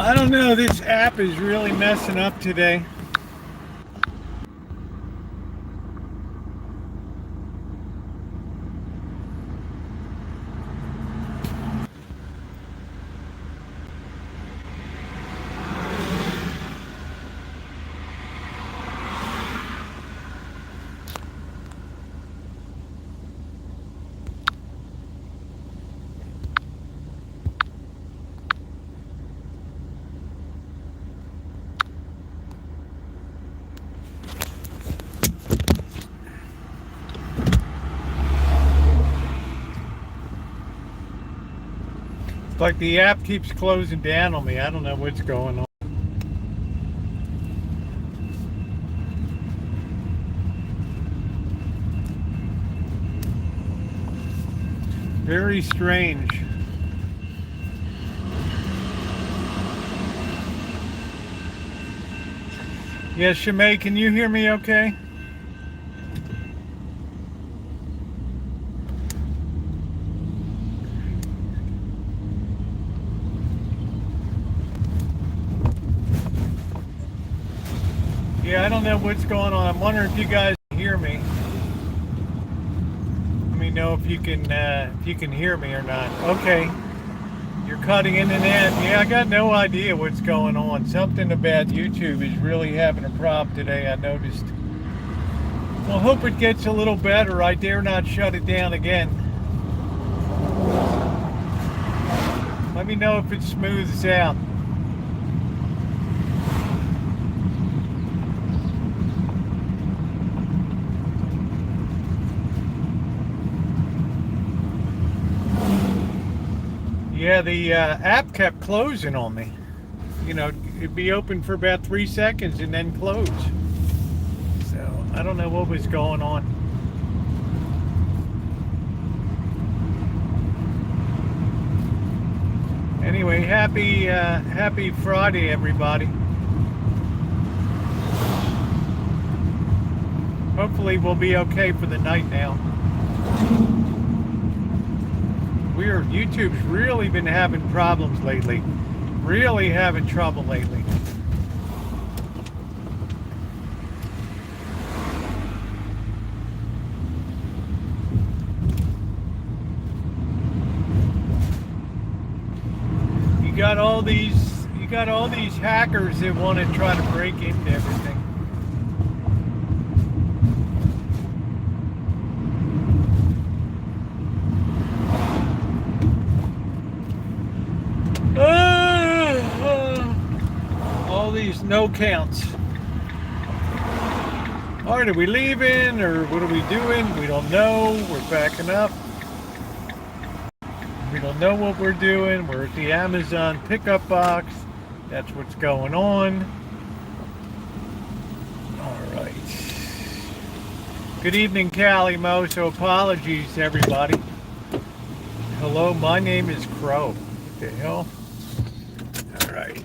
I don't know, this app is really messing up today. It's like the app keeps closing down on me. I don't know what's going on. Very strange. Yes, Shimei, can you hear me okay? Yeah, I don't know what's going on. I'm wondering if you guys can hear me. Let me know if you can hear me or not. Okay. You're cutting in and in. Yeah, I got no idea what's going on. Something about YouTube is really having a problem today, I noticed. Well, hope it gets a little better. I dare not shut it down again. Let me know if it smooths out. Yeah, the app kept closing on me. You know, it'd be open for about 3 seconds and then close. So I don't know what was going on. Anyway, happy Friday, everybody. Hopefully we'll be okay for the night now. Weird. YouTube's really been having problems lately. Really having trouble lately. You got all these hackers that want to try to break into everything. All these no counts. All right, are we leaving or what are we doing? We don't know. We're backing up. We don't know what we're doing. We're at the Amazon pickup box. That's what's going on. All right. Good evening, Callie Mo. So apologies, everybody. Hello, my name is Crow. What the hell? All right.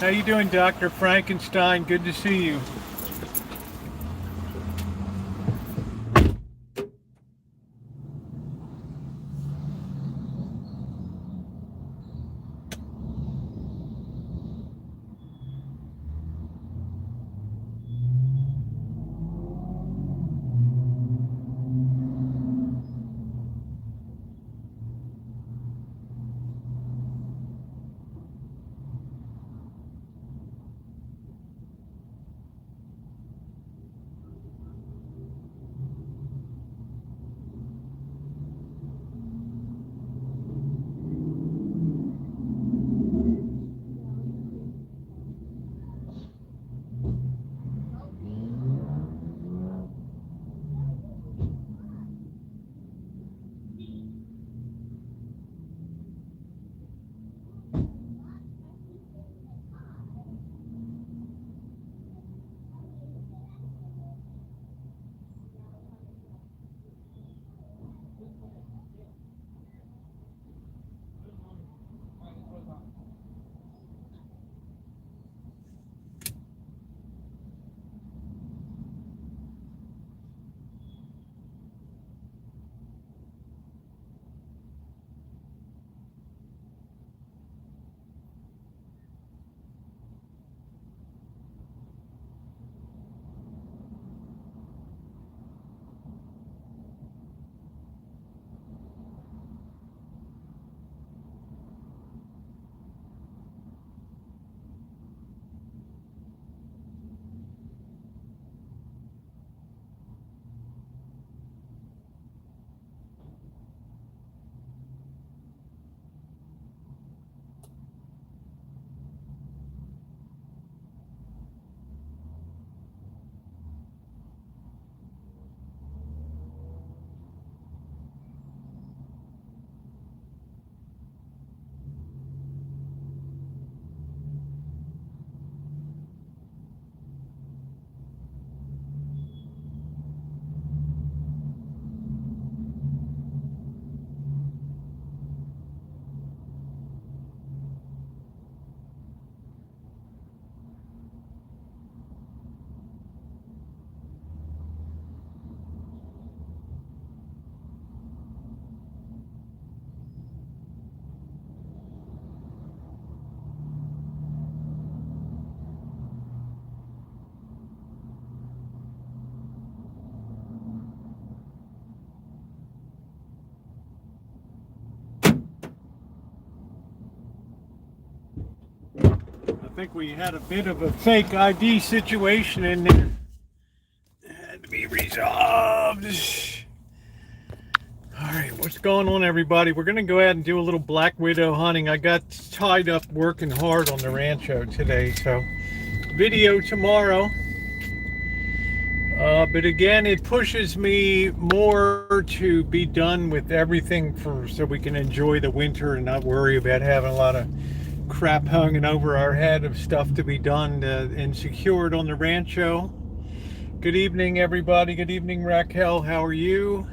How you doing, Dr. Frankenstein? Good to see you. think we had a bit of a fake ID situation in there. It had to be resolved. All right, what's going on, everybody? We're going to go ahead and do a little black widow hunting. I got tied up working hard on the Rancho today, so video tomorrow. But again, it pushes me more to be done with everything so we can enjoy the winter and not worry about having a lot of crap hanging over our head of stuff to be done and secured on the Rancho. Good evening, everybody. Good evening, Raquel. How are you?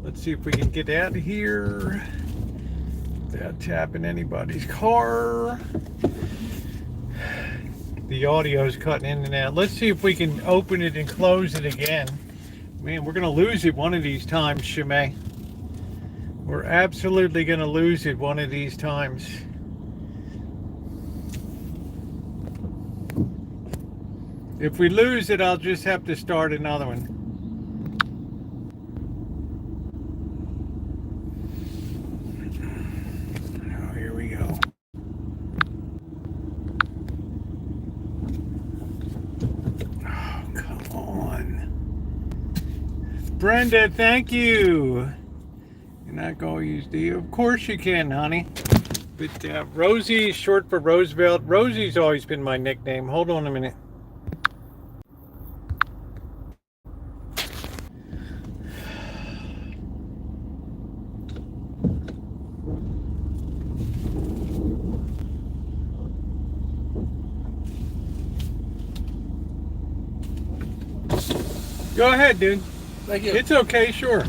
Let's see if we can get out of here without tapping anybody's car. The audio is cutting in and out. Let's see if we can open it and close it again. Man, we're going to lose it one of these times, Shimei. We're absolutely going to lose it one of these times. If we lose it, I'll just have to start another one. Oh, here we go. Oh, come on. Brenda, thank you. You're not going to use D? Of course you can, honey. But Rosie is short for Roosevelt. Rosie's always been my nickname. Hold on a minute. Go ahead, dude. Thank you. It's okay, sure.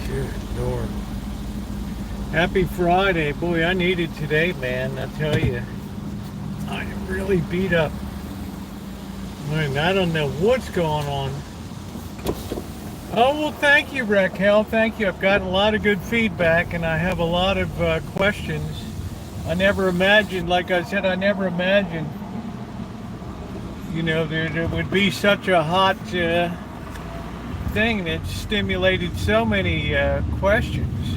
Good Lord. Happy Friday. Boy, I needed today, man. I tell you. I am really beat up. Man, I don't know what's going on. Oh, well, thank you, Raquel. Thank you. I've gotten a lot of good feedback, and I have a lot of questions. I never imagined, like I said, I never imagined, you know, there would be such a hot thing that stimulated so many questions.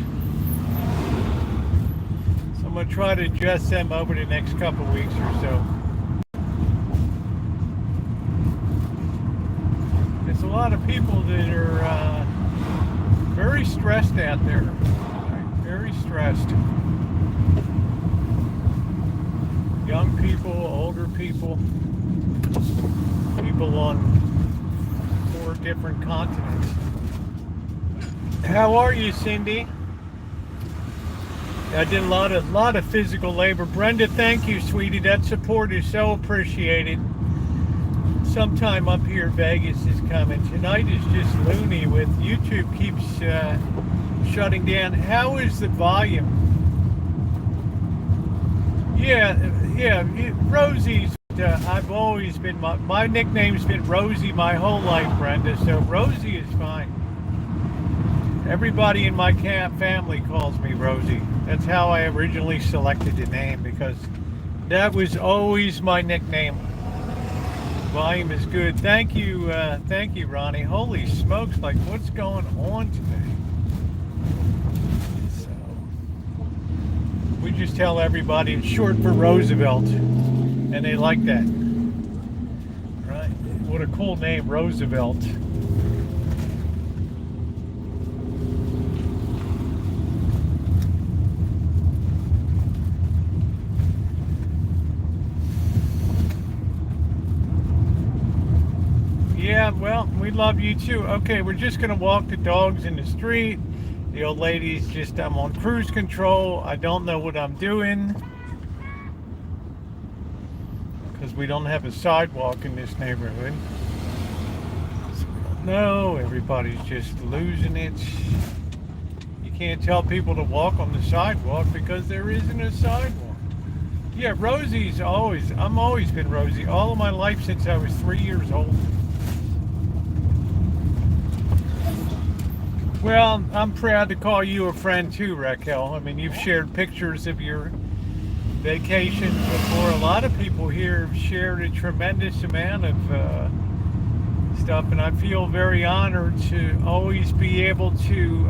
So I'm going to try to address them over the next couple of weeks or so. There's a lot of people that are very stressed out there, right? Very stressed. Young people, older people, people on 4 different continents. How are you, Cindy? I did a lot of physical labor. Brenda, thank you, sweetie. That support is so appreciated. Sometime up here in Vegas is coming. Tonight is just loony with YouTube keeps shutting down. How is the volume? Yeah, Rosie's, I've always been, my nickname's been Rosie my whole life, Brenda, so Rosie is fine. Everybody in my family calls me Rosie. That's how I originally selected the name, because that was always my nickname. Volume is good. Thank you, Ronnie. Holy smokes, like what's going on today? So, we just tell everybody it's short for Roosevelt, and they like that. Right? What a cool name, Roosevelt. Yeah, well, we love you too. Okay, we're just going to walk the dogs in the street. The old lady's just, I'm on cruise control. I don't know what I'm doing. Because we don't have a sidewalk in this neighborhood. So we don't know. Everybody's just losing it. You can't tell people to walk on the sidewalk because there isn't a sidewalk. Yeah, Rosie's always, I'm always been Rosie. All of my life since I was 3 years old. Well, I'm proud to call you a friend too, Raquel. I mean, you've shared pictures of your vacations before. A lot of people here have shared a tremendous amount of stuff, and I feel very honored to always be able to.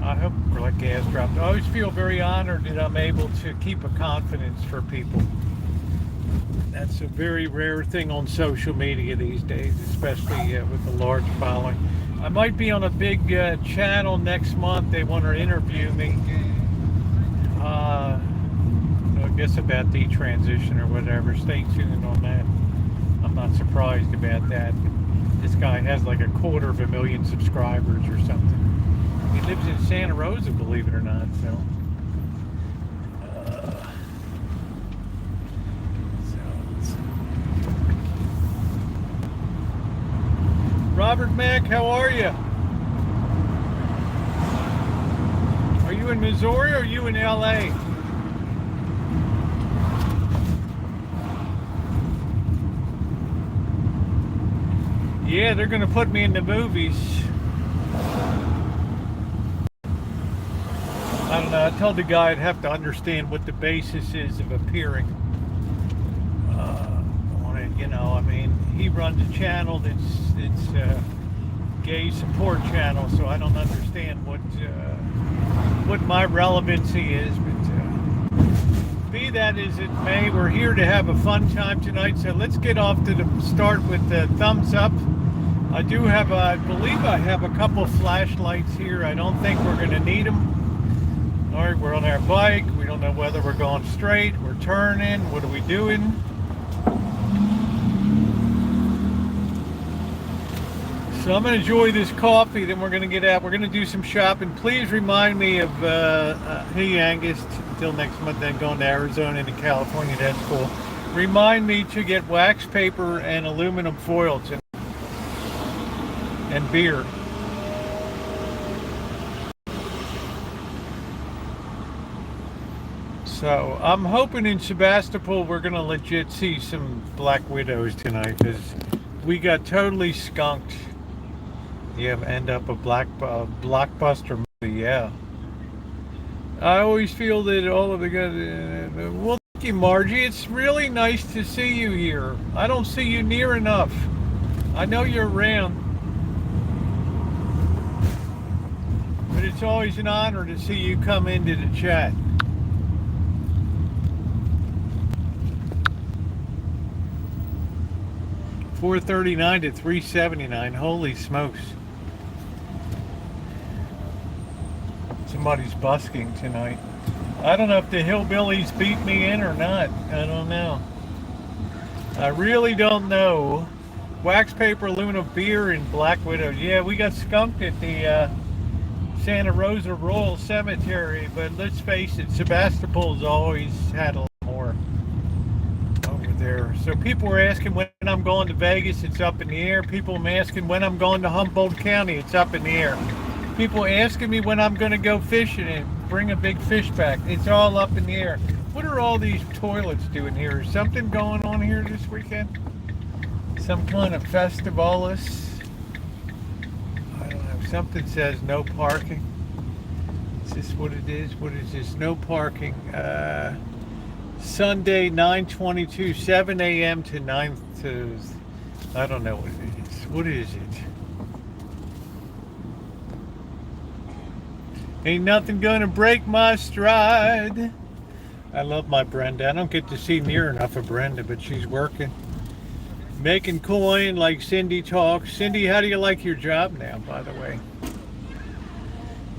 I hope like gas dropped. I always feel very honored that I'm able to keep a confidence for people. That's a very rare thing on social media these days, especially with a large following. I might be on a big channel next month. They want to interview me. I guess about detransition or whatever. Stay tuned on that. I'm not surprised about that. This guy has like 250,000 subscribers or something. He lives in Santa Rosa, believe it or not. So Robert Mack, how are you? Are you in Missouri or are you in LA? Yeah, they're gonna put me in the movies. I don't know. I told the guy I'd have to understand what the basis is of appearing on it. You know, I mean, he runs a channel that's gay support channel, so I don't understand what my relevancy is. But be that as it may, we're here to have a fun time tonight. So let's get off to the start with the thumbs up. I do have, I believe I have a couple flashlights here. I don't think we're going to need them. All right, we're on our bike. We don't know whether we're going straight, we're turning, what are we doing? So I'm going to enjoy this coffee, then we're going to get out. We're going to do some shopping. Please remind me of, hey Angus, until next month, then going to Arizona and to California, that's cool. Remind me to get wax paper and aluminum foil tonight. And beer. So I'm hoping in Sebastopol we're going to legit see some Black Widows tonight, because we got totally skunked. Yeah, end up a blockbuster movie, yeah. I always feel that all of the guys, well, thank you, Margie. It's really nice to see you here. I don't see you near enough. I know you're around. But it's always an honor to see you come into the chat. $4.39 to $3.79. Holy smokes. Somebody's busking tonight. I don't know if the hillbillies beat me in or not. I don't know. I really don't know. Wax paper, aluminum, beer, and Black Widows. Yeah, we got skunked at the Santa Rosa Rural Cemetery, but let's face it, Sebastopol's always had a lot more over there. So people were asking when I'm going to Vegas, it's up in the air. People are asking when I'm going to Humboldt County, it's up in the air. People asking me when I'm going to go fishing and bring a big fish back, it's all up in the air. What are all these toilets doing here? Is something going on here this weekend? Some kind of festivalis? I don't know. Something says no parking. Is this what it is? What is this? No parking. Sunday, 9/22, 7 a.m. to 9 to... I don't know what it is. What is it? Ain't nothing gonna break my stride. I love my Brenda. I don't get to see near enough of Brenda, but she's working. Making coin like Cindy talks. Cindy, how do you like your job now, by the way?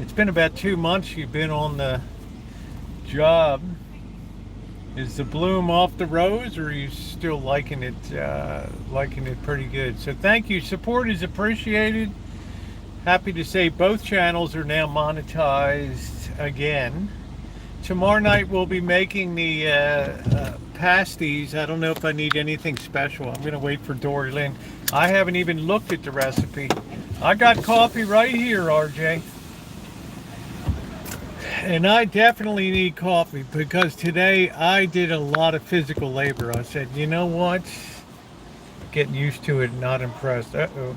It's been about 2 months you've been on the job. Is the bloom off the rose, or are you still liking it pretty good? So thank you. Support is appreciated. Happy to say both channels are now monetized again. Tomorrow night we'll be making the pasties. I don't know if I need anything special. I'm going to wait for Dory Lynn. I haven't even looked at the recipe. I got coffee right here, RJ. And I definitely need coffee because today I did a lot of physical labor. I said, you know what? Getting used to it, not impressed. Uh-oh.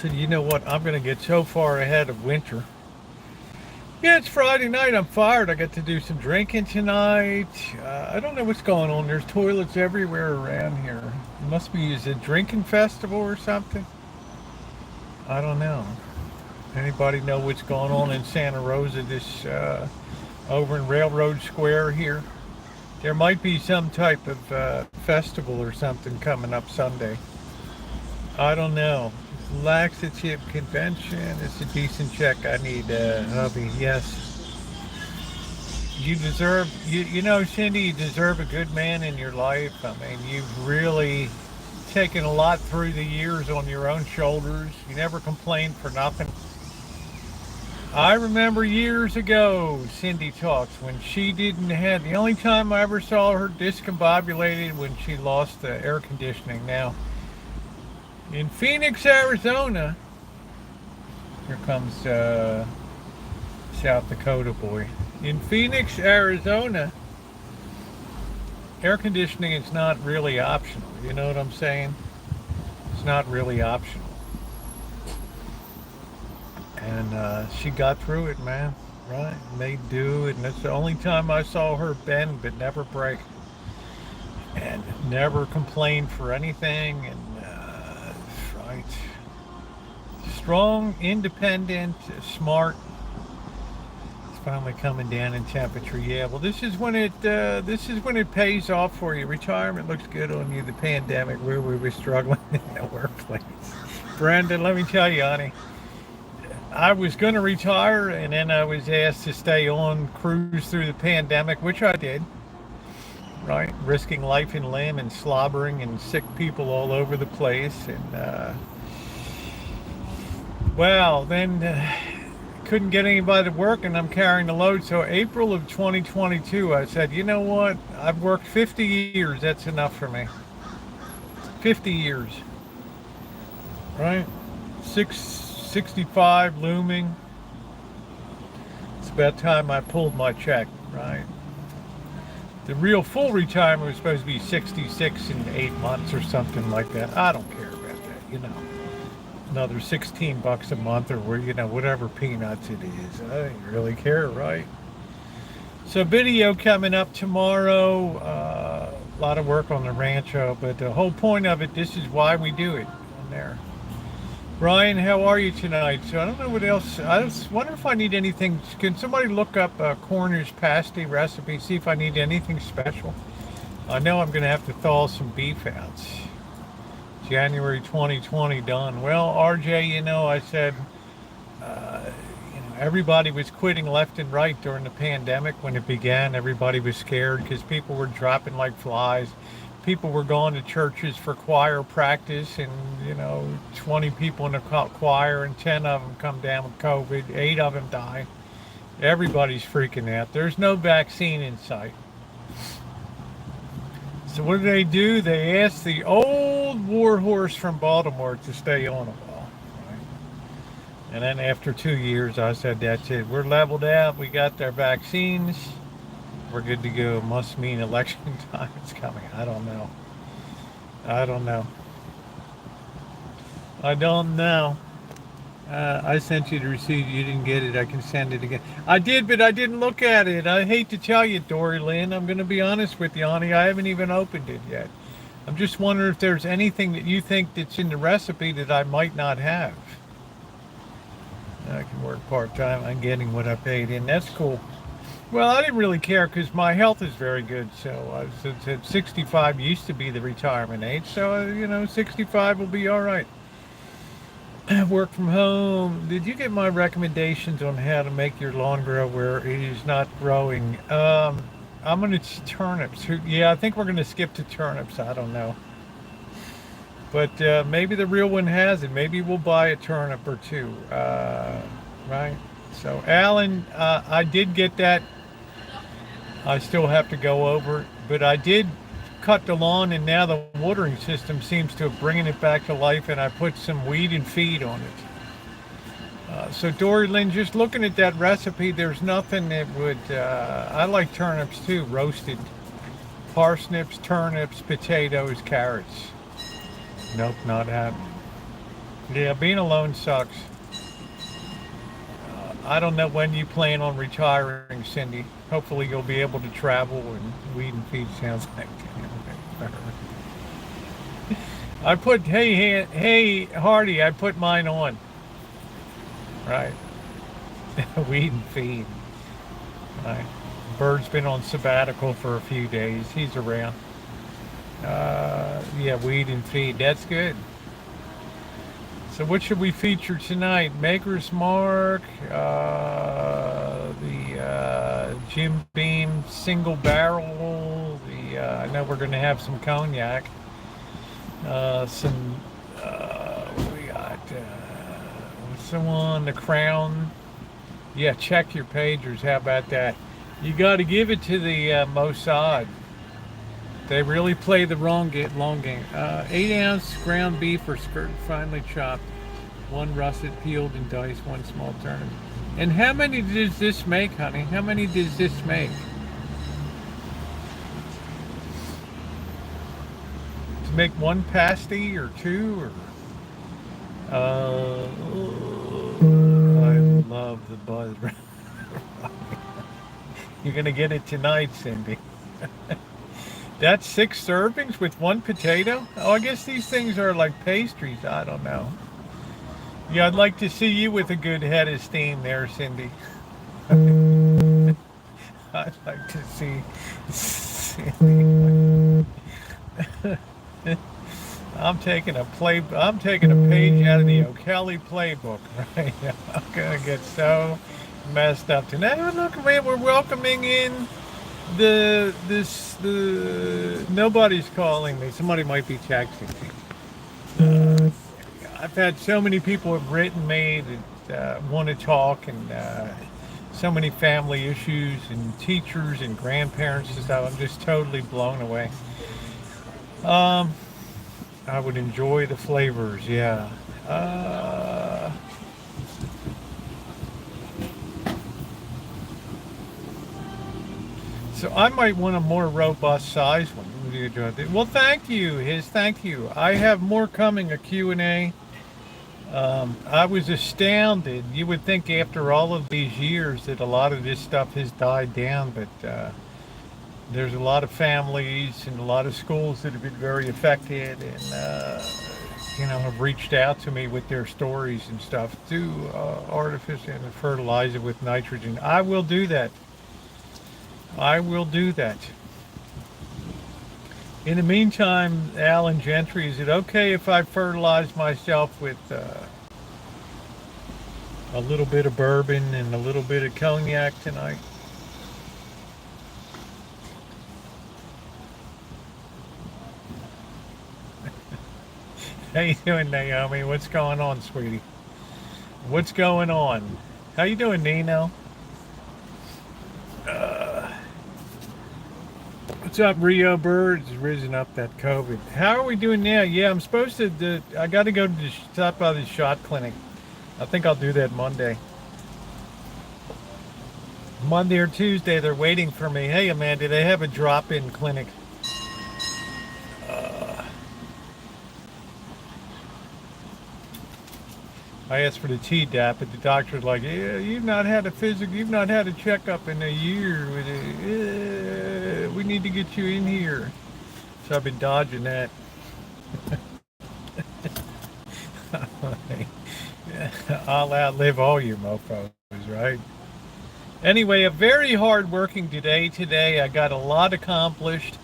said, you know what? I'm going to get so far ahead of winter. Yeah, it's Friday night. I'm fired. I got to do some drinking tonight. I don't know what's going on. There's toilets everywhere around here. It must be, is it drinking festival or something? I don't know. Anybody know what's going on in Santa Rosa, this over in Railroad Square here? There might be some type of festival or something coming up Sunday. I don't know. Laxative convention. It's a decent check. I need a hubby. Yes. You deserve, you know, Cindy, you deserve a good man in your life. I mean, you've really taken a lot through the years on your own shoulders. You never complained for nothing. I remember years ago, Cindy talks, when she didn't have, the only time I ever saw her discombobulated when she lost the air conditioning. Now, in Phoenix, Arizona, here comes South Dakota boy. In Phoenix, Arizona, air conditioning is not really optional. You know what I'm saying? It's not really optional. And she got through it, man. Right? Made do. And that's the only time I saw her bend but never break. And never complained for anything. And right. Strong, independent, smart. It's finally coming down in temperature. Yeah, well, this is when it pays off for you. Retirement looks good on you. The pandemic, where we were struggling in the workplace. Brandon, let me tell you, honey, I was going to retire, and then I was asked to stay on, cruise through the pandemic, which I did. Right, risking life and limb and slobbering and sick people all over the place, and well, then couldn't get anybody to work, and I'm carrying the load. So April of 2022, I said, you know what? I've worked 50 years. That's enough for me. 50 years, right? 65 looming. It's about time I pulled my check, right? The real full retirement was supposed to be 66 in 8 months or something like that. I don't care about that, you know. Another $16 a month, or you know, whatever peanuts it is. I don't really care, right? So video coming up tomorrow. A lot of work on the Rancho, but the whole point of it, this is why we do it on there. Brian, how are you tonight? So I don't know what else. I just wonder if I need anything. Can somebody look up a Cornish pasty recipe, see if I need anything special? I know I'm going to have to thaw some beef out. January 2020 done. Well, RJ, you know, I said, you know, everybody was quitting left and right during the pandemic when it began. Everybody was scared because people were dropping like flies. People were going to churches for choir practice, and you know, 20 people in the choir, and 10 of them come down with COVID. 8 of them die. Everybody's freaking out. There's no vaccine in sight. So what do? They asked the old warhorse from Baltimore to stay on a while. Right? And then after 2 years, I said, that's it. We're leveled out. We got their vaccines. We're good to go. Must mean election time is coming. I don't know. I don't know. I sent you the receipt. You didn't get it. I can send it again. I did, but I didn't look at it. I hate to tell you, Dory Lynn. I'm going to be honest with you, honey. I haven't even opened it yet. I'm just wondering if there's anything that you think that's in the recipe that I might not have. I can work part-time. I'm getting what I paid in. That's cool. Well, I didn't really care because my health is very good. So I said 65 used to be the retirement age. So, you know, 65 will be all right. Work from home. Did you get my recommendations on how to make your lawn grow where it is not growing? I'm going to turnips. Yeah, I think we're going to skip to turnips. I don't know. But maybe the real one has it. Maybe we'll buy a turnip or two. Right? So, Alan, I did get that. I still have to go over it, but I did cut the lawn, and now the watering system seems to have bringing it back to life, and I put some weed and feed on it. So Dory Lynn, just looking at that recipe, there's nothing that would, I like turnips too, roasted. Parsnips, turnips, potatoes, carrots. Nope, not happening. Yeah, being alone sucks. I don't know when you plan on retiring, Cindy. Hopefully you'll be able to travel and weed and feed sounds like. I put, hey, Hardy, I put mine on. Right. Weed and feed. Right. Bird's been on sabbatical for a few days. He's around. Yeah, weed and feed. That's good. So what should we feature tonight? Maker's Mark, the Jim Beam single barrel. I know we're going to have some cognac. Some we got what's the one? The Crown. Yeah, check your pagers. How about that? You got to give it to the Mossad. They really play the long game. 8-ounce ground beef or skirt finely chopped. 1 russet peeled and diced, 1 small turnip. And how many does this make, honey? How many does this make? To make 1 pasty or 2 or I love the buzz. You're gonna get it tonight, Cindy. That's 6 servings with 1 potato? Oh, I guess these things are like pastries. I don't know. Yeah, I'd like to see you with a good head of steam there, Cindy. I'd like to see Cindy. I'm taking a page out of the O'Kelly playbook right now. I'm gonna get so messed up tonight. Oh, look, man, we're welcoming in the nobody's calling me. Somebody might be texting me. I've had so many people have written me that want to talk, and so many family issues and teachers and grandparents and stuff. I'm just totally blown away. I would enjoy the flavors, yeah. So I might want a more robust size one. Well, thank you, thank you. I have more coming, a Q&A. I was astounded. You would think after all of these years that a lot of this stuff has died down, but there's a lot of families and a lot of schools that have been very affected and, have reached out to me with their stories and stuff. Do artificial and fertilizer with nitrogen. I will do that. I will do that. In the meantime, Alan Gentry, is it okay if I fertilize myself with a little bit of bourbon and a little bit of cognac tonight? How you doing, Naomi? What's going on, sweetie? What's going on? How you doing, Nino? What's up, Rio Bird? It's risen up that COVID. How are we doing now? Yeah, I'm supposed to. I got to go to stop by the shot clinic. I think I'll do that Monday. Monday or Tuesday, they're waiting for me. Hey, Amanda, they have a drop-in clinic. I asked for the Tdap, but the doctor's like, "Yeah, you've not had a physical, you've not had a checkup in a year. We need to get you in here." So I've been dodging that. I'll outlive all you mofos, right? Anyway, a very hard working today. I got a lot accomplished.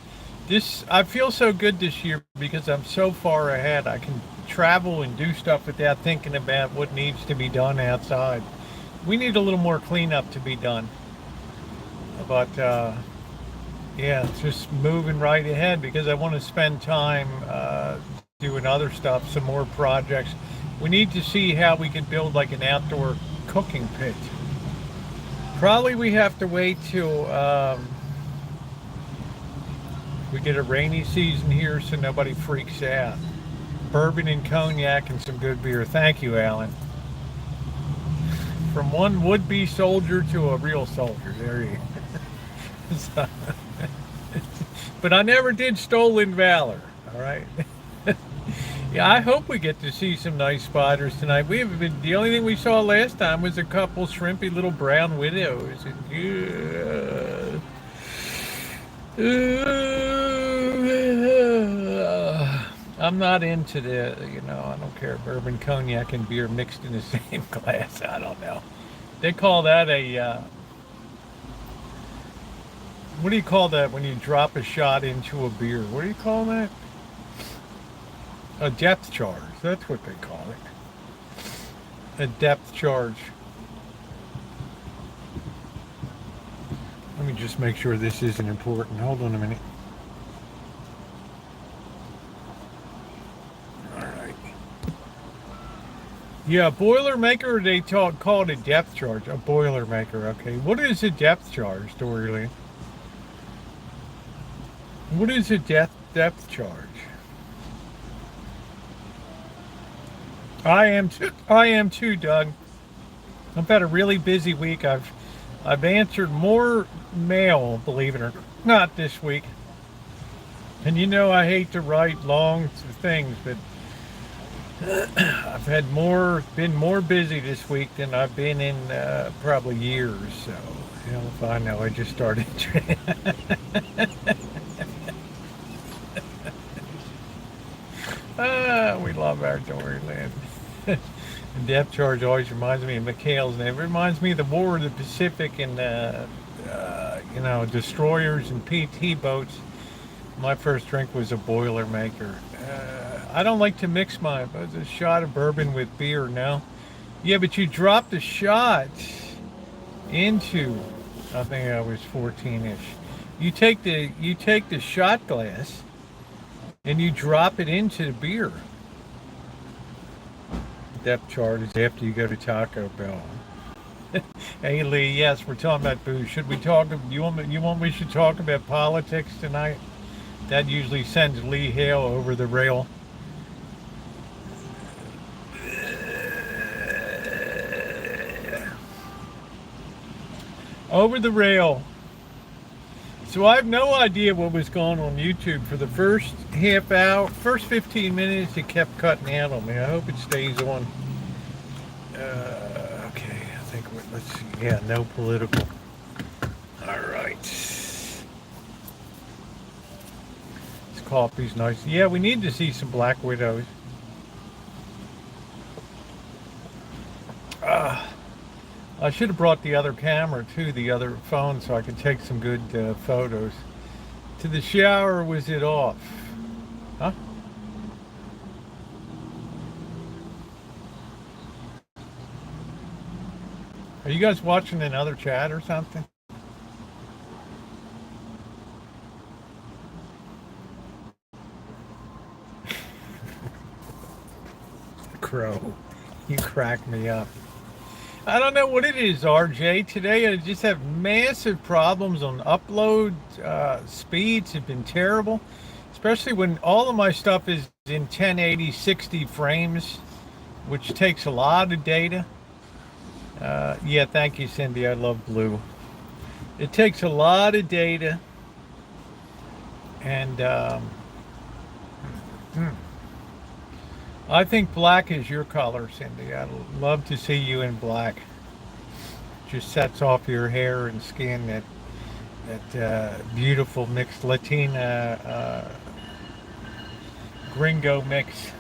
I feel so good this year because I'm so far ahead. I can travel and do stuff without thinking about what needs to be done outside. We need a little more cleanup to be done. But yeah, it's just moving right ahead because I want to spend time doing other stuff, some more projects. We need to see how we can build like an outdoor cooking pit. Probably we have to wait till we get a rainy season here so nobody freaks out. Bourbon and cognac and some good beer. Thank you, Alan. From one would-be soldier to a real soldier. There you go. But I never did stolen valor, all right? Yeah, I hope we get to see some nice spiders tonight. We haven't been. The only thing we saw last time was a couple shrimpy little brown widows. And, I'm not into the. I don't care. Bourbon, cognac, and beer mixed in the same glass. I don't know. They call that a. What do you call that when you drop a shot into a beer? What do you call that? A depth charge. That's what they call it. A depth charge. Let me just make sure this isn't important. Hold on a minute. All right. Yeah, Boilermaker, they call it a depth charge. A Boilermaker, okay. What is a depth charge, Dory? What is a depth charge? I am too, Doug. I've had a really busy week. I've answered more mail, believe it or not, this week. And I hate to write long things, but I've been more busy this week than I've been in probably years. So, if I know, I just started. We love our Doryland. And depth charge always reminds me of McHale's name. It reminds me of the War of the Pacific and, destroyers and PT boats. My first drink was a Boilermaker. I don't like to mix a shot of bourbon with beer, no. Yeah, but you drop the shot into, I think I was 14-ish. You take the shot glass and you drop it into the beer. Depth chart is after you go to Taco Bell. Hey Lee, yes, we're talking about booze. Should we talk? We should talk about politics tonight? That usually sends Lee Hale over the rail. Over the rail. So I have no idea what was going on YouTube for the first half hour, first 15 minutes. It kept cutting out on me. I hope it stays on. Okay, I think let's see. Yeah, no political. All right. This coffee's nice. Yeah, we need to see some black widows. I should have brought the other camera too, the other phone, so I could take some good photos. To the shower, was it off? Huh? Are you guys watching another chat or something? Crow, you crack me up. I don't know what it is, RJ. Today I just have massive problems on upload. Speeds have been terrible, especially when all of my stuff is in 1080 60 frames, which takes a lot of data. Yeah, thank you, Cindy. I love blue. It takes a lot of data, and I think black is your color, Cindy. I'd love to see you in black. Just sets off your hair and skin, that beautiful mixed Latina gringo mix.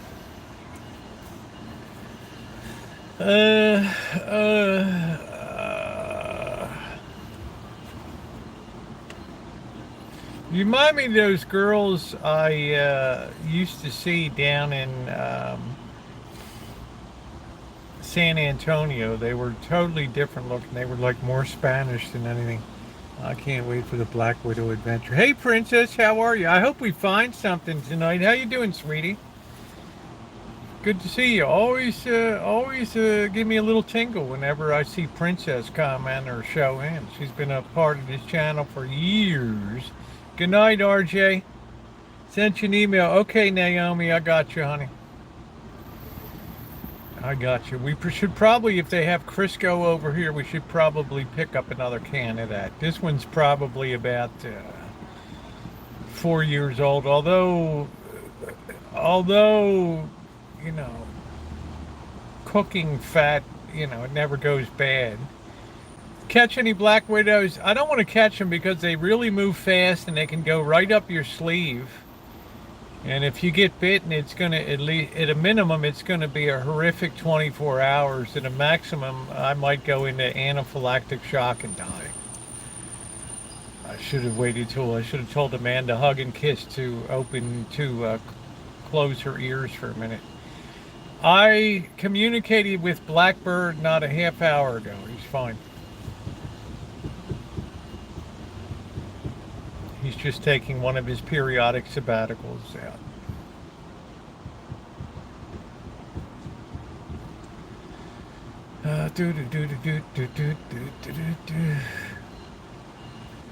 You remind me of those girls I used to see down in San Antonio. They were totally different looking. They were like more Spanish than anything. I can't wait for the Black Widow adventure. Hey, Princess, how are you? I hope we find something tonight. How you doing, sweetie? Good to see you. Always give me a little tingle whenever I see Princess comment or show in. She's been a part of this channel for years. Good night, RJ. Sent you an email. Okay, Naomi, I got you, honey. I got you. We should probably, if they have Crisco over here, we should probably pick up another can of that. This one's probably about 4 years old. Although you know, cooking fat, it never goes bad. Catch any black widows? I don't want to catch them because they really move fast and they can go right up your sleeve. And if you get bitten, it's going to, at least at a minimum, it's going to be a horrific 24 hours. At a maximum, I might go into anaphylactic shock and die. I should have waited till I should have told Amanda hug and kiss to close her ears for a minute. I communicated with Blackbird not a half hour ago. He's fine. He's just taking one of his periodic sabbaticals out.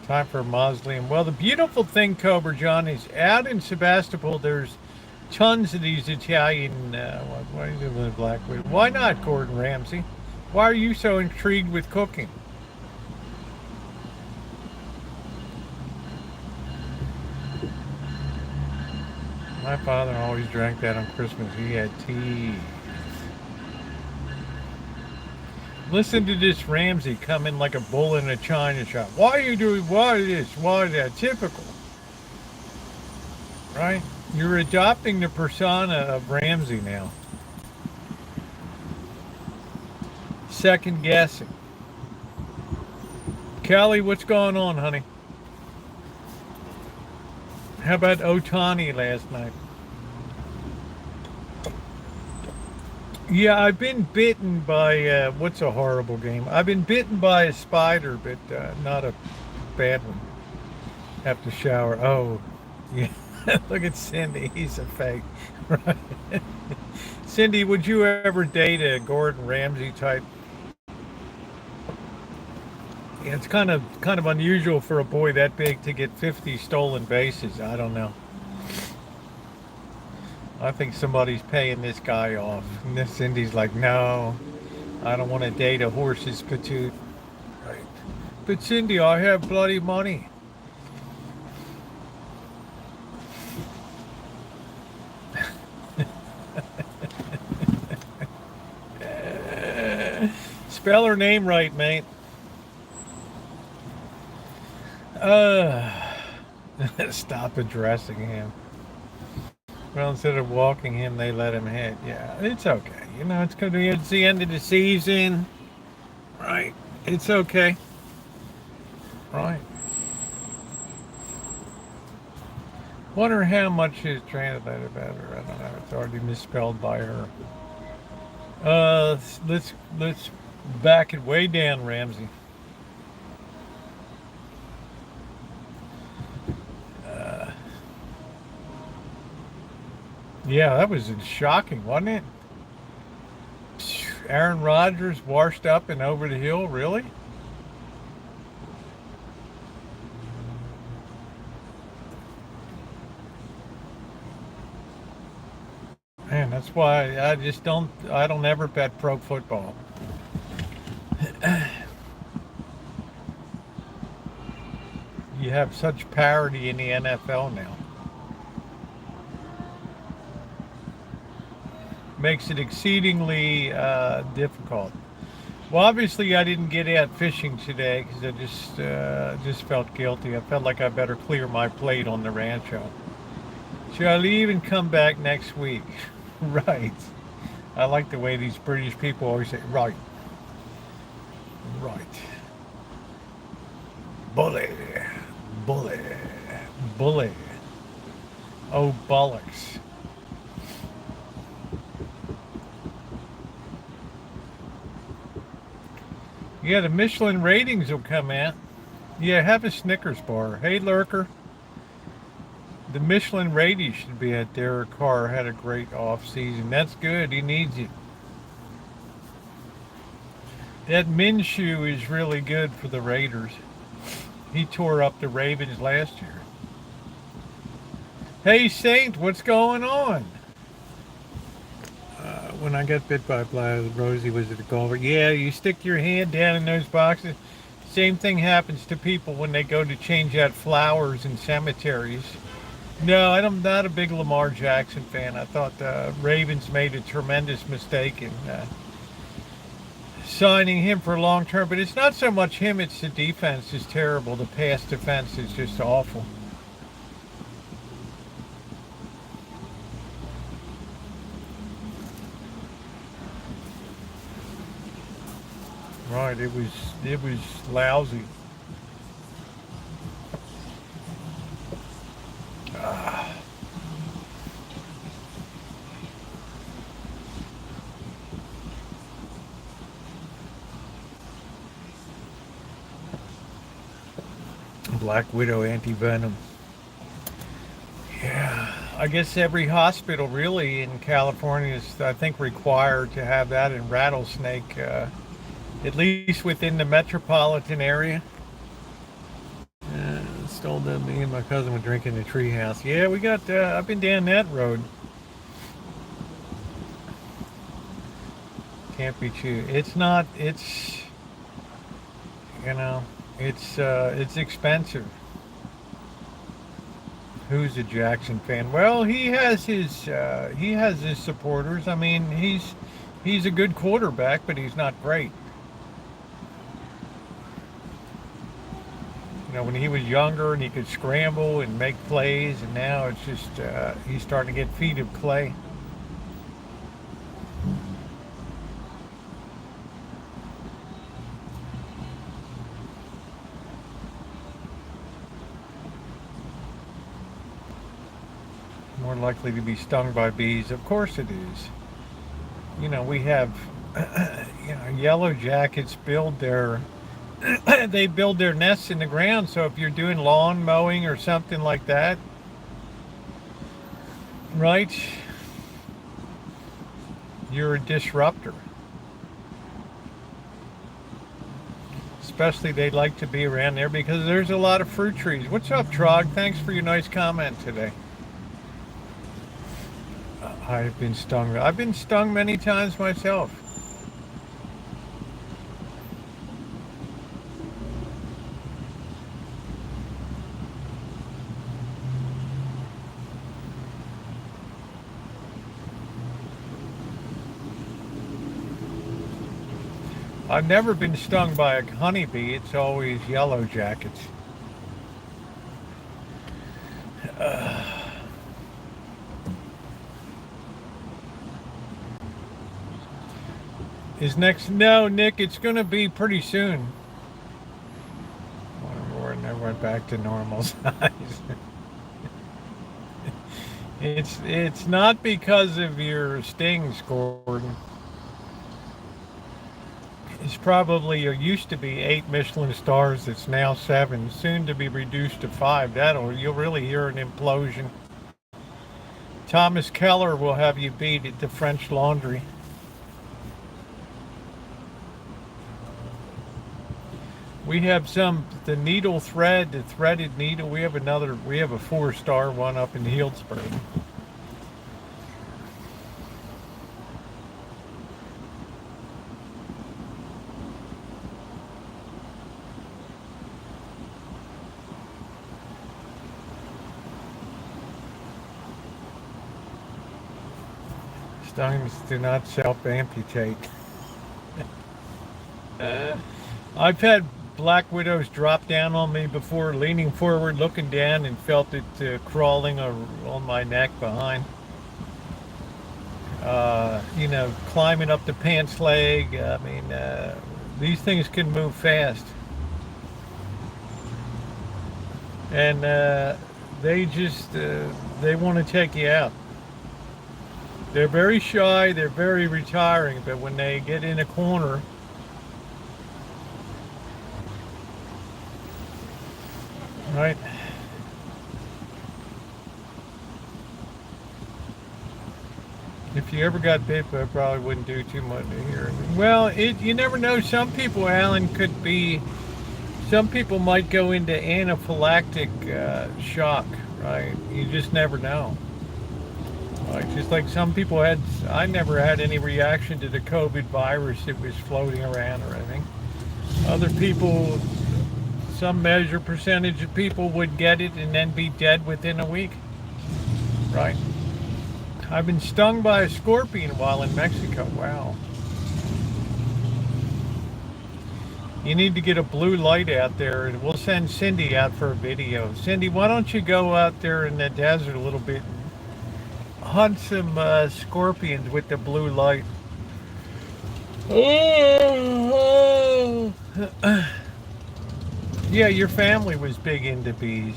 Time for a mausoleum. Well, the beautiful thing, Cobra John, is out in Sebastopol. There's tons of these Italian. Why are you doing with Black Widow? Why not, Gordon Ramsay? Why are you so intrigued with cooking? My father always drank that on Christmas. He had tea. Listen to this Ramsay come in like a bull in a china shop. Why are you doing why this? Why that? Typical. Right? You're adopting the persona of Ramsay now. Second guessing. Callie, what's going on, honey? How about Otani last night? Yeah, I've been bitten by, what's a horrible game? I've been bitten by a spider, but not a bad one. Have to shower. Oh, yeah. Look at Cindy. He's a fake. Right. Cindy, would you ever date a Gordon Ramsay type? Yeah, it's kind of unusual for a boy that big to get 50 stolen bases. I don't know. I think somebody's paying this guy off. And this Cindy's like, no, I don't want to date a horse's patoot. Right. But Cindy, I have bloody money. Spell her name right, mate. Stop addressing him. Well, instead of walking him, they let him hit. Yeah, it's okay. It's going to be it's the end of the season. Right. It's okay. Right. Wonder how much is translated better. I don't know. It's already misspelled by her. Let's back it way down, Ramsay. Yeah, that was shocking, wasn't it? Aaron Rodgers washed up and over the hill, really? Man, that's why I don't ever bet pro football. You have such parity in the NFL now. Makes it exceedingly difficult. Well, obviously, I didn't get out fishing today because I just felt guilty. I felt like I better clear my plate on the Rancho. Should I leave and come back next week? Right. I like the way these British people always say, right. Right. Bully. Bully. Bully. Oh, bollocks. Yeah, the Michelin ratings will come out. Yeah, have a Snickers bar. Hey, Lurker. The Michelin ratings should be at Derek Carr. Had a great off season. That's good. He needs it. That Minshew is really good for the Raiders. He tore up the Ravens last year. Hey, Saint, what's going on? When I got bit by a fly, Rosie was at the golfer. Yeah, you stick your hand down in those boxes. Same thing happens to people when they go to change out flowers in cemeteries. No, I'm not a big Lamar Jackson fan. I thought the Ravens made a tremendous mistake in signing him for long term. But it's not so much him; it's the defense is terrible. The pass defense is just awful. Right? It was lousy. Ah, Black Widow anti venom. Yeah, I guess every hospital really in California is, I think, required to have that in rattlesnake, at least within the metropolitan area. Stole them. Me and my cousin were drinking in the treehouse. Yeah, we got. I've been down that road. Can't be chewed. It's not. It's you know. It's expensive. Who's a Jackson fan? Well, he has his supporters. I mean, he's a good quarterback, but he's not great. When he was younger and he could scramble and make plays, and now it's just he's starting to get feet of clay. More likely to be stung by bees. Of course it is. We have, yellow jackets they build their nests in the ground. So if you're doing lawn mowing or something like that, right, you're a disruptor. Especially they like to be around there because there's a lot of fruit trees. What's up, Trog? Thanks for your nice comment today. I've been stung. I've been stung many times myself. I've never been stung by a honeybee. It's always yellow jackets. Is next? No, Nick. It's going to be pretty soon. We're back to normal size. It's not because of your stings, Gordon. It's probably, or used to be, 8 Michelin stars. It's now 7, soon to be reduced to 5. You'll really hear an implosion. Thomas Keller will have you beat at the French Laundry. We have the threaded needle. We have a 4-star one up in Healdsburg. Stones do not self-amputate. I've had black widows drop down on me before, leaning forward, looking down, and felt it crawling on my neck behind. Climbing up the pants leg. I mean, these things can move fast. And they want to take you out. They're very shy, they're very retiring, but when they get in a corner, right? If you ever got bit, but I probably wouldn't do too much here. Well, you never know. Some people, Alan, some people might go into anaphylactic shock, right? You just never know. Like, just like some people I never had any reaction to the COVID virus that was floating around or anything. Other people, some measure percentage of people would get it and then be dead within a week. right? I've been stung by a scorpion while in Mexico. Wow. You need to get a blue light out there, and we'll send Cindy out for a video. Cindy, why don't you go out there in the desert a little bit and hunt some scorpions with the blue light? Yeah, your family was big into bees.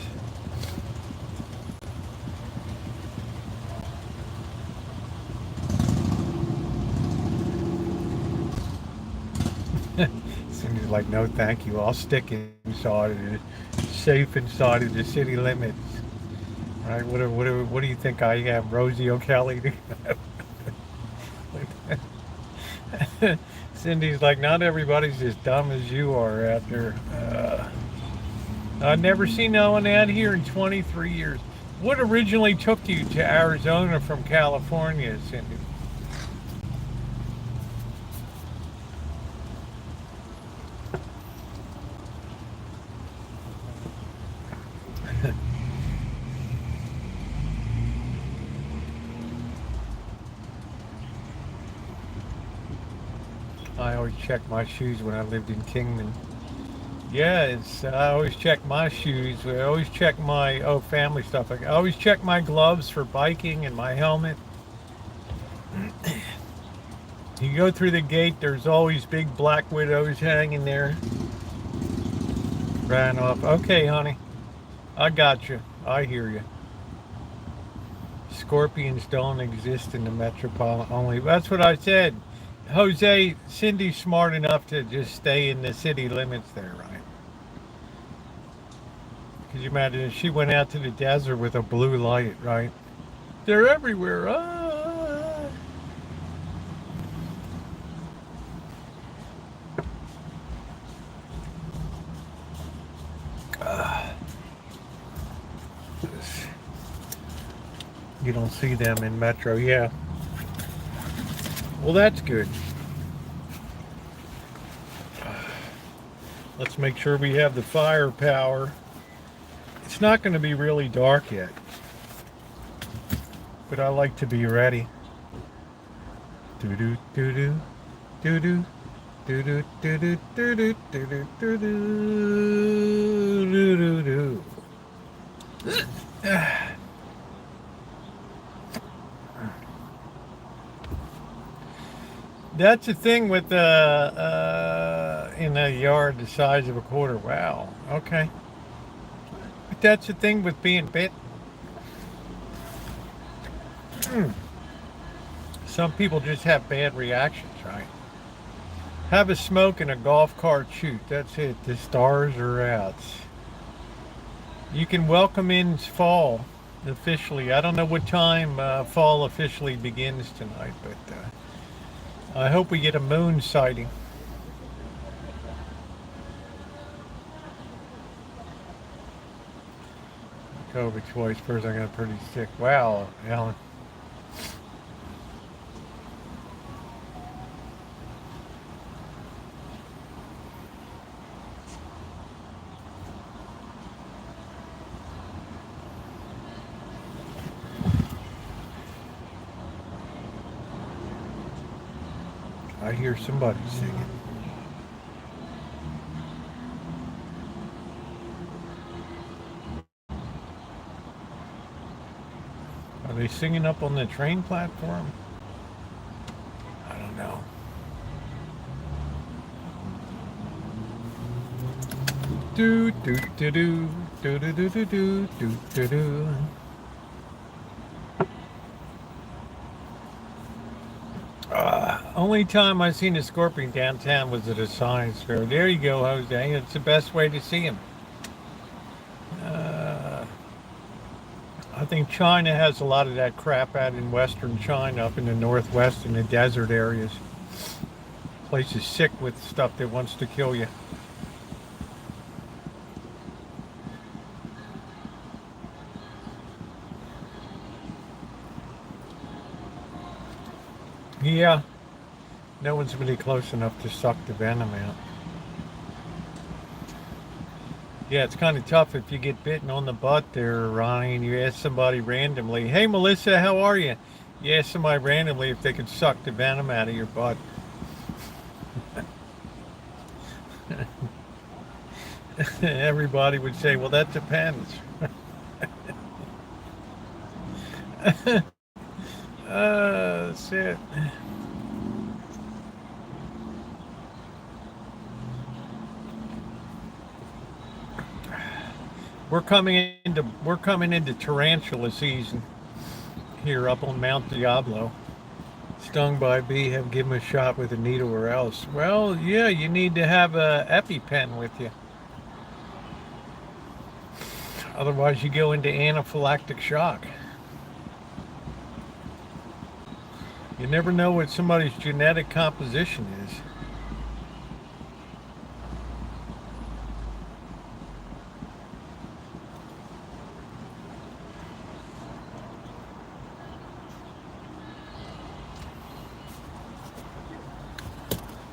Cindy's like, no, thank you. I'll stick inside of it, safe inside of the city limits. Right? What do you think I am, rosieokelly? Cindy's like, not everybody's as dumb as you are out there. I've never seen no one out here in 23 years. What originally took you to Arizona from California, Cindy? I always check my shoes when I lived in Kingman. Yeah, I always check my shoes. I always check my family stuff. I always check my gloves for biking and my helmet. You go through the gate, there's always big black widows hanging there. Ran off. Okay, honey. I got you. I hear you. Scorpions don't exist in the metropolitan only. That's what I said. Jose, Cindy's smart enough to just stay in the city limits there, right? Could you imagine if she went out to the desert with a blue light, right? They're everywhere. You don't see them in Metro, yeah. Well, that's good. Let's make sure we have the firepower. It's not going to be really dark yet, but I like to be ready. Do do do do do do do do do do do do do do do do. That's the thing with in a yard the size of a quarter. Wow. Okay. But that's the thing with being bit. Some people just have bad reactions, right? Have a smoke and a golf cart shoot. That's it. The stars are out. You can welcome in fall officially. I don't know what time fall officially begins tonight, but I hope we get a moon sighting. COVID twice. First, I got pretty sick. Wow, Alan. I hear somebody singing. Are they singing up on the train platform? I don't know. Do do do do do do do do do do do do. Only time I seen a scorpion downtown was at a science fair. There you go, Jose. It's the best way to see him. I think China has a lot of that crap out in western China, up in the northwest in the desert areas. Place is sick with stuff that wants to kill you. Yeah. No one's really close enough to suck the venom out. Yeah, it's kind of tough if you get bitten on the butt there, Ronnie, and you ask somebody randomly, "Hey, Melissa, how are you?" You ask somebody randomly if they could suck the venom out of your butt. Everybody would say, "Well, that depends." That's it. We're coming into tarantula season here up on Mount Diablo. Stung by a bee, have give 'em a shot with a needle or else. Well, yeah, you need to have a EpiPen with you. Otherwise, you go into anaphylactic shock. You never know what somebody's genetic composition is.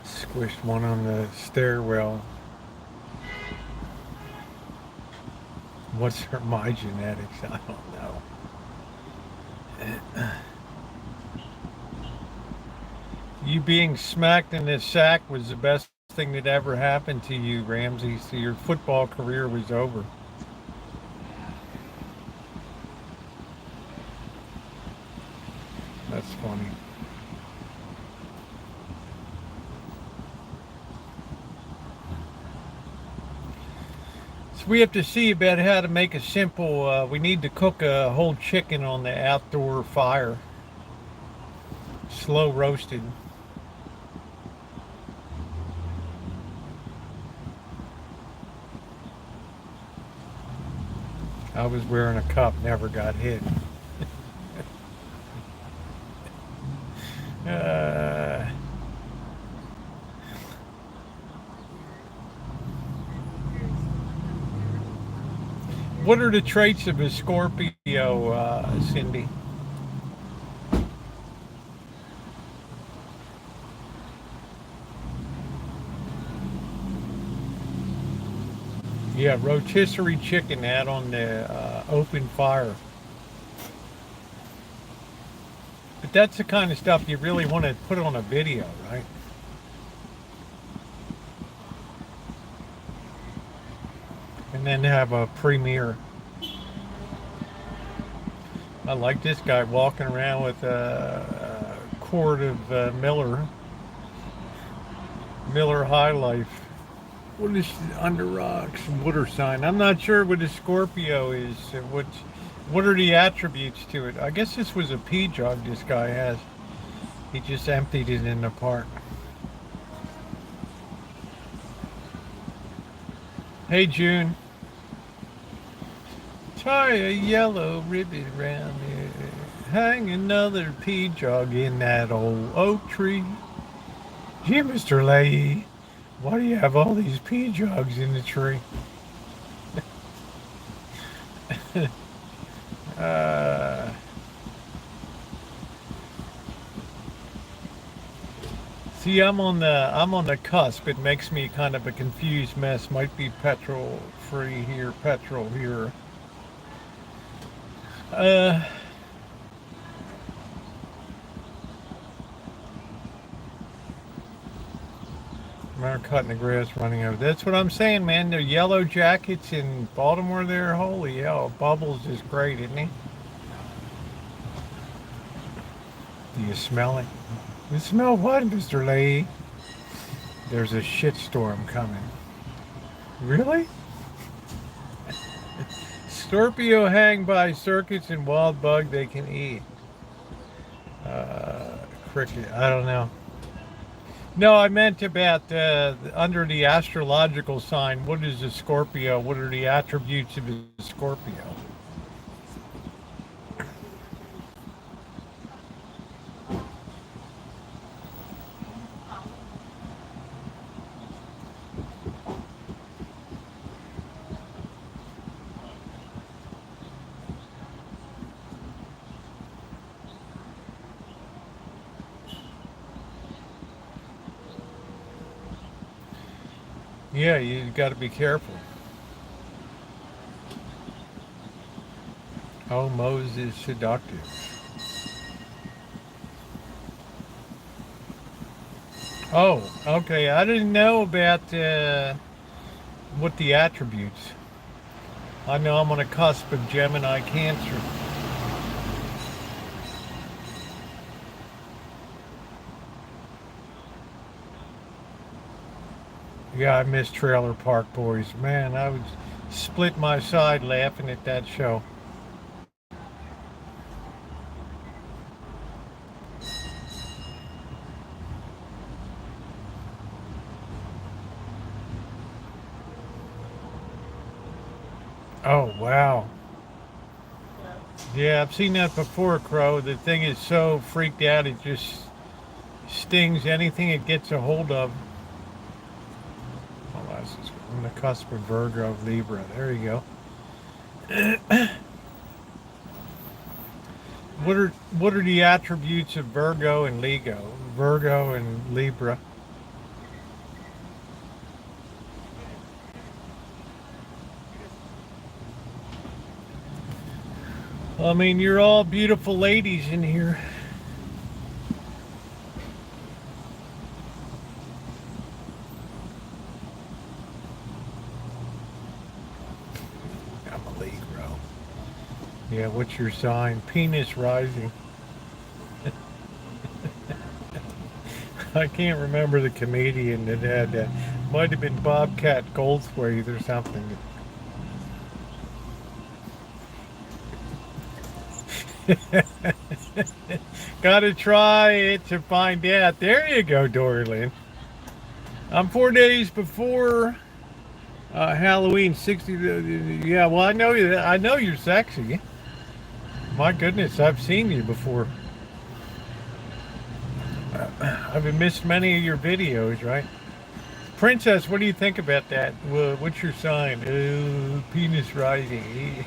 Squished one on the stairwell. My genetics? I don't know. You being smacked in the sack was the best thing that ever happened to you, Ramsey. So your football career was over. That's funny. So we have to see about how to make a simple. We need to cook a whole chicken on the outdoor fire, slow roasted. I was wearing a cup, never got hit. Uh, what are the traits of a Scorpio, Cindy? Yeah, rotisserie chicken out on the open fire. But that's the kind of stuff you really want to put on a video, right? And then have a premiere. I like this guy walking around with a quart of Miller High Life. What is under rocks? Water sign. I'm not sure what a Scorpio is. What are the attributes to it? I guess this was a pea jug this guy has. He just emptied it in the park. Hey June, tie a yellow ribbon around it. Hang another pea jug in that old oak tree. Gee, Mr. Leahy, why do you have all these pea jugs in the tree? uh, See, I'm on the cusp. It makes me kind of a confused mess. Might be petrol free here, petrol here. Uh, I'm cutting the grass, running over. That's what I'm saying, man. The yellow jackets in Baltimore there, holy hell. Bubbles is great, isn't he? Do you smell it? You smell what, Mr. Lee? There's a shitstorm coming. Really? Scorpio hang by circuits and wild bug they can eat. Uh, Cricket. I don't know. No, I meant about under the astrological sign. What is a Scorpio? What are the attributes of a Scorpio? Yeah, you got to be careful. Oh, Moses seductive. Oh, okay. I didn't know about what the attributes. I know I'm on a cusp of Gemini Cancer. Yeah, I miss Trailer Park Boys. Man, I would split my side laughing at that show. Oh, wow. Yeah, I've seen that before, Crow. The thing is so freaked out, it just stings anything it gets a hold of. Oh, that's just on the cusp of Virgo, Libra. There you go. What are the attributes of Virgo and Leo? Virgo and Libra. I mean, you're all beautiful ladies in here. I'm a Libra. Yeah, what's your sign? Penis rising. I can't remember the comedian that had that. Might have been Bobcat Goldthwait or something. Gotta try it to find out. There you go, Dorlin. I'm 4 days before Halloween. 60. Yeah, well, I know you. I know you're sexy. My goodness, I've seen you before. I've missed many of your videos, right? Princess, what do you think about that? What's your sign? Penis rising.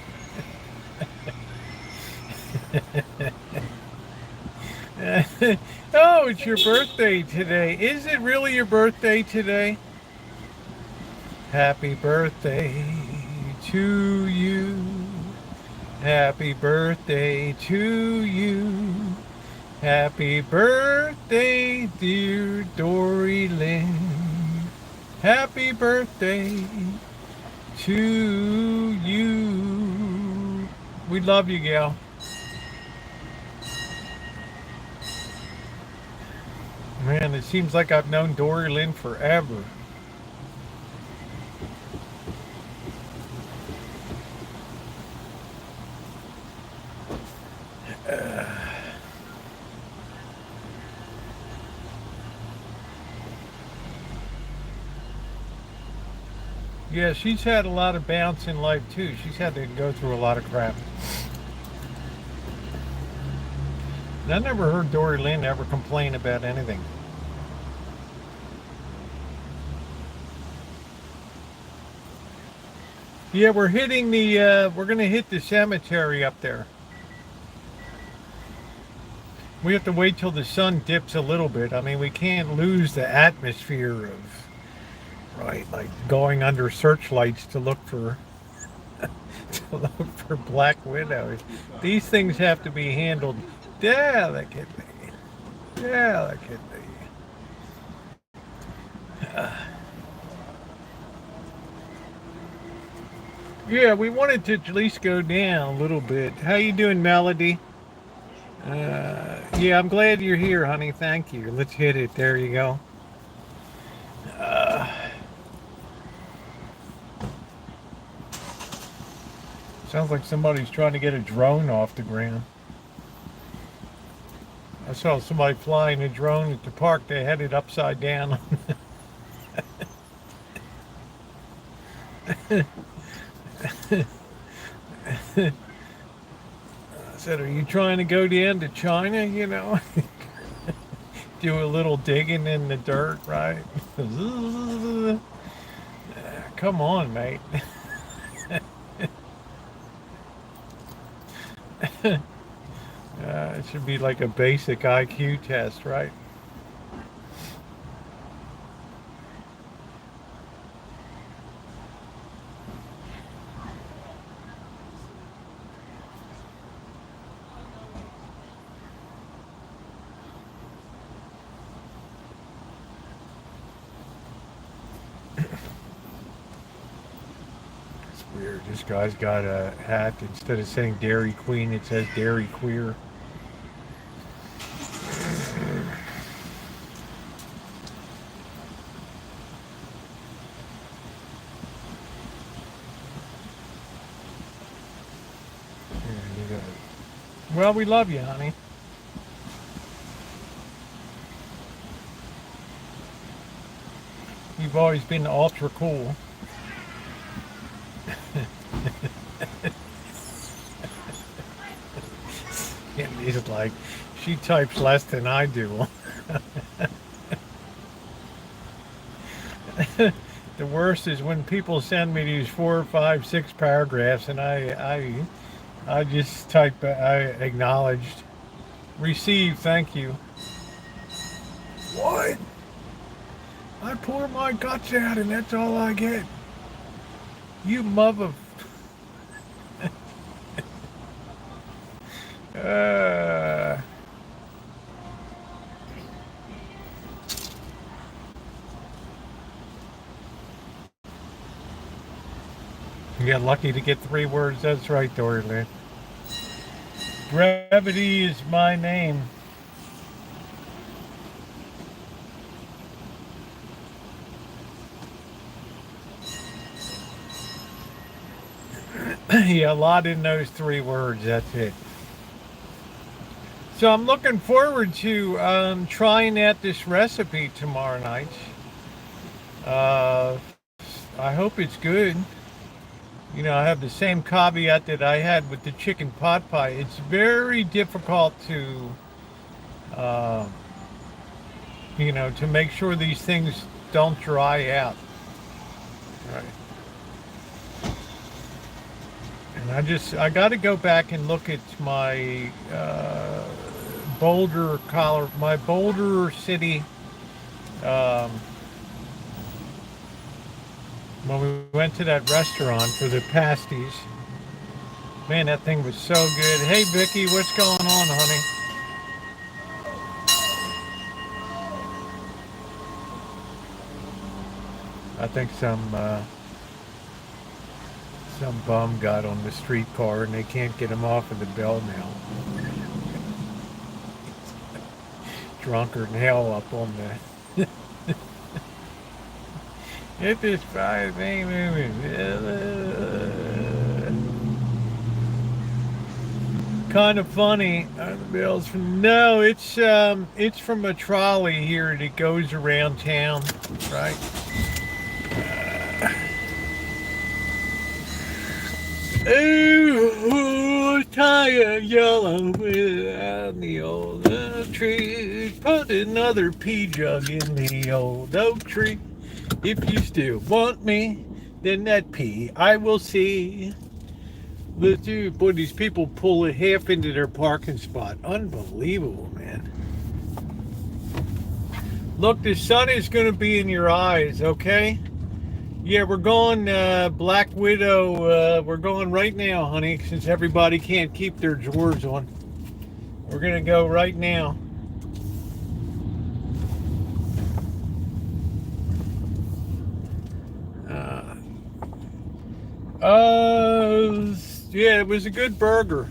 Oh, it's your birthday today. Is it really your birthday today? Happy birthday to you. Happy birthday to you. Happy birthday, dear Dory Lynn. Happy birthday to you. We love you, gal. Man, it seems like I've known Dory Lynn forever. Yeah, she's had a lot of bounce in life too. She's had to go through a lot of crap. And I never heard Dory Lynn ever complain about anything. Yeah, we're gonna hit the cemetery up there. We have to wait till the sun dips a little bit. I mean, we can't lose the atmosphere of, right, like going under searchlights to look for to look for black widows. These things have to be handled delicately. Delicately. Yeah, we wanted to at least go down a little bit. How you doing, Melody? Yeah, I'm glad you're here, honey. Thank you. Let's hit it. There you go. Uh, Sounds like somebody's trying to get a drone off the ground. I saw somebody flying a drone at the park. They had it upside down. I said, are you trying to go down to China, you know? Do a little digging in the dirt, right? Come on, mate. It should be like a basic IQ test, right? weird. This guy's got a hat. Instead of saying Dairy Queen, it says Dairy Queer. Well, we love you, honey. You've always been ultra cool. And he's like, she types less than I do. The worst is when people send me these 4, 5, 6 paragraphs, and I just type, I acknowledged, received, thank you. What? I pour my guts out and that's all I get. You mother... You got lucky to get 3 words. That's right, Dory. Brevity is my name. Yeah, a lot in those 3 words. That's it. So I'm looking forward to trying out this recipe tomorrow night. I hope it's good. You know, I have the same caveat that I had with the chicken pot pie. It's very difficult to, you know, to make sure these things don't dry out. Right. And I got to go back and look at my Boulder City. When we went to that restaurant for the pasties, man, that thing was so good. Hey, Vicky, what's going on, honey? I think some bum got on the streetcar and they can't get him off of the bell now. Drunker than hell up on the... If it's Friday, kind of funny. The bells from no, it's from a trolley here that goes around town, right? Oh, tired yellow without the old tree. Put another pea jug in the old oak tree. If you still want me, then that pea I will see. Let's do, boy, these people pull it half into their parking spot. Unbelievable, man. Look, the sun is going to be in your eyes, okay? Yeah, we're going Black Widow. We're going right now, honey, since everybody can't keep their drawers on. We're going to go right now. Yeah, it was a good burger.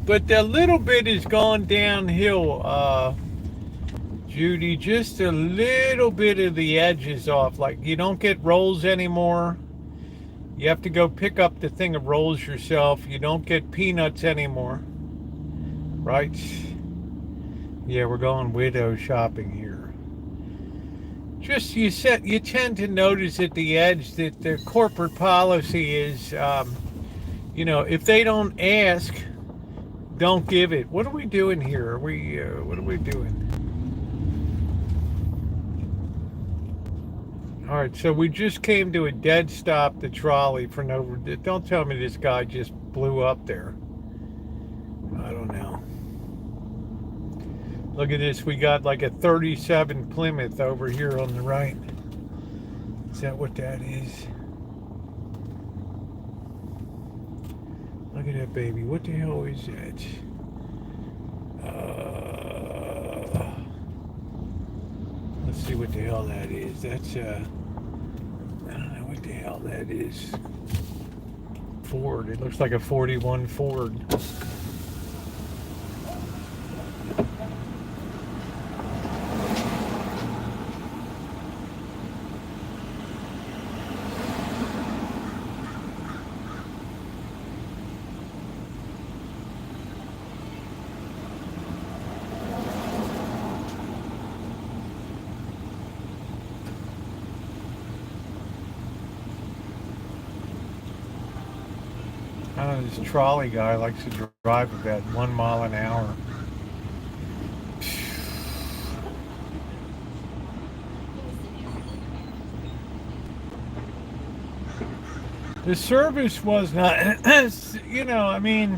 But a little bit has gone downhill, Judy. Just a little bit of the edges off. Like, you don't get rolls anymore. You have to go pick up the thing of rolls yourself. You don't get peanuts anymore. Right? Yeah, we're going widow shopping here. Just, you tend to notice at the edge that the corporate policy is, you know, if they don't ask, don't give it. What are we doing here? What are we doing? All right, so we just came to a dead stop, the trolley for no... Don't tell me this guy just blew up there. I don't know. Look at this. We got like a 37 Plymouth over here on the right. Is that what that is? Look at that baby. What the hell is that? Let's see what the hell that is. That's I don't know what the hell that is. Ford. It looks like a 41 Ford. This trolley guy likes to drive about 1 mile an hour. The service was not, I mean,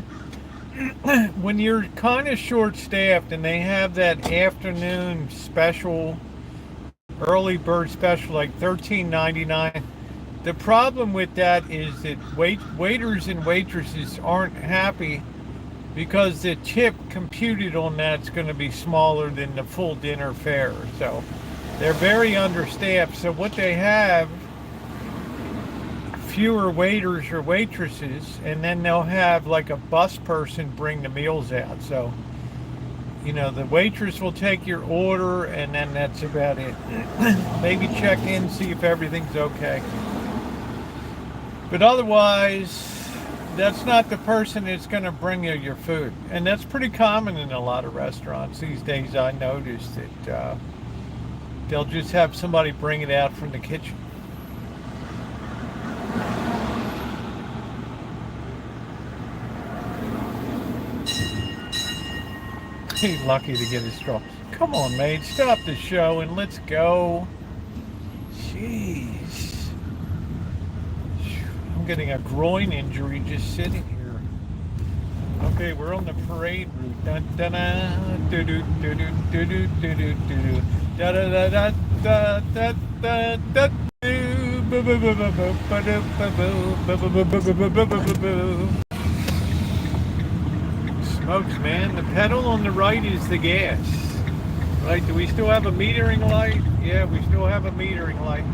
when you're kind of short-staffed and they have that afternoon special, early bird special, like $13.99. The problem with that is that waiters and waitresses aren't happy because the tip computed on that's going to be smaller than the full dinner fare. So they're very understaffed. So what they have, fewer waiters or waitresses, and then they'll have like a bus person bring the meals out. So, the waitress will take your order, and then that's about it. Maybe check in, see if everything's okay. But otherwise, that's not the person that's going to bring you your food. And that's pretty common in a lot of restaurants these days. I noticed that they'll just have somebody bring it out from the kitchen. He's lucky to get his straw. Come on, mate, stop the show and let's go. Jeez. I'm getting a groin injury just sitting here. Okay, we're on the parade route. Da da da do do do do do do do do do da da da da da da da da do boo boo boo boo boo boo boo boo boo boo. Smokes, man. The pedal on the right is the gas. Right? Do we still have a metering light? Yeah, we still have a metering light.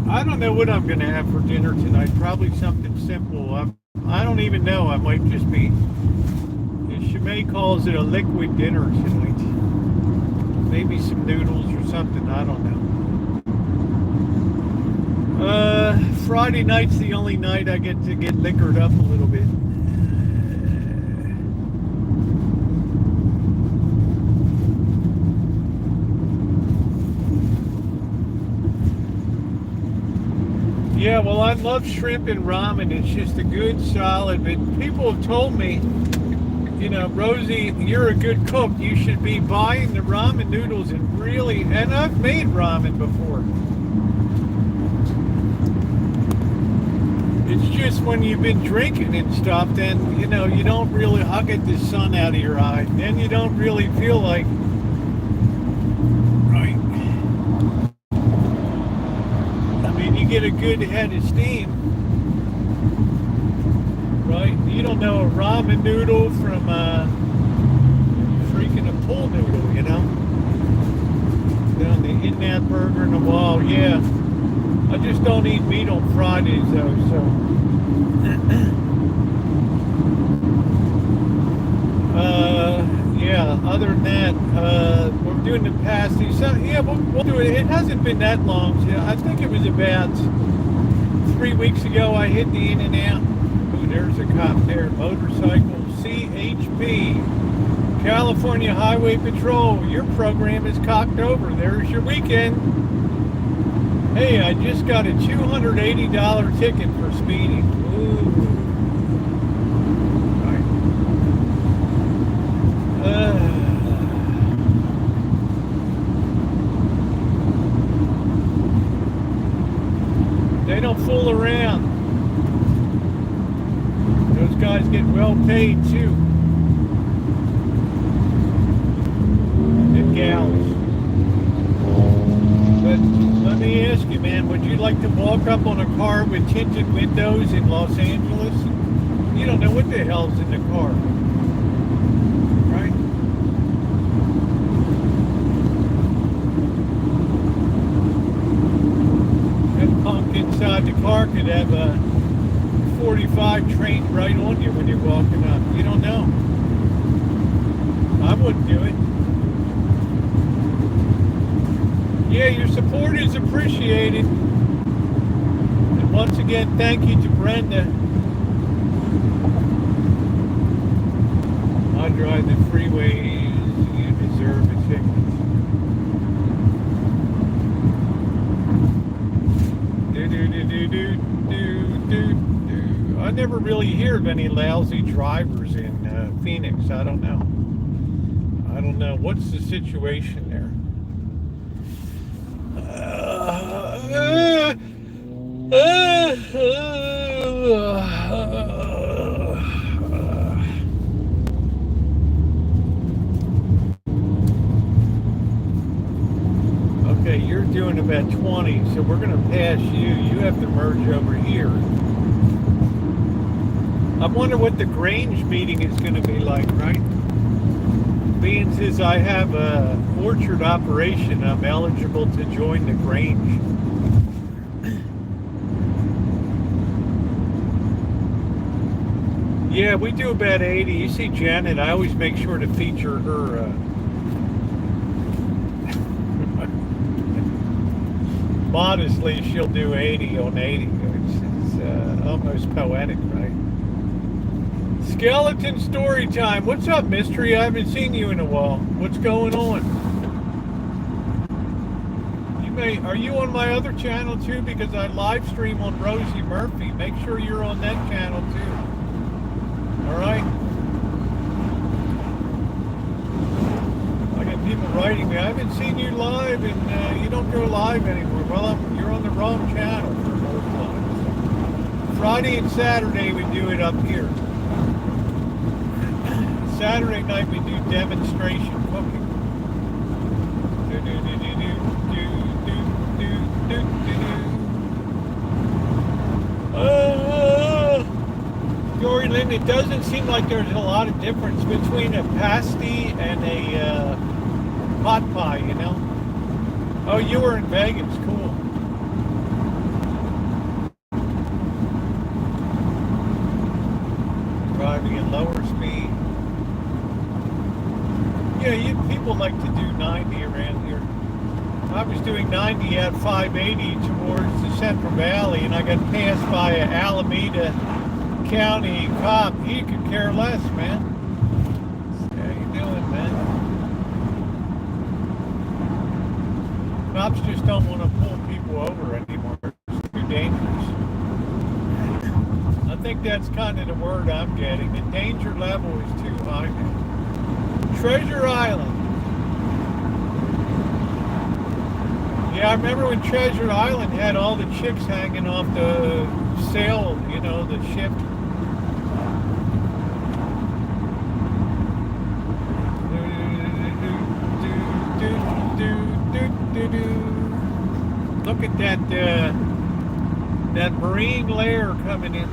I don't know what I'm going to have for dinner tonight. Probably something simple. I don't even know. I might just be... Shimei calls it a liquid dinner tonight. Maybe some noodles or something. I don't know. Friday night's the only night I get to get liquored up a little bit. Yeah, well, I love shrimp and ramen. It's just a good, solid, but people have told me, Rosie, you're a good cook. You should be buying the ramen noodles and I've made ramen before. It's just when you've been drinking and stuff, then, you don't really, I'll get the sun out of your eye. Then you don't really feel like, right? I mean, you get a good head of steam, right? You don't know a ramen noodle from freaking a pool noodle, Down the In-N-Out Burger in the wall, yeah. I just don't eat meat on Fridays, though, so... yeah, other than that, we're doing the pasties. So, yeah, we'll do it. It hasn't been that long. So I think it was about 3 weeks ago I hit the In-N-Out. Oh, there's a cop there. Motorcycle CHP. California Highway Patrol. Your program is cocked over. There's your weekend. Hey, I just got a $280 ticket for speeding. Ooh. Right. They don't fool around. Those guys get well paid too. And gals. But let me ask you, man, would you like to walk up on a car with tinted windows in Los Angeles? You don't know what the hell's in the car, right? car could have a 45 trained right on you when you're walking up. You don't know. I wouldn't do it. Yeah, your support is appreciated. And once again, thank you to Brenda. I drive the freeways. You deserve a ticket. I never really hear of any lousy drivers in Phoenix. I don't know. What's the situation there? Okay, you're doing about 20, so we're going to pass you. You have to merge over here. I wonder what the Grange meeting is going to be like, right? Being as I have a orchard operation, I'm eligible to join the Grange. Yeah, we do about 80. You see Janet, I always make sure to feature her. Modestly, she'll do 80 on 80. It's almost poetic, right? Skeleton story time. What's up, Mystery? I haven't seen you in a while. What's going on? Are you on my other channel too? Because I live stream on Rosie Murphy. Make sure you're on that channel too. All right. I got people writing me. I haven't seen you live, and you don't go live anymore. Well, you're on the wrong channel for most times. Friday and Saturday we do it up here. Saturday night we do demonstration cooking. Dory Lynn, it doesn't seem like there's a lot of difference between a pasty and a pot pie, you know? Oh, you were in Vegas, cool. Driving at lower speed. Yeah, people like to do 90 around here. I was doing 90 at 580 towards the Central Valley, and I got passed by an Alameda County cop. He could care less, man. How you doing, man? Cops just don't want to pull people over anymore. It's too dangerous. I think that's kind of the word I'm getting. The danger level is too high now. Treasure Island. Yeah, I remember when Treasure Island had all the chicks hanging off the sail, you know, the ship. Look at that marine layer coming in.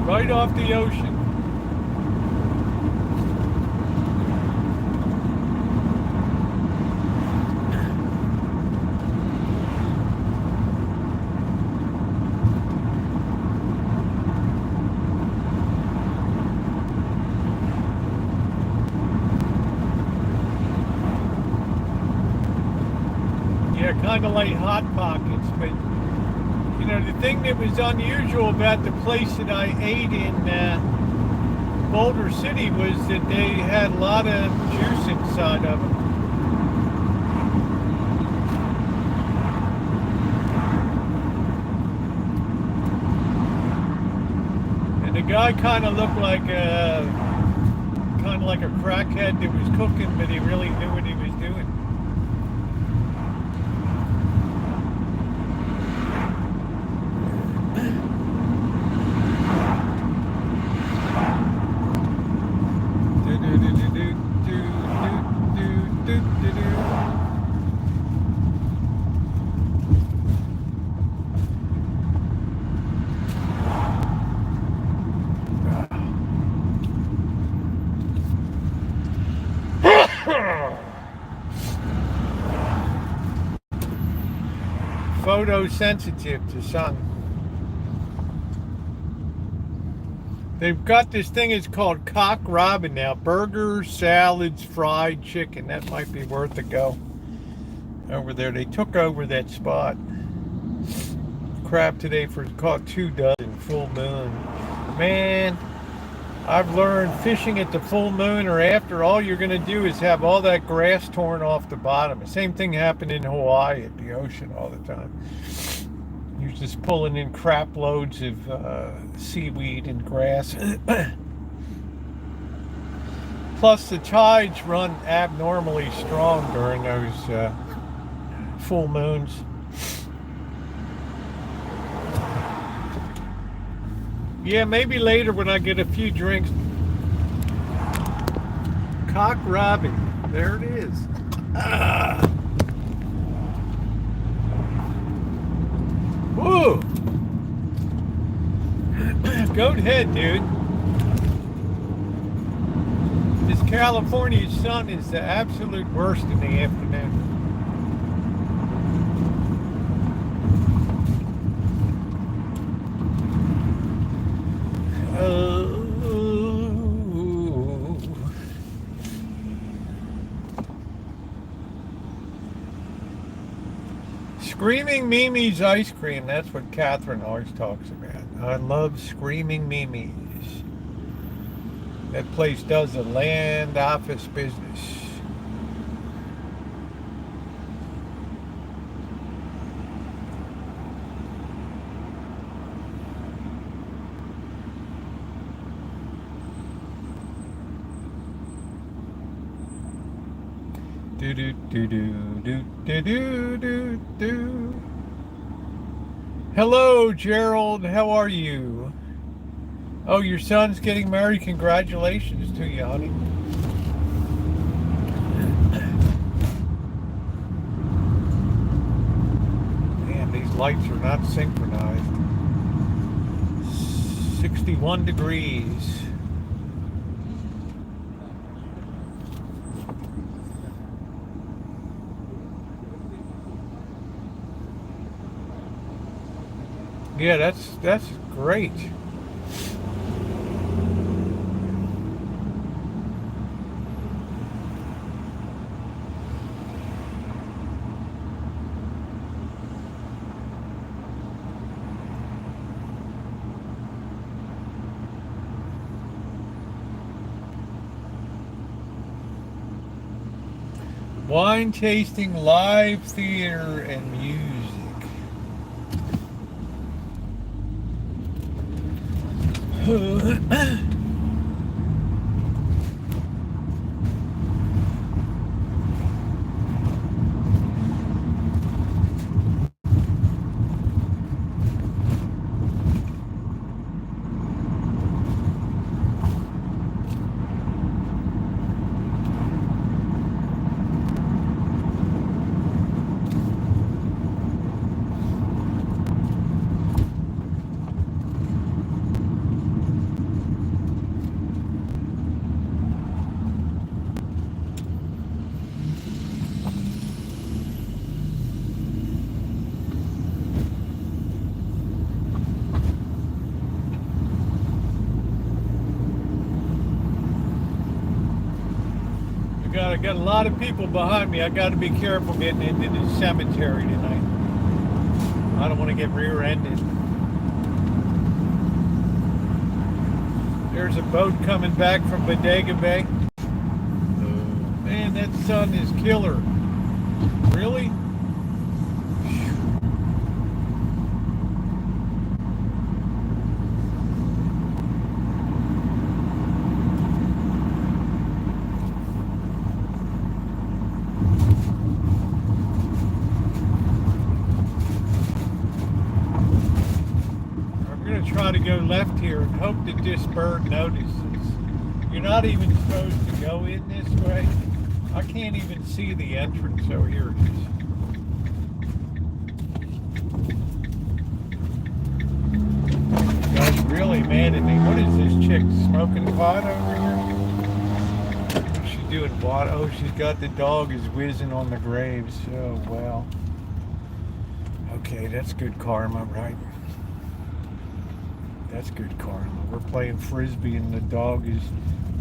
Right off the ocean. Yeah, kind of like Hot Pockets, but you know, the thing that was unusual about the place that I ate in Boulder City was that they had a lot of juice inside of them. And the guy kind of looked like a crackhead that was cooking, but he really knew what he was doing. photosensitive to sun. They've got this thing, it's called Cock Robin now. Burgers, salads, fried chicken. That might be worth a go over there. They took over that spot. Crab today for caught 2 dozen full moon. Man, I've learned fishing at the full moon or after, all you're going to do is have all that grass torn off the bottom. The same thing happened in Hawaii at the ocean all the time. You're just pulling in crap loads of seaweed and grass. Plus the tides run abnormally strong during those full moons. Yeah, maybe later when I get a few drinks. Cock Robin. There it is. Woo! Go ahead, dude. This California sun is the absolute worst in the afternoon. Screaming Mimi's ice cream. That's what Catherine always talks about. I love Screaming Mimi's. That place does a land office business. Do do do do do do do do. Hello, Gerald. How are you? Oh, your son's getting married. Congratulations to you, honey. Man, these lights are not synchronized. 61 degrees. Yeah, that's great. Wine tasting, live theater, and music. I got a lot of people behind me. I got to be careful getting into the cemetery tonight. I don't want to get rear-ended. There's a boat coming back from Bodega Bay. Oh, man, that sun is killer. Really? Try to go left here and hope that this bird notices. You're not even supposed to go in this way. I can't even see the entrance, so here it is. That's really mad at me. What is this chick smoking pot over here? What's she doing? What? Oh, she's got the dog is whizzing on the graves. Oh, well. Okay, that's good karma, right? That's good karma. We're playing frisbee and the dog is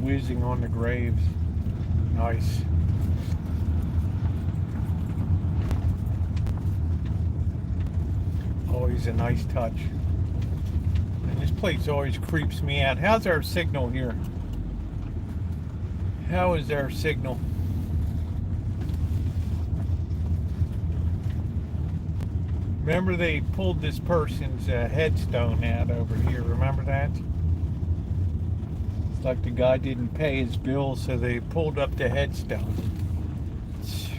whizzing on the graves. Nice. Always a nice touch. And this place always creeps me out. How's our signal here? How is our signal? Remember they pulled this person's headstone out over here. Remember that? It's like the guy didn't pay his bill, so they pulled up the headstone. It's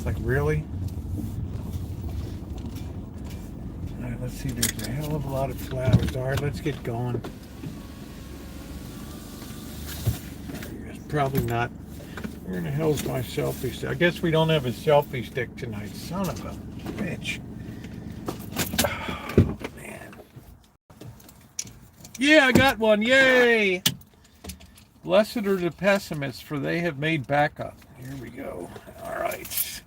like, really? All right, let's see. There's a hell of a lot of flowers. All right, let's get going. It's probably not. Where in the hell's my selfie stick? I guess we don't have a selfie stick tonight. Son of a bitch. Oh, man. Yeah, I got one. Yay! Blessed are the pessimists, for they have made backup. Here we go. All right.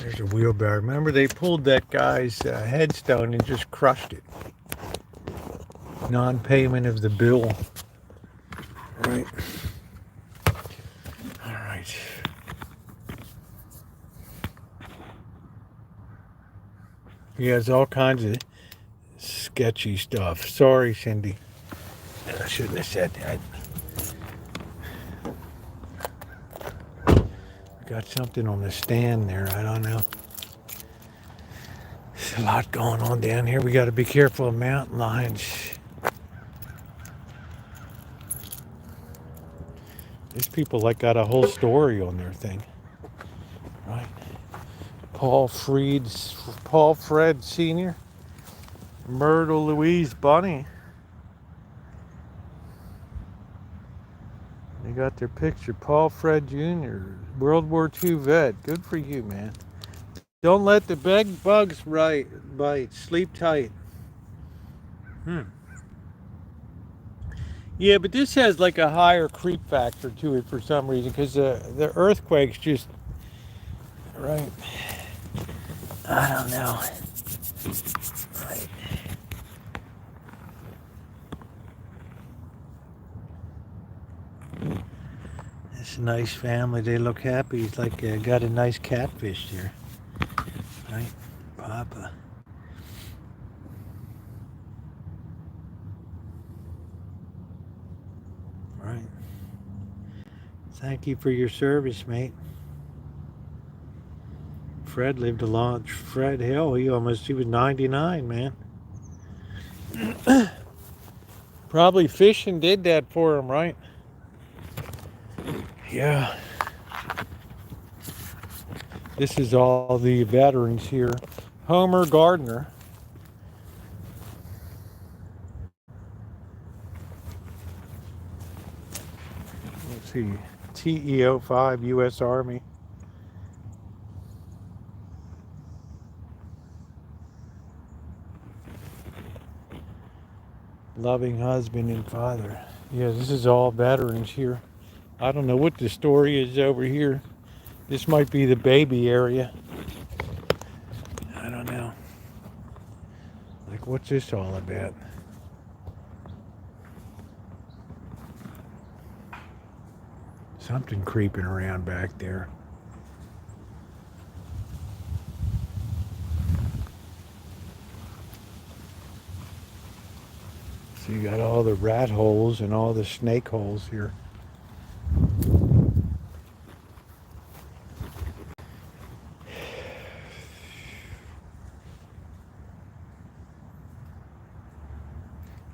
There's a wheelbarrow. Remember, they pulled that guy's headstone and just crushed it. Non-payment of the bill. Right. All right. He has all kinds of sketchy stuff. Sorry, Cindy. I shouldn't have said that. Got something on the stand there. I don't know. There's a lot going on down here. We got to be careful of mountain lions. These people like got a whole story on their thing, right? Paul Fred Sr., Myrtle Louise Bunny. They got their picture. Paul Fred Jr., World War II vet. Good for you, man. Don't let the big bugs bite. Sleep tight. Yeah, but this has like a higher creep factor to it for some reason, because the earthquakes just, right? I don't know. Right. It's a nice family. They look happy. It's like got a nice catfish here, right? Papa. Right. Thank you for your service, mate. Fred lived a long. Fred, hell, he was 99, man. Probably fishing did that for him, right? Yeah. This is all the veterans here. Homer Gardner. Let's see. TE-05, U.S. Army. Loving husband and father. Yeah, this is all veterans here. I don't know what the story is over here. This might be the baby area. I don't know. Like, what's this all about? Something creeping around back there. So you got all the rat holes and all the snake holes here.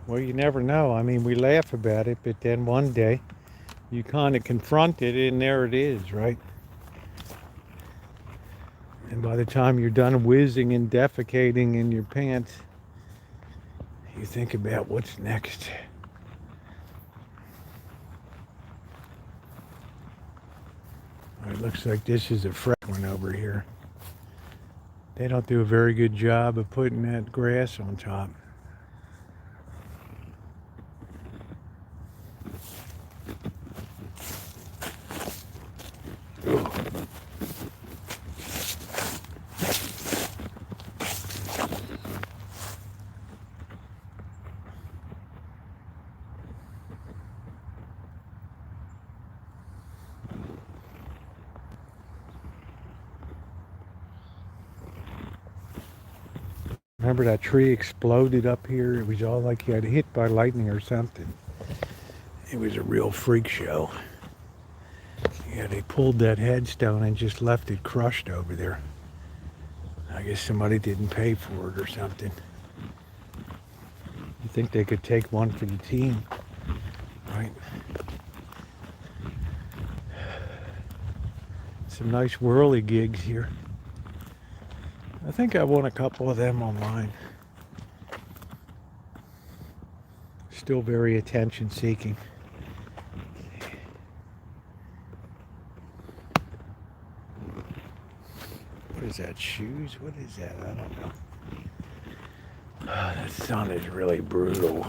Well, you never know. I mean, we laugh about it, but then one day you kind of confront it and there it is, right? And by the time you're done whizzing and defecating in your pants, you think about what's next. It looks like this is a fresh one over here. They don't do a very good job of putting that grass on top. Remember that tree exploded up here? It was all like he had hit by lightning or something. It was a real freak show. Yeah, they pulled that headstone and just left it crushed over there. I guess somebody didn't pay for it or something. You think they could take one for the team, right? Some nice whirly gigs here. I think I won a couple of them online. Still very attention seeking. What is that, shoes? What is that? I don't know. The sun is really brutal.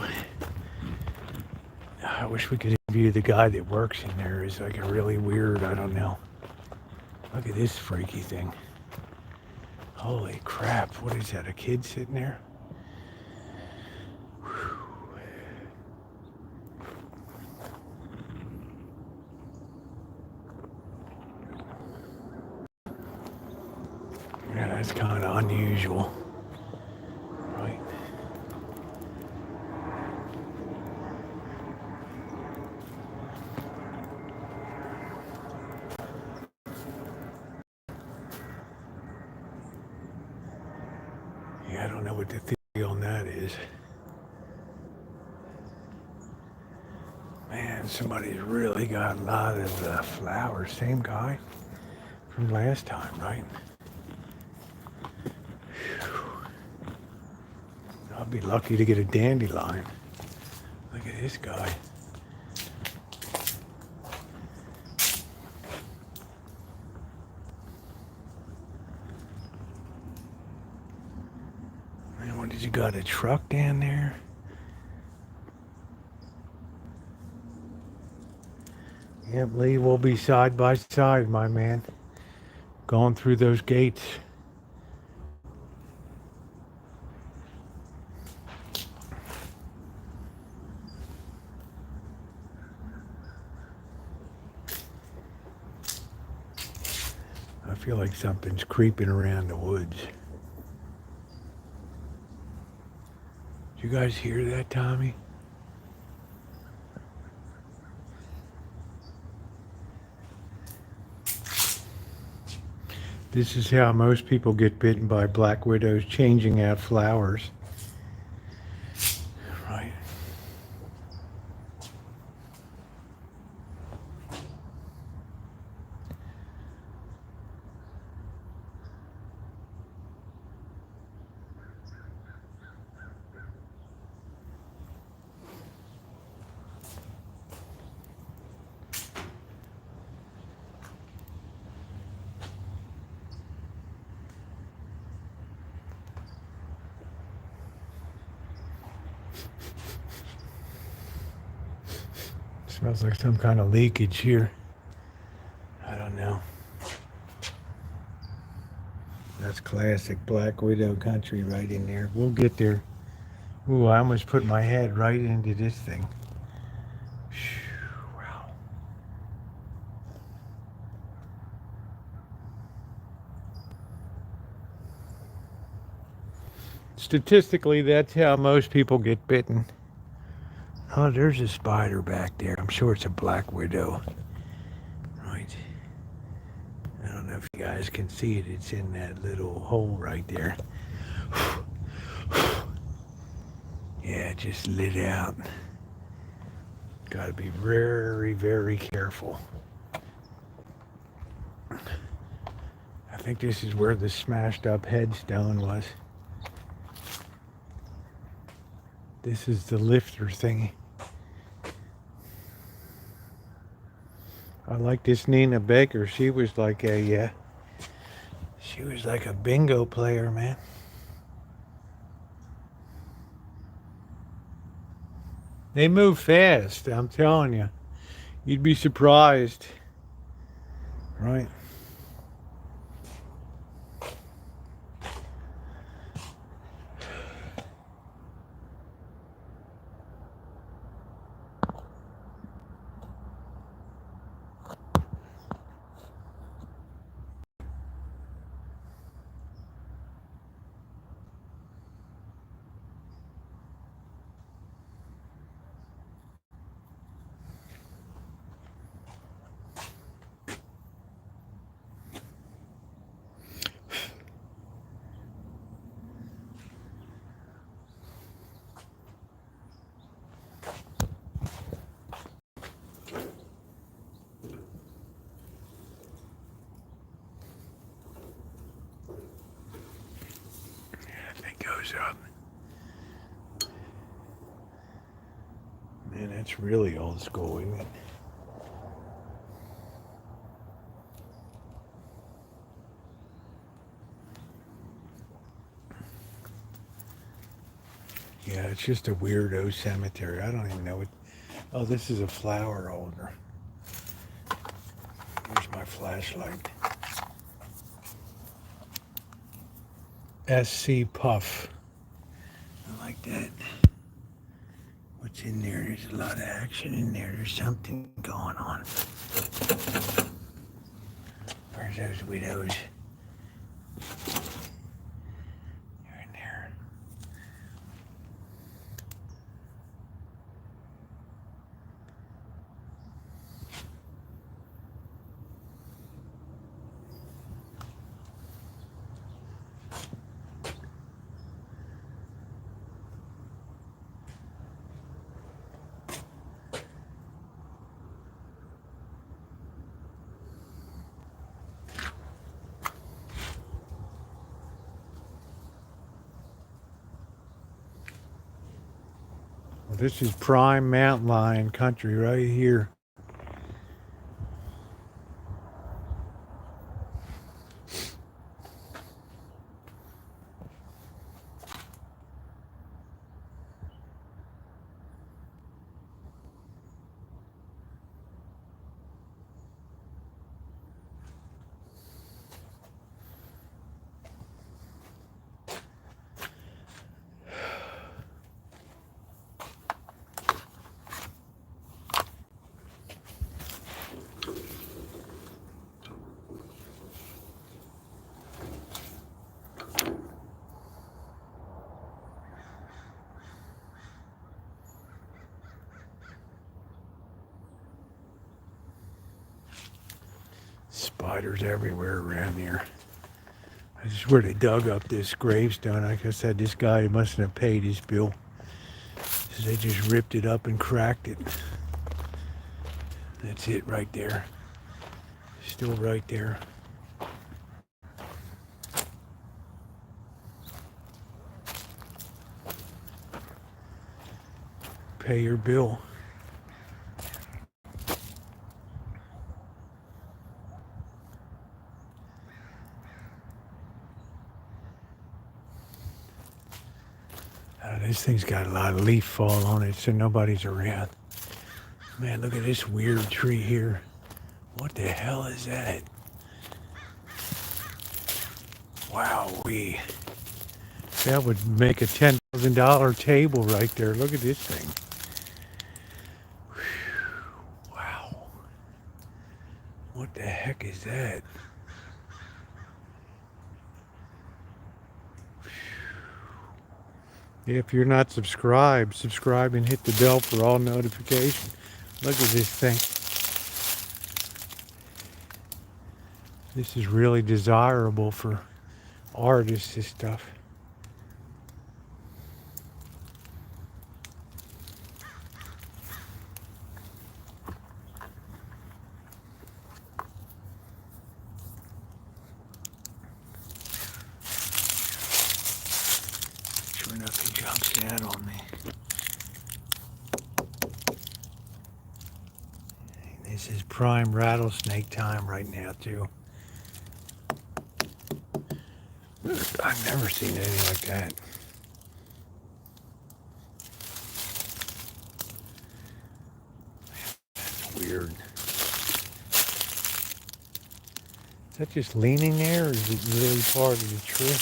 I wish we could interview the guy that works in there. He's like a really weird, I don't know. Look at this freaky thing. Holy crap, what is that, a kid sitting there? Yeah, that's kind of unusual, right? Yeah, I don't know what the theory on that is. Man, somebody's really got a lot of flowers. Same guy from last time, right? I'll be lucky to get a dandelion. Look at this guy. Man, what did you got, a truck down there? Yep, Lee, we'll be side by side, my man. Going through those gates. I feel like something's creeping around the woods. Did you guys hear that, Tommy? This is how most people get bitten by black widows, changing out flowers. Right. Smells like some kind of leakage here. I don't know. That's classic Black Widow country right in there. We'll get there. Ooh, I almost put my head right into this thing. Wow. Statistically, that's how most people get bitten. Oh, there's a spider back there. I'm sure it's a black widow. Right. I don't know if you guys can see it. It's in that little hole right there. Yeah, it just lit out. Gotta be very, very careful. I think this is where the smashed up headstone was. This is the lifter thingy. I like this Nina Baker. She was like a bingo player, man. They move fast, I'm telling you. You'd be surprised. Right. That's really old school, isn't it? Yeah, it's just a weirdo cemetery. I don't even know what. Oh, this is a flower holder. Here's my flashlight. SC Puff. I like that. What's in there? There's a lot of action in there. There's something going on. Where's those widows? They're in there. Well, this is prime mountain lion country right here. Spiders everywhere around here. I just where they dug up this gravestone. Like I said, this guy mustn't have paid his bill. So they just ripped it up and cracked it. That's it right there. Still right there. Pay your bill. This thing's got a lot of leaf fall on it, so nobody's around. Man, look at this weird tree here. What the hell is that? Wowee. That would make a $10,000 table right there. Look at this thing. Whew. Wow. What the heck is that? If you're not subscribed, subscribe and hit the bell for all notifications. Look at this thing. This is really desirable for artists and stuff. Sure enough, he jumps down on me. This is prime rattlesnake time right now, too. I've never seen anything like that. That's weird. Is that just leaning there, or is it really part of the tree?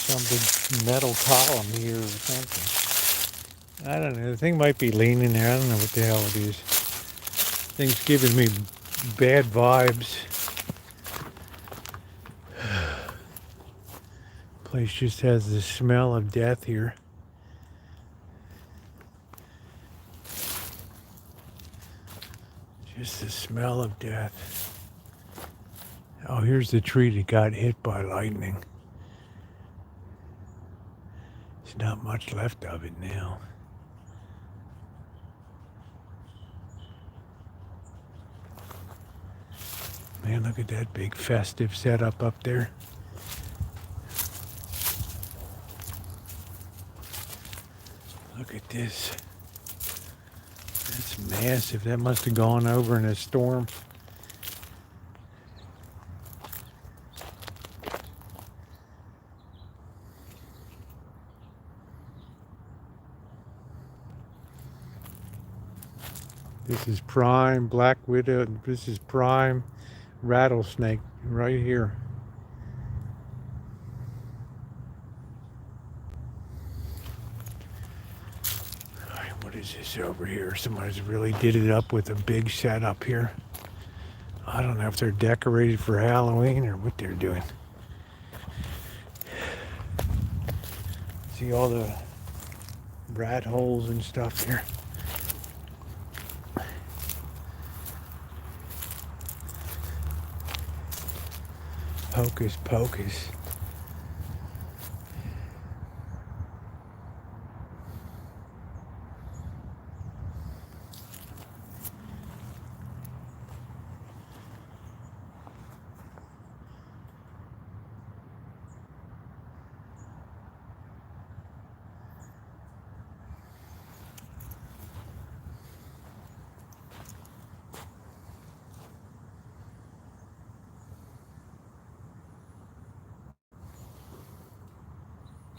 Some big metal column here or something. I don't know. The thing might be leaning there. I don't know what the hell it is. Thing's giving me bad vibes. Place just has the smell of death here. Just the smell of death. Oh, here's the tree that got hit by lightning. There's not much left of it now. Man, look at that big festive setup up there. Look at this. That's massive. That must have gone over in a storm. This is prime black widow. This is prime rattlesnake right here. All right, what is this over here? Somebody's really did it up with a big setup here. I don't know if they're decorated for Halloween or what they're doing. See all the rat holes and stuff here. Hocus pocus.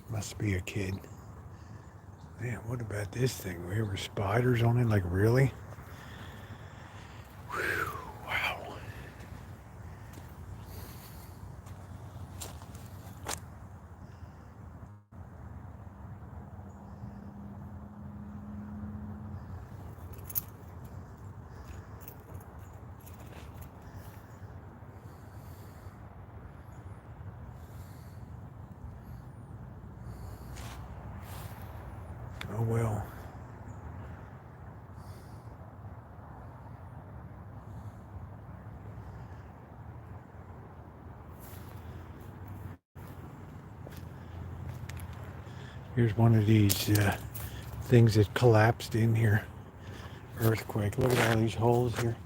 Must be a kid. Man, what about this thing? There were spiders on it, like really? Whew, wow. Oh well. Here's one of these things that collapsed in here. Earthquake. Look at all these holes here.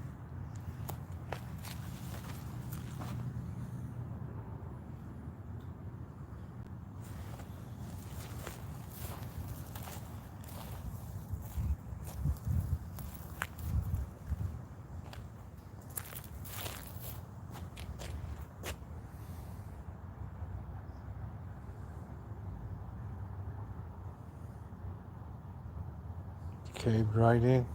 Caved right in.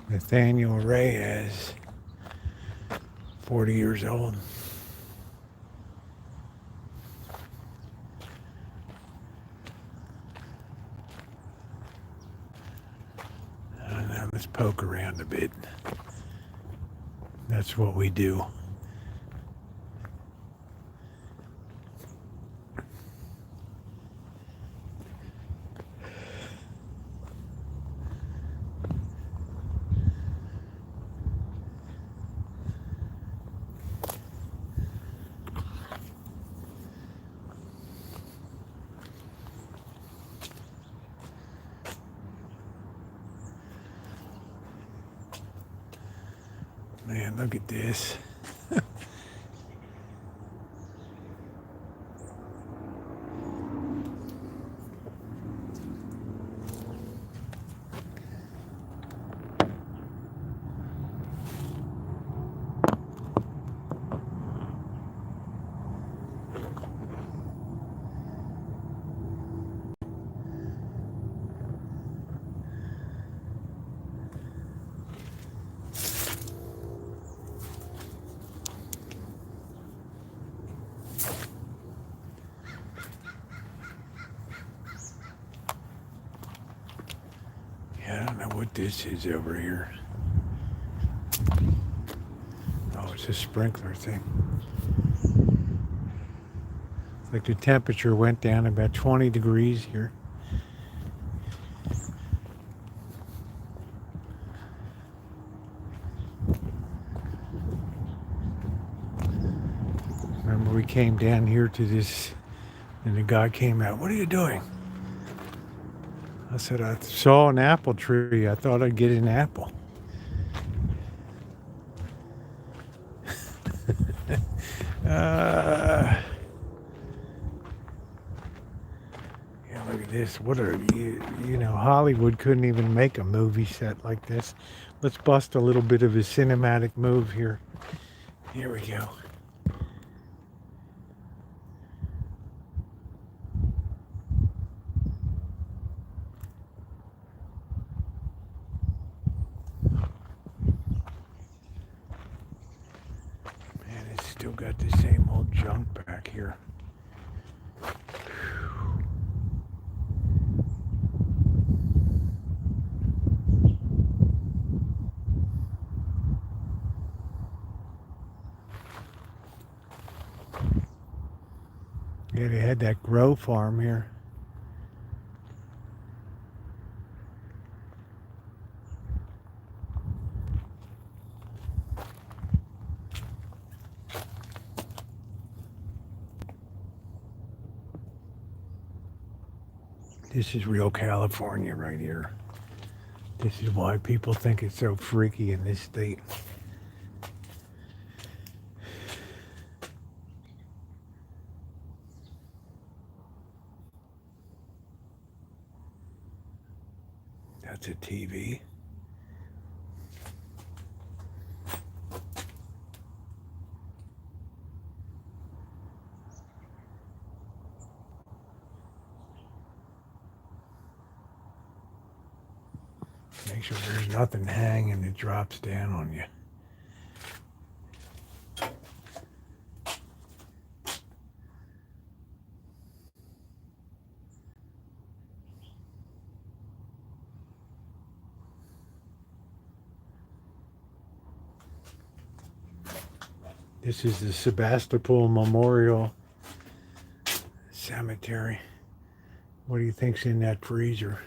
Nathaniel Reyes, 40 years old. Now let's poke around a bit. That's what we do. Man, look at this. I don't know what this is over here. Oh, it's a sprinkler thing. It's like the temperature went down about 20 degrees here. Remember we came down here to this, and the guy came out, "What are you doing?" I said, "I saw an apple tree. I thought I'd get an apple." Uh, yeah, look at this. What are you? You know, Hollywood couldn't even make a movie set like this. Let's bust a little bit of a cinematic move here. Here we go. Man, it's still got the same old junk back here. Yeah, they had that grow farm here. This is real California right here. This is why people think it's so freaky in this state. That's a TV. Make sure there's nothing hanging that drops down on you. This is the Sebastopol Memorial Cemetery. What do you think's in that freezer?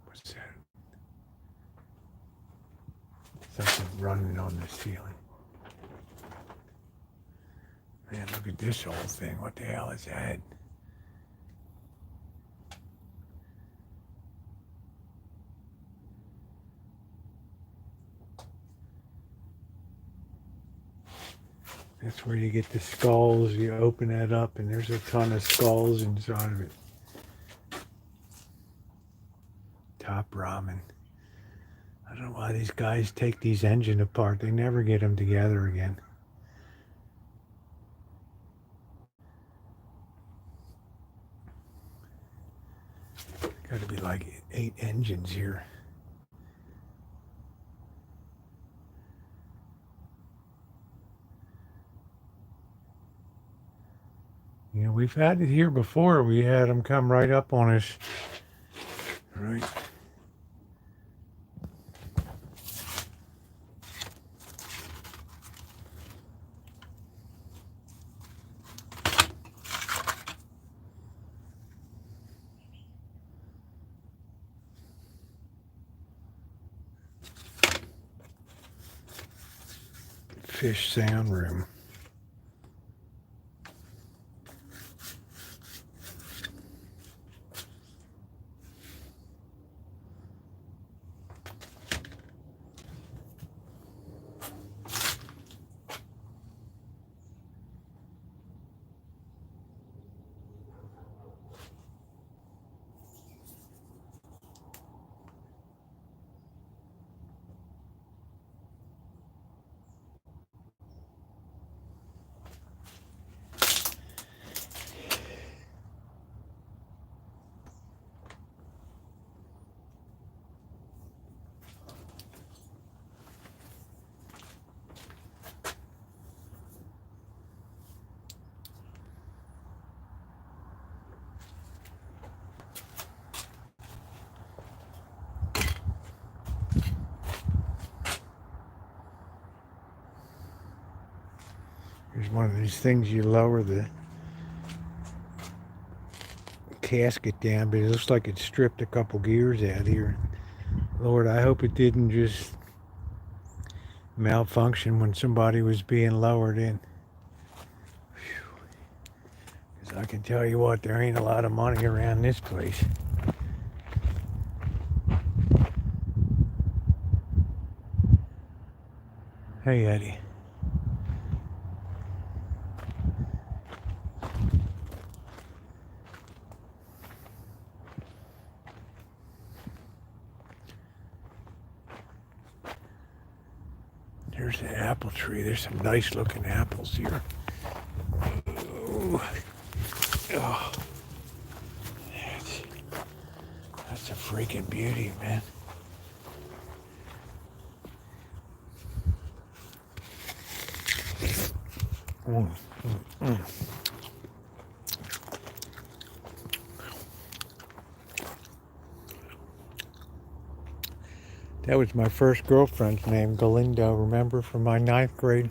What's that? Something running on the ceiling. Man, look at this whole thing. What the hell is that? That's where you get the skulls. You open that up and there's a ton of skulls inside of it. Top ramen. I don't know why these guys take these engines apart. They never get them together again. Got to be like 8 engines here. You know, we've had it here before. We had them come right up on us. Right. Fish sound room. Here's one of these things you lower the casket down, but it looks like it stripped a couple gears out here. Lord, I hope it didn't just malfunction when somebody was being lowered in. Because I can tell you what, there ain't a lot of money around this place. Hey, Eddie. There's the apple tree. There's some nice looking apples here. Ooh. Oh. That's a freaking beauty, man. Mm, mm, mm. That was my first girlfriend's name, Galindo, remember, from my 9th grade?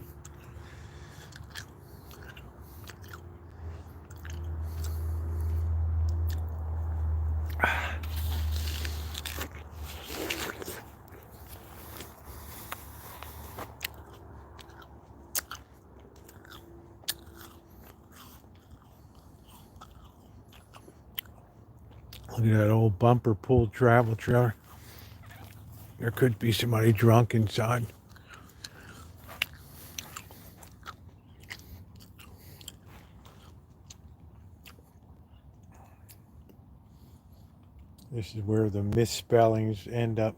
Look at that old bumper pulled travel trailer. There could be somebody drunk inside. This is where the misspellings end up.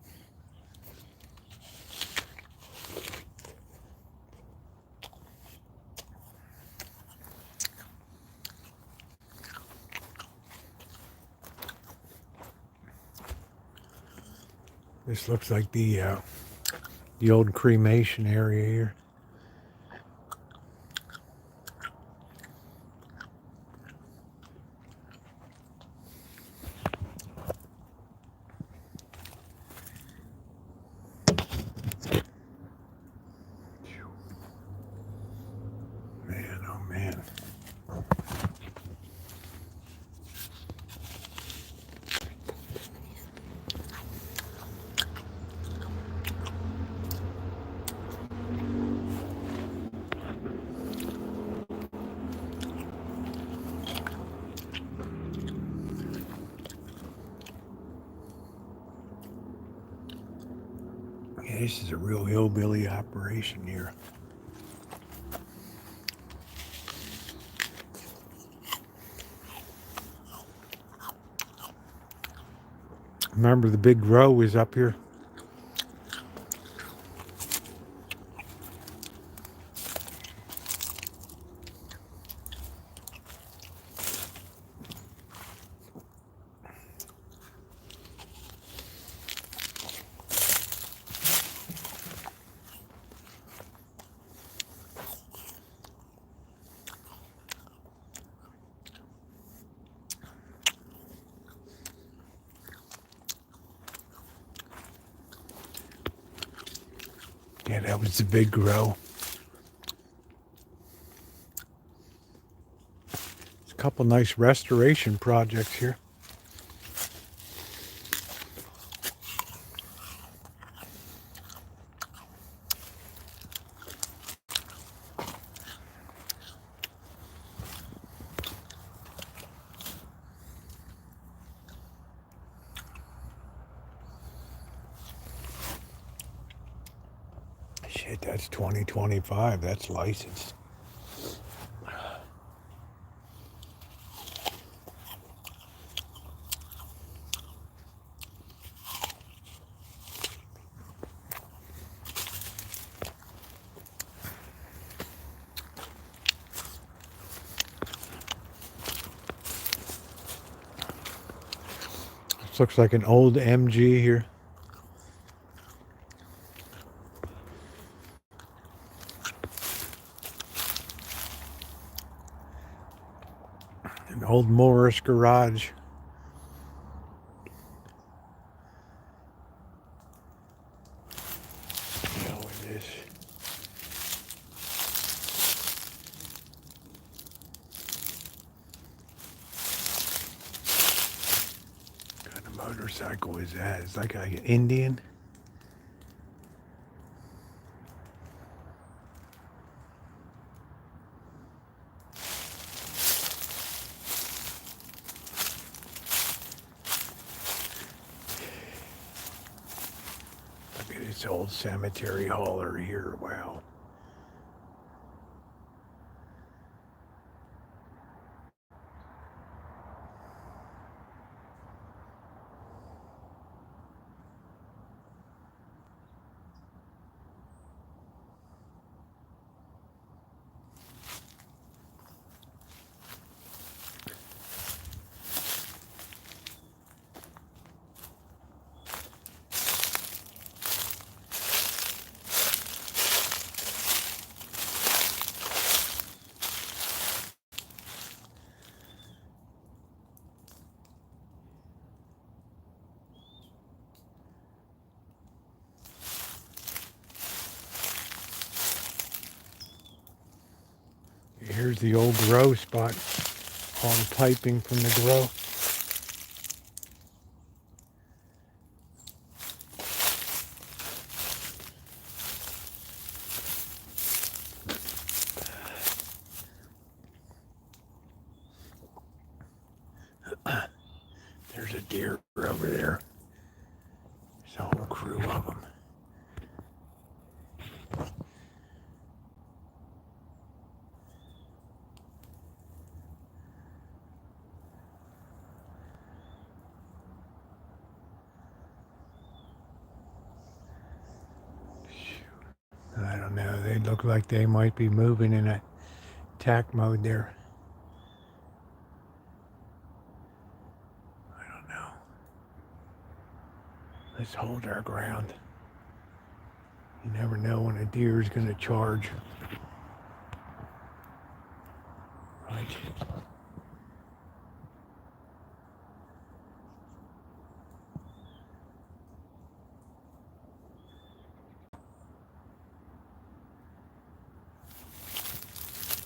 This looks like the old cremation area here. Man, oh man. Yeah, this is a real hillbilly operation here. Remember the big row was up here? Yeah, that was the big row. There's a couple nice restoration projects here. Shit, that's 2025. That's licensed. This looks like an old MG here. An old Morris garage. Hell with this. motorcycle is that? It's like an Indian. Look at this old cemetery hauler here. Wow. Here's the old grow spot on piping from the grow. There's a deer over there. There's a whole crew of them. I don't know. They look like they might be moving in attack mode there. I don't know. Let's hold our ground. You never know when a deer is going to charge. Right.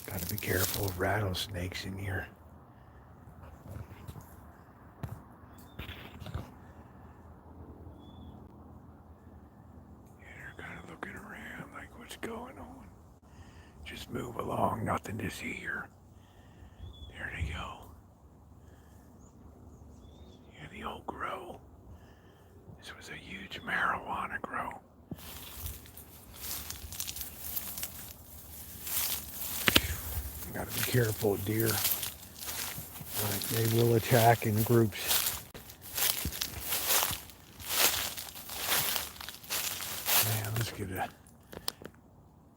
Got to be careful of rattlesnakes in here. They're kind of looking around like what's going on. Just move along, nothing to see here. There they go. Yeah, the old grow. This was a huge marijuana grow. Gotta be careful of deer. They will attack in groups. Man, let's get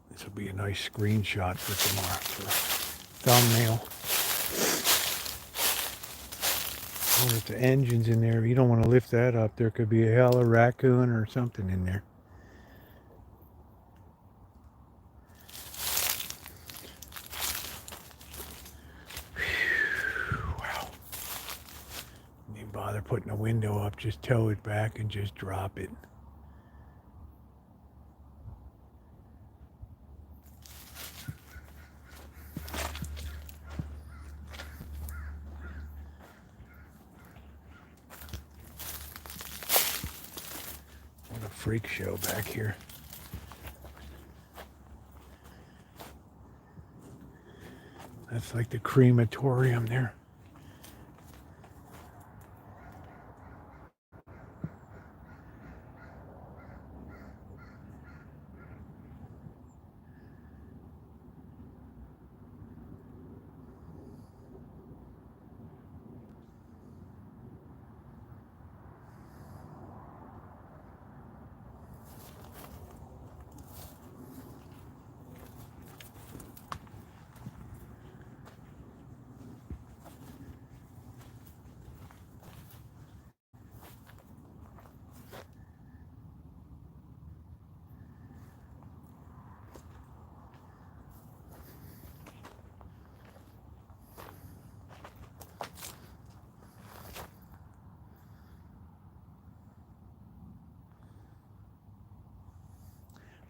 this will be a nice screenshot for tomorrow, for thumbnail. Or if the engine's in there, you don't want to lift that up. There could be a hell of a raccoon or something in there. Bother putting a window up, just tow it back and just drop it. What a freak show back here. That's like the crematorium there.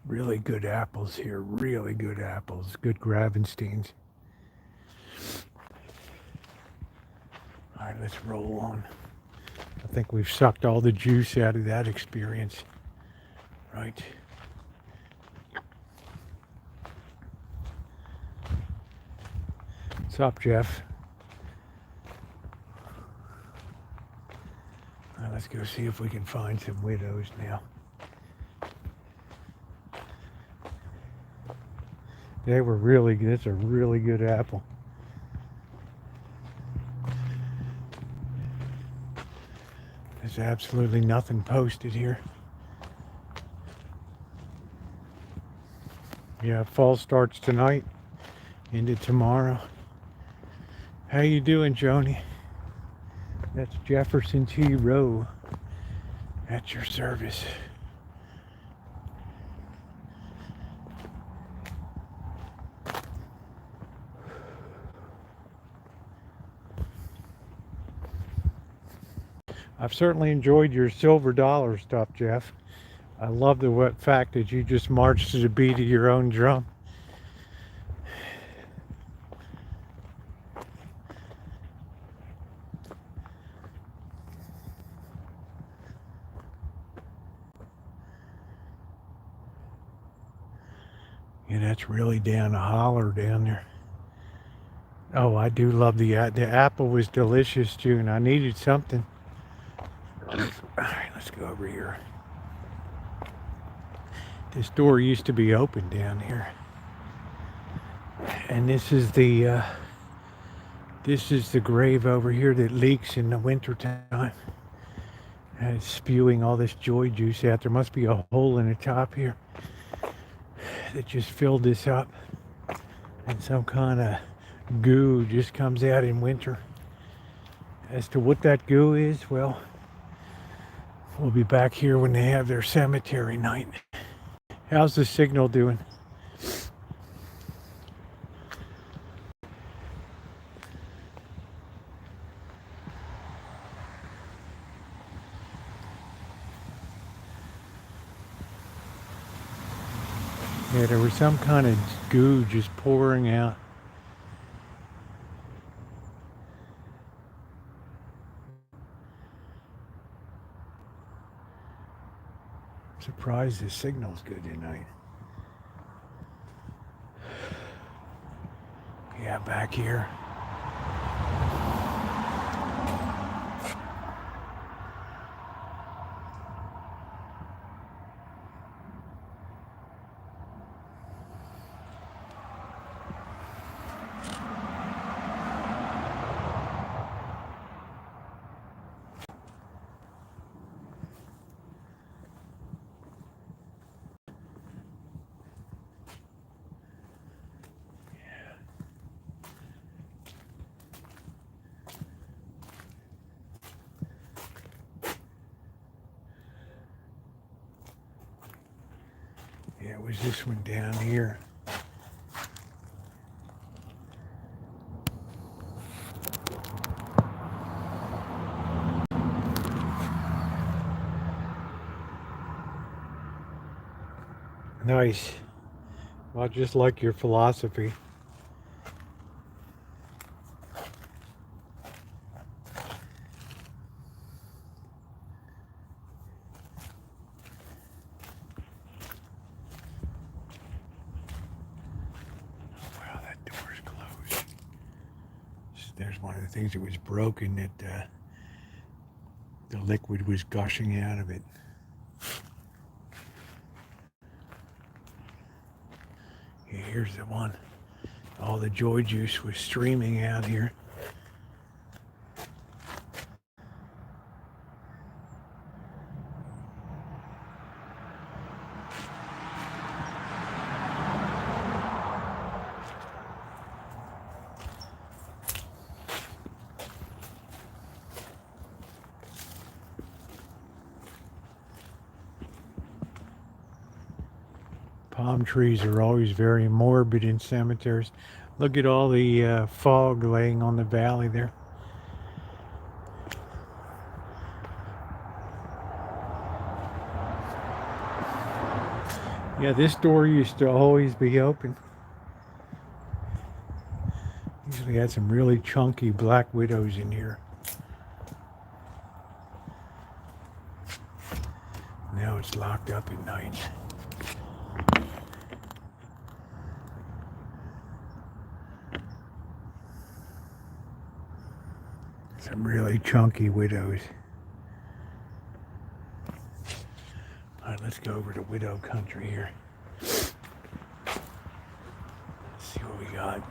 Really good apples here, really good apples, good Gravensteins. All right, let's roll on. I think we've sucked all the juice out of that experience. Right. What's up, Jeff? Let's go see if we can find some widows now. They were really good. It's a really good apple. There's absolutely nothing posted here. Yeah, fall starts tonight into tomorrow. How you doing, Joni? That's Jefferson T. Rowe at your service. I've certainly enjoyed your silver dollar stuff, Jeff. I love the fact that you just marched to the beat of your own drum. Yeah, that's really down a holler down there. Oh, I do love the apple was delicious, June. I needed something. All right, let's go over here. This door used to be open down here, and this is the grave over here that leaks in the wintertime. And it's spewing all this joy juice out. There must be a hole in the top here that just filled this up, and some kind of goo just comes out in winter. As to what that goo is, well, we'll be back here when they have their cemetery night. How's the signal doing? Yeah, there was some kind of goo just pouring out. I'm surprised the signal's good tonight. Yeah, back here. Yeah, it was this one down here. Nice. Well, just like your philosophy. Wow, that door's closed. There's one of the things that was broken that the liquid was gushing out of it. Yeah, here's the one. All the joy juice was streaming out here. Palm trees are always very morbid in cemeteries. Look at all the fog laying on the valley there. Yeah, this door used to always be open. Usually had some really chunky black widows in here. Now it's locked up at night. Some really chunky widows. All right, let's go over to widow country here. Let's see what we got.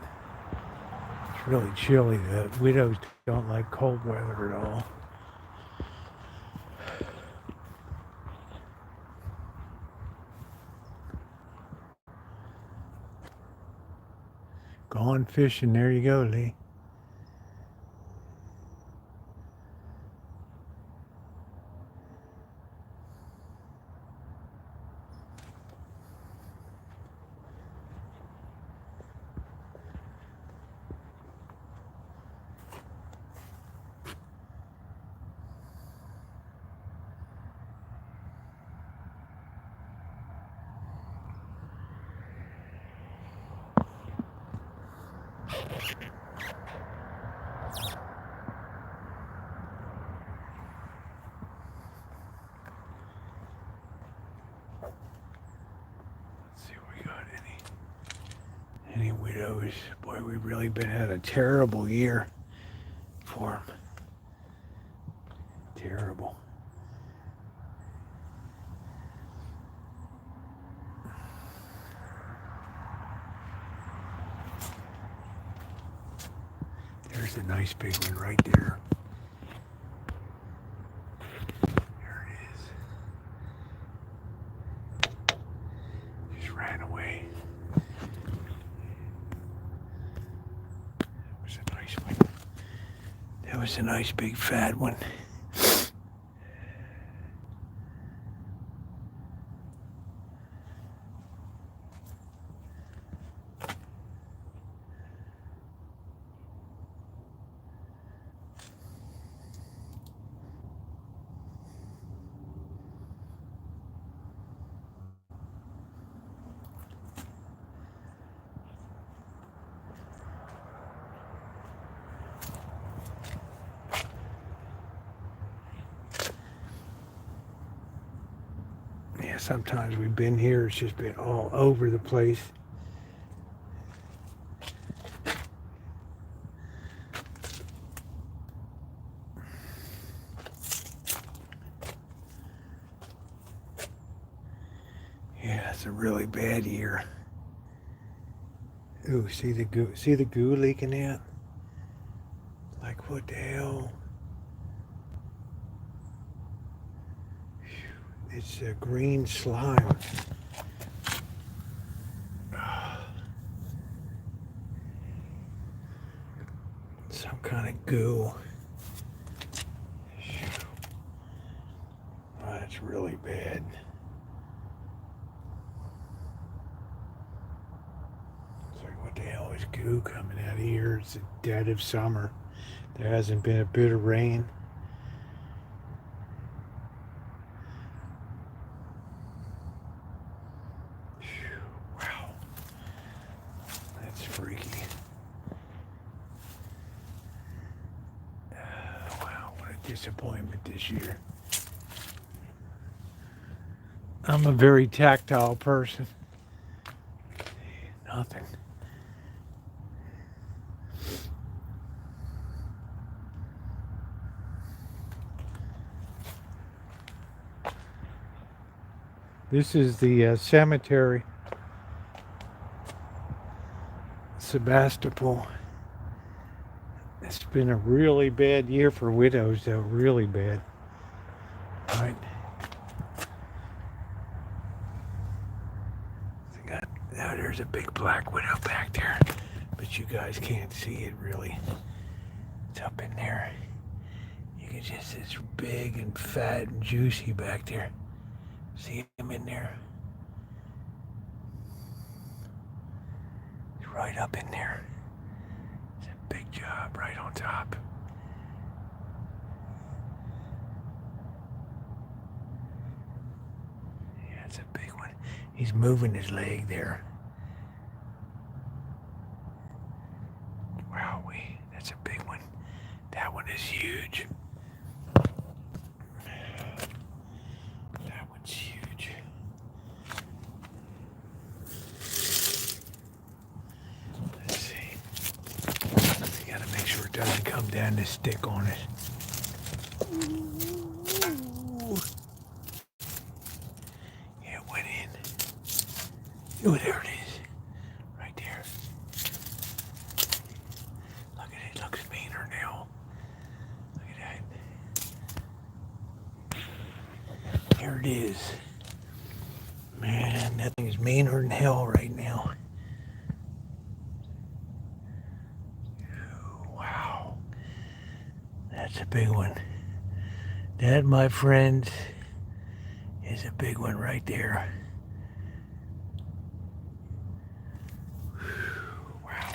It's really chilly. The widows don't like cold weather at all. Gone fishing. There you go, Lee. Any widows? Boy, we've really had a terrible year for them. Terrible. There's a nice big one right there. There it is. Just ran away. That was a nice big fat one. Yeah, sometimes we've been here, it's just been all over the place. Yeah, it's a really bad year. Ooh, see the goo leaking out? Like, what the hell? It's a green slime. Some kind of goo. Oh, that's really bad. It's like, what the hell is goo coming out of here? It's the dead of summer. There hasn't been a bit of rain. Freaky. Wow, what a disappointment this year. I'm a very tactile person. Nothing. This is the cemetery. Sebastopol. It's been a really bad year for widows, though. Really bad. Right. Now there's a big black widow back there, but you guys can't see it really. It's up in there. You can just, it's big and fat and juicy back there. See him in there? Right up in there. It's a big job right on top. Yeah, it's a big one. He's moving his leg there. Wowee, that's a big one. That one is huge. That one's doesn't come down to stick on it. Yeah, it went in. Oh, there it is. Right there. Look at it. It looks meaner now. Look at that. There it is. Man, that thing's meaner than hell right now. Wow. That's a big one. That, my friends, is a big one right there. Wow.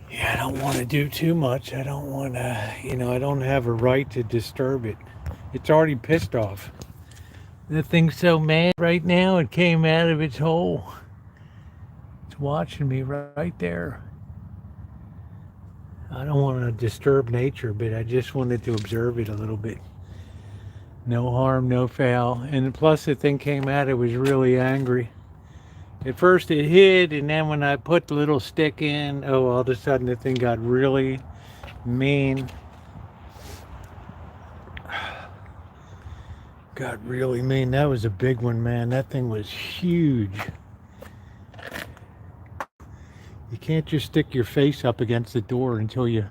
Yeah, I don't want to do too much. I don't want to, I don't have a right to disturb it. It's already pissed off. That thing's so mad right now, it came out of its hole. It's watching me right there. I don't want to disturb nature, but I just wanted to observe it a little bit. No harm, no foul. And plus the thing came out, it was really angry. At first it hid, and then when I put the little stick in, all of a sudden the thing got really mean. Got really mean. That was a big one, man. That thing was huge. You can't just stick your face up against the door until you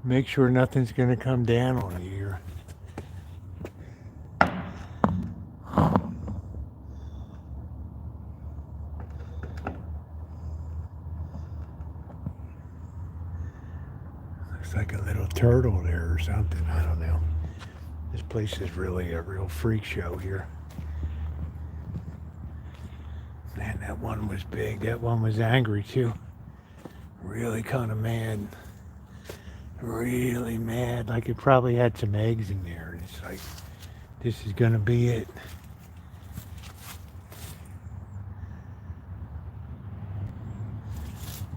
make sure nothing's going to come down on you here. Looks like a little turtle there or something. I don't know. This place is really a real freak show here. Man, that one was big. That one was angry too. Really kind of mad. Really mad. Like it probably had some eggs in there. And it's like, this is gonna be it.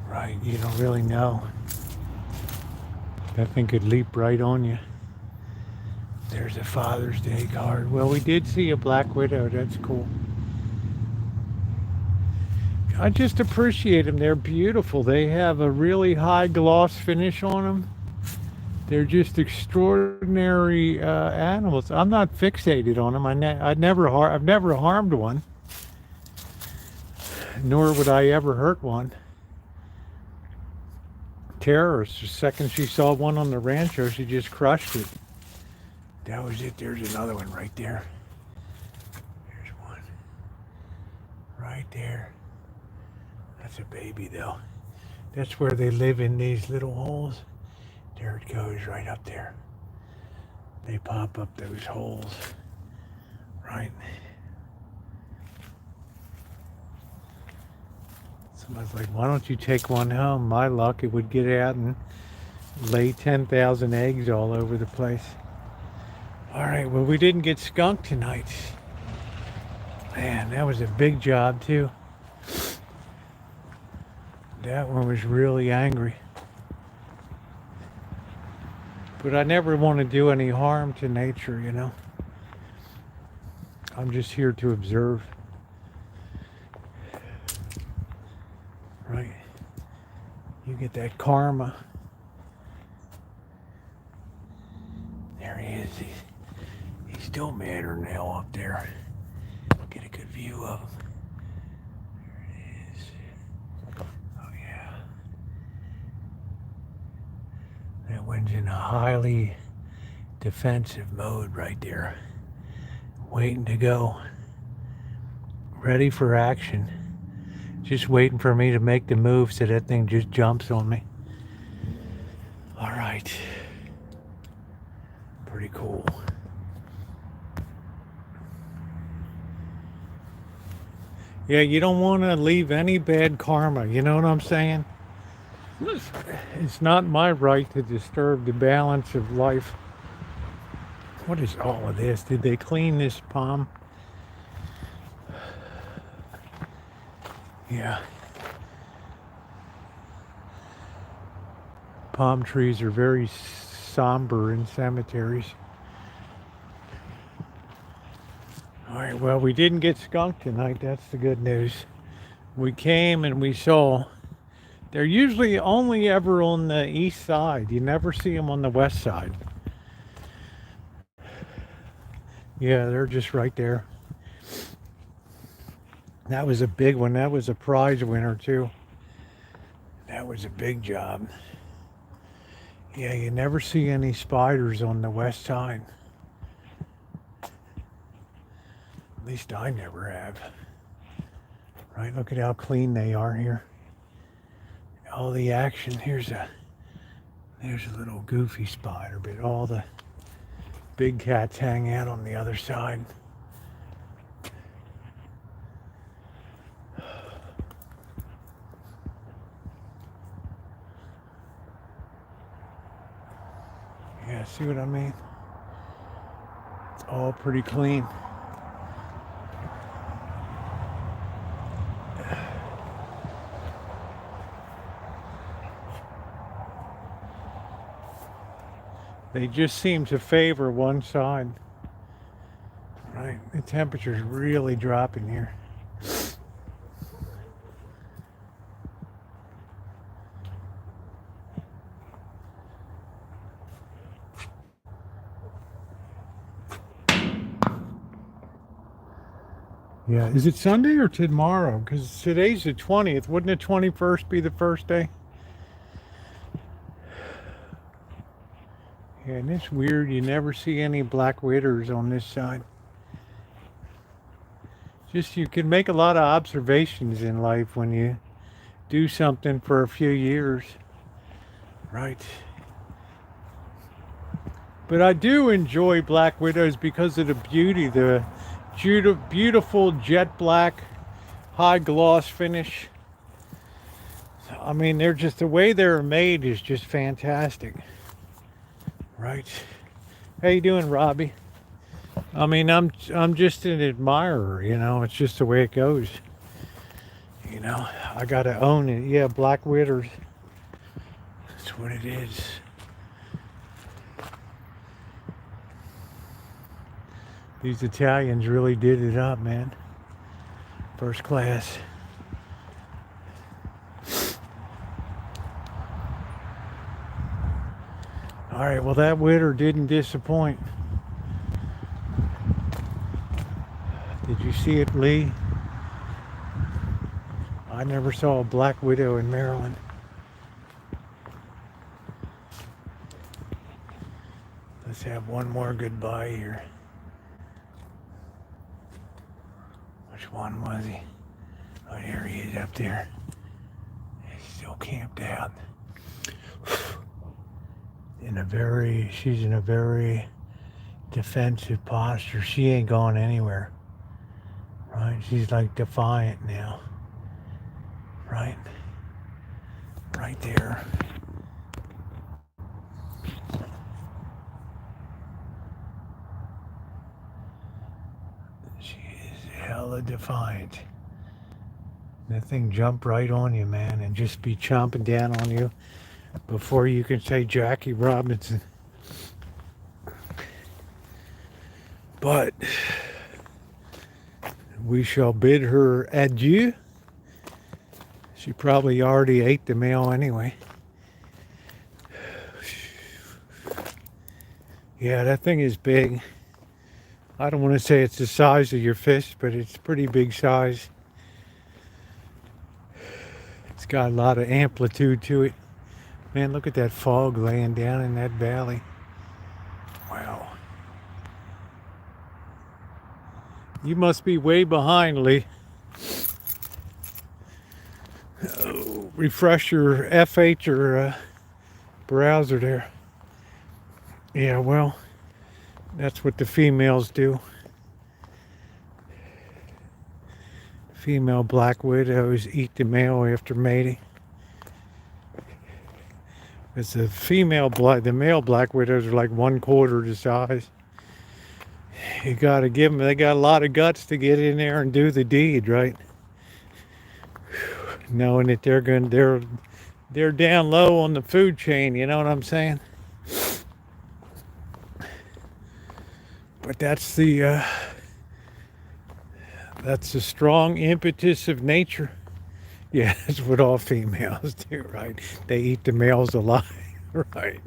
Right, you don't really know. That thing could leap right on you. There's a Father's Day card. Well, we did see a black widow. That's cool. I just appreciate them. They're beautiful. They have a really high gloss finish on them. They're just extraordinary animals. I'm not fixated on them. I've never harmed one, nor would I ever hurt one. Terrorists. The second she saw one on the Rancho, she just crushed it. That was it. There's another one right there. There's one. Right there. That's a baby though. That's where they live, in these little holes. There it goes, right up there. They pop up those holes. Right. Someone's like, why don't you take one home? My luck, it would get out and lay 10,000 eggs all over the place. All right, well, we didn't get skunked tonight. Man, that was a big job too. That one was really angry. But I never want to do any harm to nature, I'm just here to observe. Right? You get that karma. There he is. He's still madder now up there. Get a good view of him. There it is. Oh yeah. That one's in a highly defensive mode right there. Waiting to go. Ready for action. Just waiting for me to make the move so that thing just jumps on me. All right. Pretty cool. Yeah, you don't want to leave any bad karma. You know what I'm saying? It's not my right to disturb the balance of life. What is all of this? Did they clean this palm? Yeah. Palm trees are very somber in cemeteries. All right, well, we didn't get skunked tonight. That's the good news. We came and we saw They're usually only ever on the east side. You never see them on the west side. Yeah, they're just right there. That was a big one. That was a prize winner too. That was a big job. Yeah, you never see any spiders on the west side. At least I never have. Right, look at how clean they are here. All the action. There's a little goofy spider, but all the big cats hang out on the other side. Yeah, see what I mean? It's all pretty clean. They just seem to favor one side. Right, the temperature's really dropping here. Yeah, is it Sunday or tomorrow? Because today's the 20th. Wouldn't the 21st be the first day? Yeah, and it's weird. You never see any black widows on this side. Just you can make a lot of observations in life when you do something for a few years. Right. But I do enjoy black widows because of the beauty, the beautiful jet black, high gloss finish. I mean, they're just, the way they're made is just fantastic. Right. How you doing, Robbie? I mean, I'm just an admirer, you know. It's just the way it goes. You know, I gotta own it. Yeah, black widows. That's what it is. These Italians really did it up, man. First class. All right, well, that widow didn't disappoint. Did you see it, Lee? I never saw a black widow in Maryland. Let's have one more goodbye here. Which one was he? Oh, there he is up there. He's still camped out. She's in a very defensive posture. She ain't going anywhere. Right? She's like defiant now. Right? Right there. She is hella defiant. That thing jump right on you, man, and just be chomping down on you before you can say Jackie Robinson. But we shall bid her adieu. She probably already ate the meal anyway. Yeah, that thing is big. I don't want to say it's the size of your fist, but it's pretty big size. It's got a lot of amplitude to it. Man, look at that fog laying down in that valley. Wow. You must be way behind, Lee. Oh, refresh your F8 or browser there. Yeah, well, that's what the females do. Female black widows eat the male after mating. It's the male black widows are like 1/4 the size. You gotta give them, they got a lot of guts to get in there and do the deed, right? Knowing that they're down low on the food chain, you know what I'm saying? But that's the strong impetus of nature. Yeah, that's what all females do, right? They eat the males alive, right?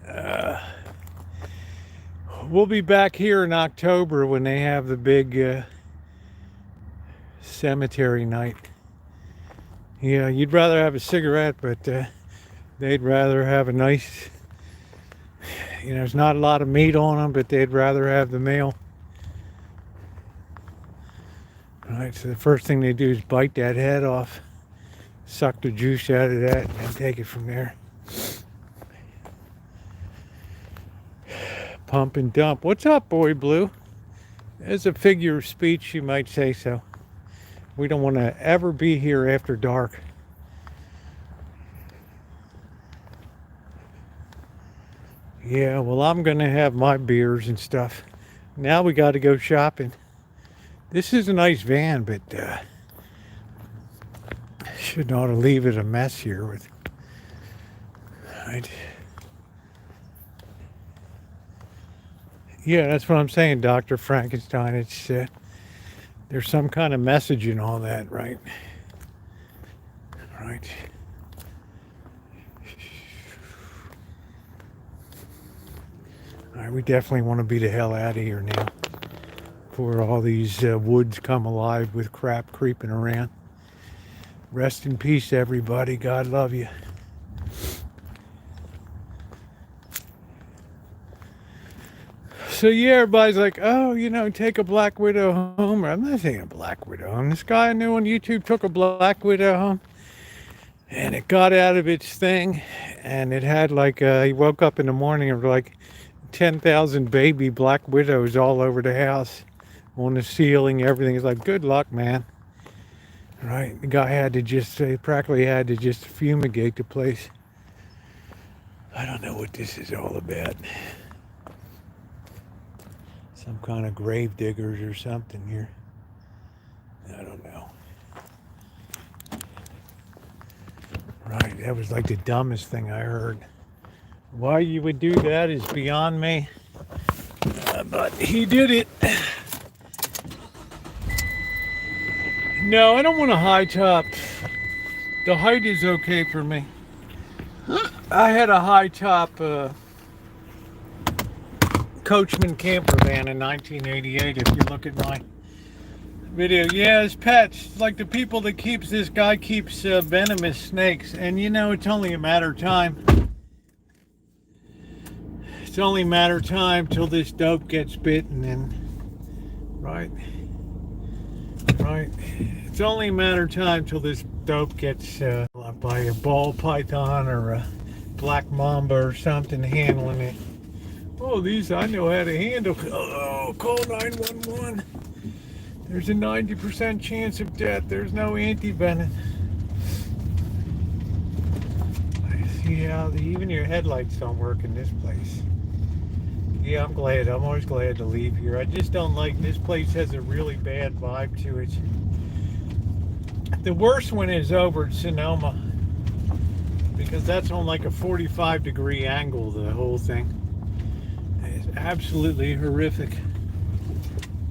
Uh, we'll be back here in October when they have the big cemetery night. Yeah, you'd rather have a cigarette, but they'd rather have a nice, there's not a lot of meat on them, but they'd rather have the male. All right, so the first thing they do is bite that head off, suck the juice out of that, and then take it from there. Pump and dump. What's up, Boy Blue? As a figure of speech, you might say so. We don't want to ever be here after dark. Yeah, well, I'm going to have my beers and stuff. Now we got to go shopping. This is a nice van, but should ought to leave it a mess here with. Right. Yeah, that's what I'm saying, Dr. Frankenstein. It's there's some kind of message in all that, right? Right. All right, we definitely want to be the hell out of here now before all these woods come alive with crap creeping around. Rest in peace, everybody. God love you. So yeah, everybody's like, oh, take a Black Widow home. I'm not saying a Black Widow home. This guy I knew on YouTube took a Black Widow home, and it got out of its thing, and it had like, he woke up in the morning and like 10,000 baby Black Widows all over the house, on the ceiling, everything. It's like, good luck, man. Right? The guy practically had to just fumigate the place. I don't know what this is all about. Some kind of grave diggers or something here. I don't know. Right, that was like the dumbest thing I heard. Why you would do that is beyond me. But he did it. No, I don't want a high top. The height is okay for me. I had a high top Coachman camper van in 1988, if you look at my video. Yeah, it's pets. Like the people that this guy keeps venomous snakes. And it's only a matter of time. It's only a matter of time till this dope gets bitten and, right? Right. It's only a matter of time till this dope gets by a ball python or a black mamba or something handling it. Oh, these I know how to handle. Oh, call 911. There's a 90% chance of death. There's no anti-venom. I see how even your headlights don't work in this place. Yeah, I'm glad. I'm always glad to leave here. I just don't like this place. Has a really bad vibe to it. The worst one is over at Sonoma, because that's on like a 45-degree angle, the whole thing. It's absolutely horrific.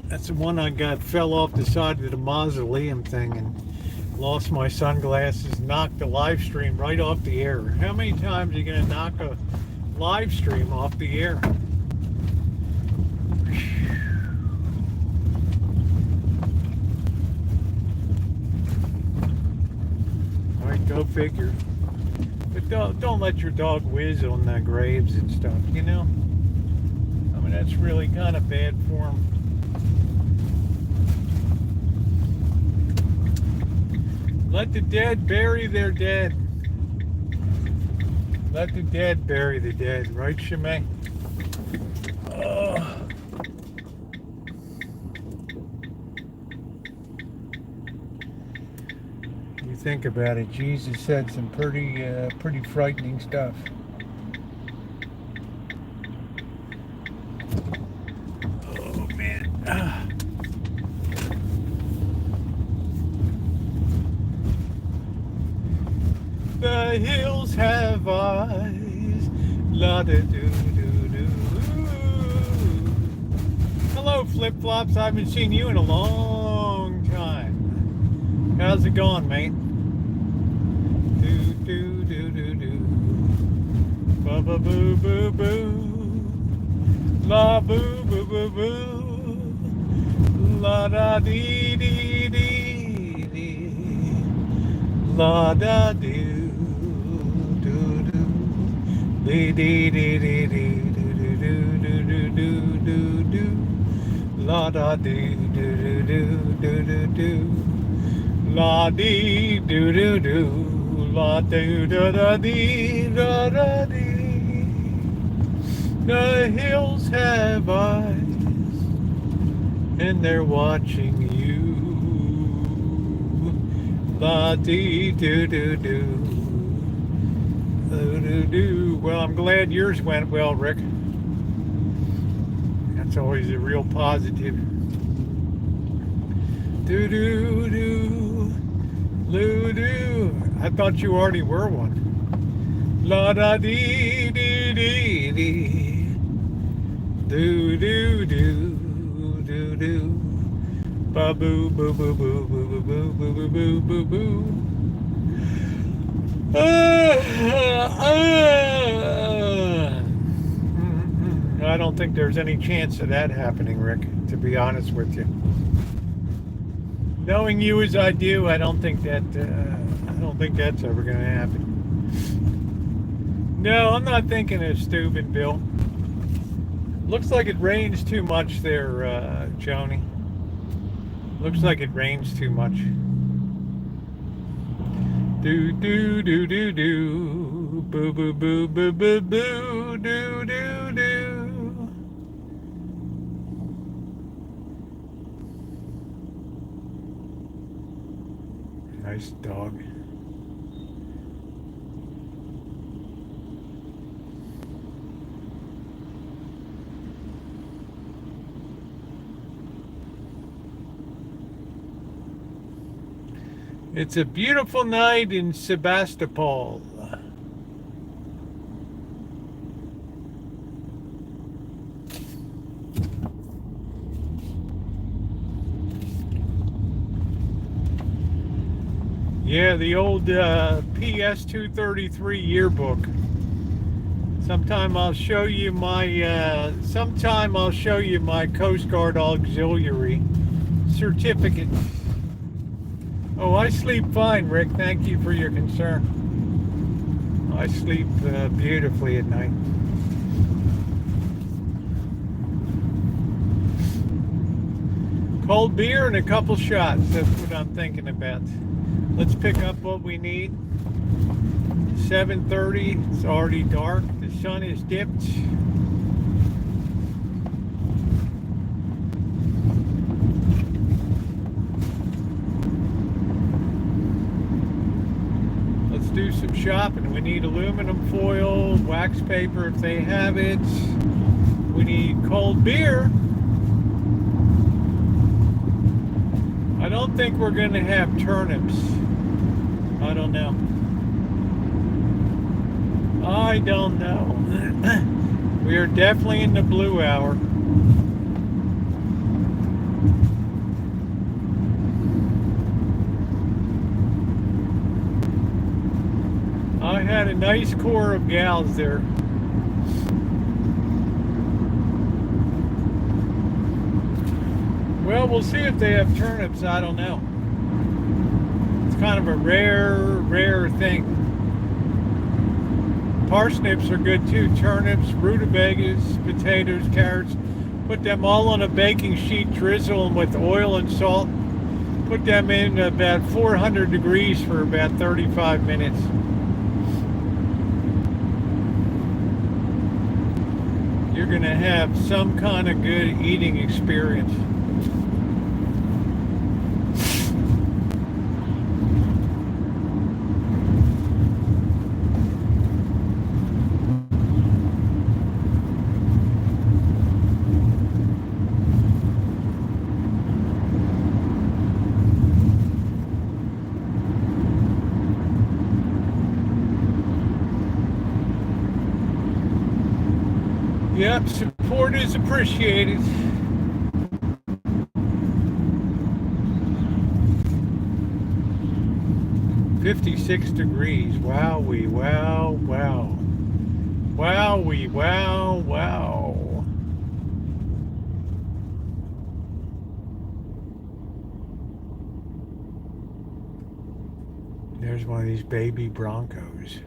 That's the one fell off the side of the mausoleum thing and lost my sunglasses, knocked the live stream right off the air. How many times are you going to knock a live stream off the air? All right, go figure. But don't let your dog whiz on the graves and stuff, I mean, that's really kind of bad form. Let the dead bury their dead. Let the dead bury the dead, right, Shemay? Oh. You think about it, Jesus said some pretty frightening stuff. Oh man. The hills have eyes, la da doo doo doo. Hello, Flip Flops. I haven't seen you in a long time. How's it going, mate? ba boo boo boo. La boo boo boo boo. La da dee dee dee dee. La da doo doo doo. Dee dee dee dee dee doo doo doo doo doo doo doo. La da doo doo doo doo doo doo. La dee doo doo doo. La doo da da dee da da dee. The hills have eyes, and they're watching you. La dee doo doo doo. Doo doo doo. Well, I'm glad yours went well, Rick. That's always a real positive. Doo doo doo. Loo doo. I thought you already were one. La da dee dee dee dee. Doo doo doo doo doo. Ba boo boo boo boo boo boo boo boo boo boo boo. I don't think there's any chance of that happening, Rick, to be honest with you. Knowing you as I do, I don't think that's ever going to happen. No, I'm not thinking of Steubenville. Looks like it rains too much there, Joni. Looks like it rains too much. Do do do do do. Boo boo boo boo boo boo. Do do do. Nice dog. It's a beautiful night in Sebastopol. Yeah, the old PS 233 yearbook. Sometime I'll show you my Coast Guard Auxiliary certificate. Oh, I sleep fine, Rick. Thank you for your concern. I sleep beautifully at night. Cold beer and a couple shots. That's what I'm thinking about. Let's pick up what we need. 7:30. It's already dark. The sun is dipped. Do some shopping. We need aluminum foil, wax paper if they have it. We need cold beer. I don't think we're going to have turnips. I don't know. I don't know. We are definitely in the blue hour. I had a nice core of gals there. Well, we'll see if they have turnips. I don't know. It's kind of a rare thing. Parsnips are good too. Turnips, rutabagas, potatoes, carrots. Put them all on a baking sheet, drizzle them with oil and salt. Put them in about 400 degrees for about 35 minutes. You're going to have some kind of good eating experience. Yep, support is appreciated. $56 degrees. Wowee, wow. Wowie, wow, wow. There's one of these baby Broncos.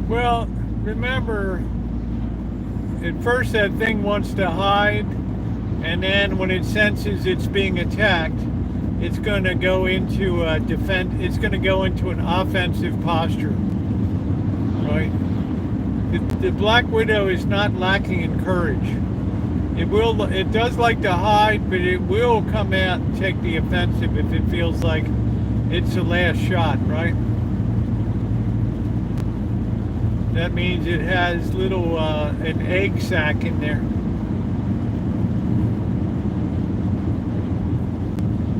Well, remember, at first that thing wants to hide, and then when it senses it's being attacked, it's going to go into a defend. It's going to go into an offensive posture, right? The black widow is not lacking in courage. It does like to hide, but it will come out and take the offensive if it feels like it's the last shot, right? That means it has little an egg sac in there.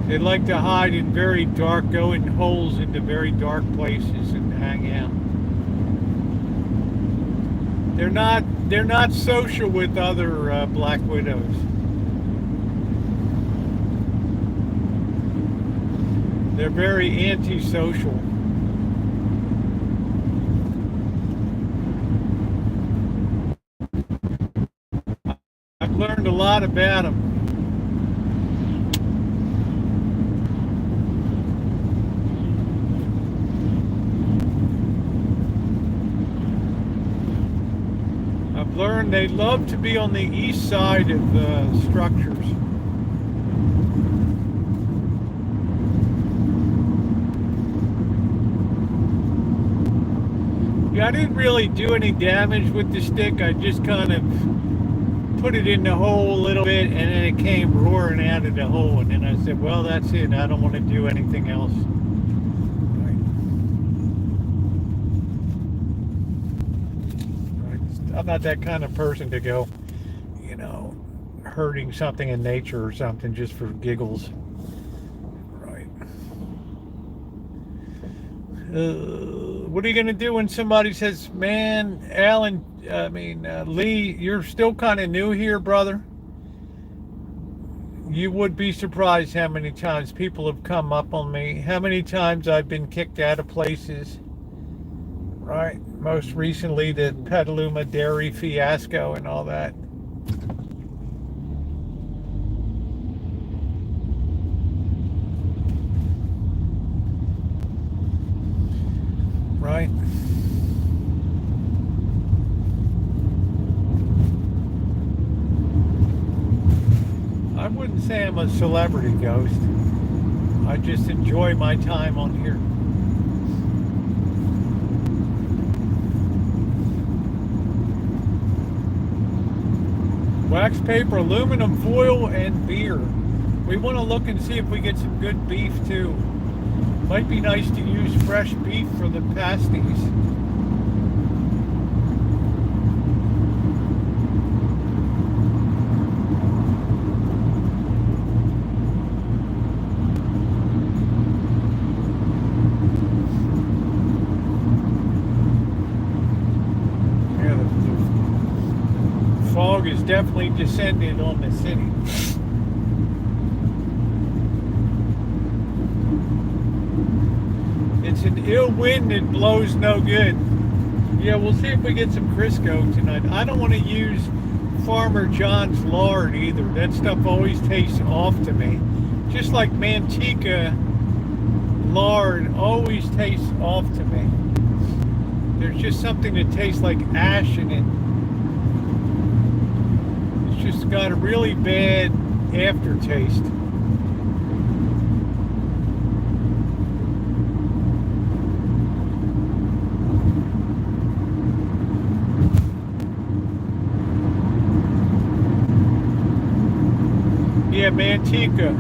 They like to hide in very dark, go in holes into very dark places and hang out. They're not social with other black widows. They're very antisocial. I've learned a lot about them. I've learned they love to be on the east side of structures. Yeah, I didn't really do any damage with the stick. I just kind of put it in the hole a little bit, and then it came roaring out of the hole. And then I said, well, that's it. I don't want to do anything else. I'm not that kind of person to go, hurting something in nature or something just for giggles. Right. What are you going to do when somebody says, man, Lee, you're still kind of new here, brother? You would be surprised how many times people have come up on me, how many times I've been kicked out of places. Right, most recently the Petaluma dairy fiasco and all that. Right. I wouldn't say I'm a celebrity ghost. I just enjoy my time on here. Wax paper, aluminum foil, and beer. We want to look and see if we get some good beef too. Might be nice to use fresh beef for the pasties. Fog is definitely descended on the city. It's an ill wind that blows no good. Yeah, we'll see if we get some Crisco tonight. I don't want to use Farmer John's lard either. That stuff always tastes off to me. Just like Manteca lard always tastes off to me. There's just something that tastes like ash in it. Just got a really bad aftertaste. Yeah, Manteca.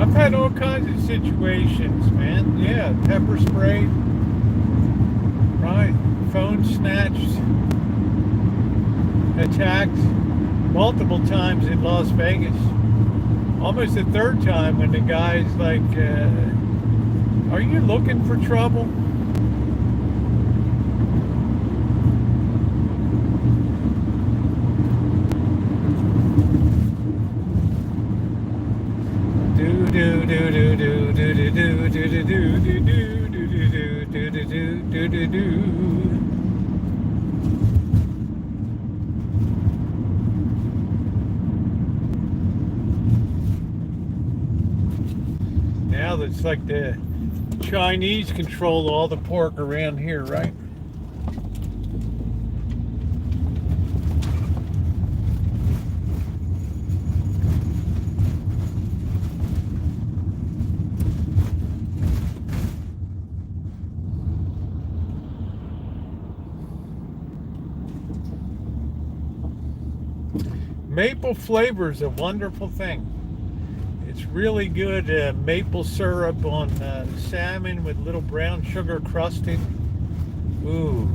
I've had all kinds of situations, man. Yeah, pepper spray, right? Phone snatched, attacked multiple times in Las Vegas. Almost the third time when the guy's like, are you looking for trouble? Do do do do do do do do do do do do do do do do do do. Now it's like the Chinese control all the pork around here, right? Maple flavor is a wonderful thing. It's really good maple syrup on salmon with little brown sugar crusted. Ooh.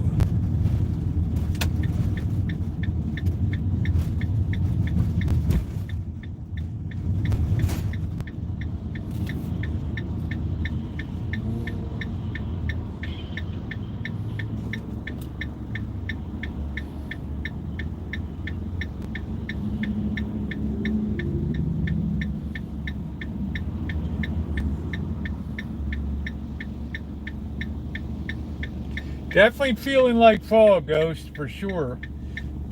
Definitely feeling like fall, Ghost, for sure.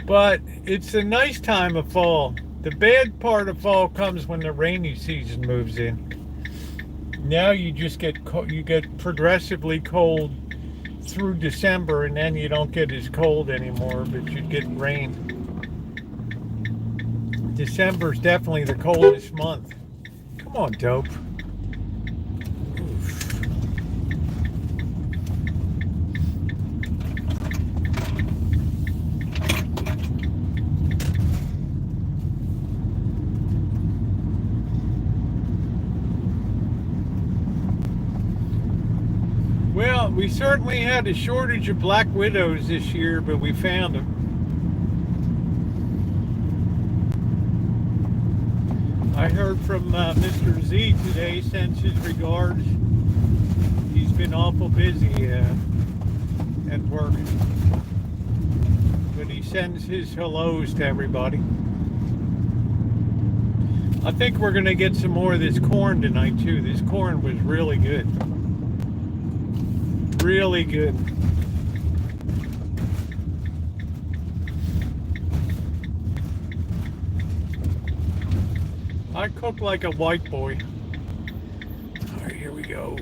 But it's a nice time of fall. The bad part of fall comes when the rainy season moves in. Now you just get you get progressively cold through December, and then you don't get as cold anymore, but you get rain. December's definitely the coldest month. Come on, dope. Well, we certainly had a shortage of black widows this year, but we found them. I heard from Mr. Z today, sends his regards. He's been awful busy at work. But he sends his hellos to everybody. I think we're going to get some more of this corn tonight, too. This corn was really good. Really good. I cook like a white boy. All right, here we go.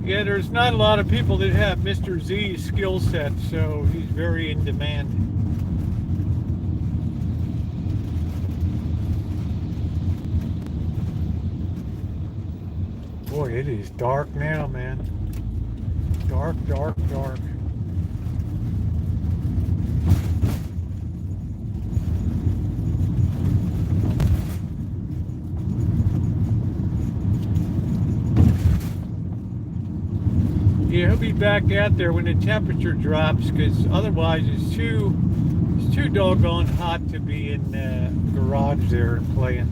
Yeah, there's not a lot of people that have Mr. Z's skill set, so he's very in demand. Boy, it is dark now, man. Dark, dark, dark. Yeah, he'll be back out there when the temperature drops, because otherwise it's too doggone hot to be in the garage there playing.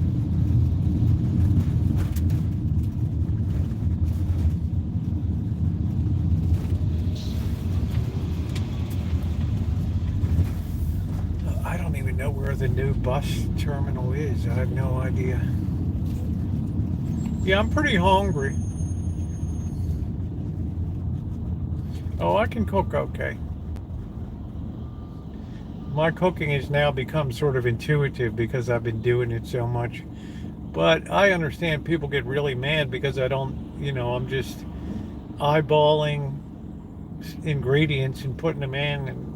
I don't even know where the new bus terminal is. I have no idea. Yeah, I'm pretty hungry. Oh, I can cook okay. My cooking has now become sort of intuitive because I've been doing it so much. But I understand people get really mad because I don't, I'm just eyeballing ingredients and putting them in. And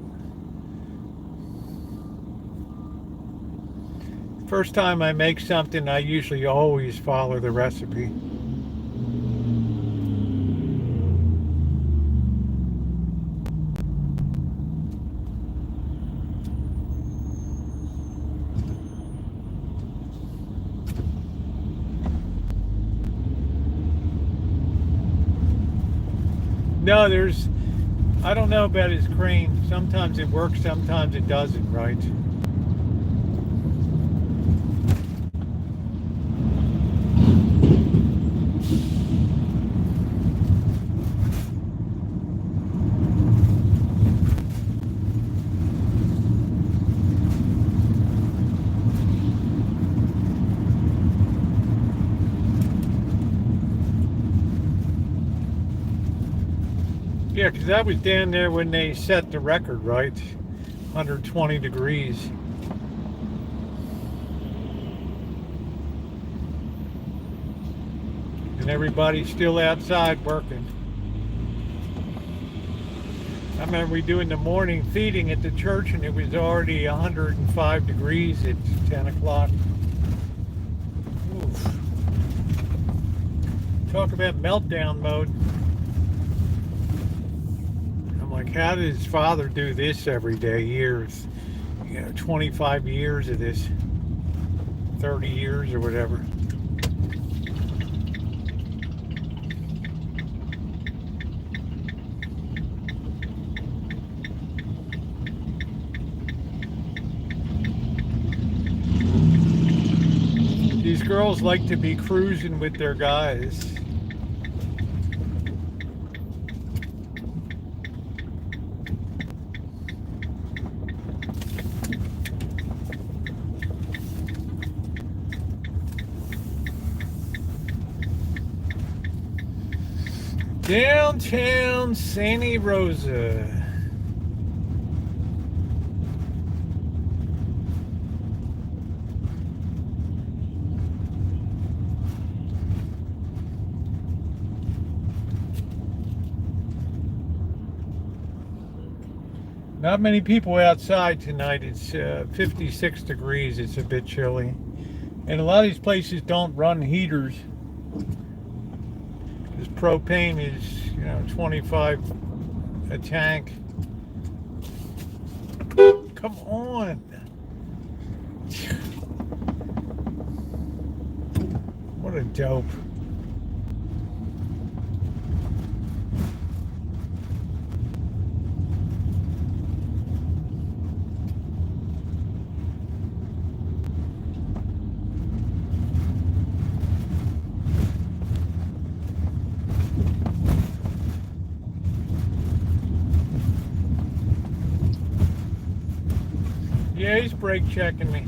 first time I make something, I usually always follow the recipe. No, I don't know about his crane. Sometimes it works, sometimes it doesn't, right? Yeah, because that was down there when they set the record, right? 120 degrees. And everybody's still outside working. I remember we doing the morning feeding at the church and it was already 105 degrees at 10 o'clock. Oof. Talk about meltdown mode. I'm like, how did his father do this every day? Years, 25 years of this, 30 years or whatever. These girls like to be cruising with their guys. Downtown Santa Rosa. Not many people outside tonight. It's 56 degrees. It's a bit chilly. And a lot of these places don't run heaters. Because propane is, 25 a tank. Come on. What a dope. Yeah, he's brake checking me.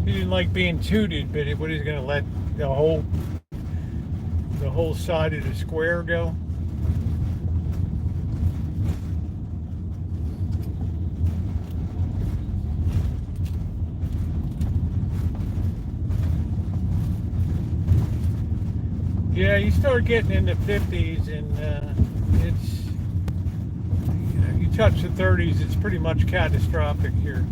He didn't like being tooted, but what he's gonna let the whole side of the square go. Yeah, you start getting in the 50s and it's, you touch the 30s, it's pretty much catastrophic here.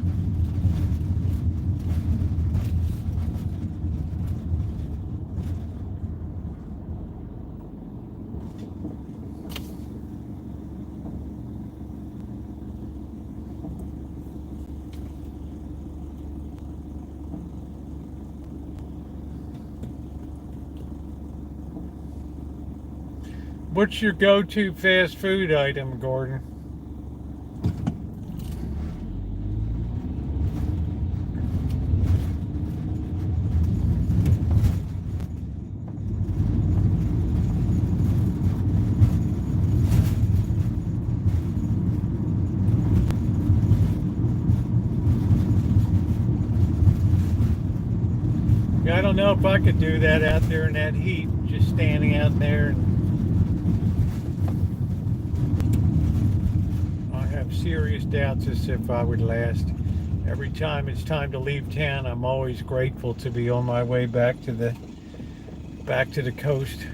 What's your go-to fast food item, Gordon? Yeah, I don't know if I could do that out there in that heat, just standing out there. Serious doubts as if I would last. Every time it's time to leave town, I'm always grateful to be on my way back to the coast.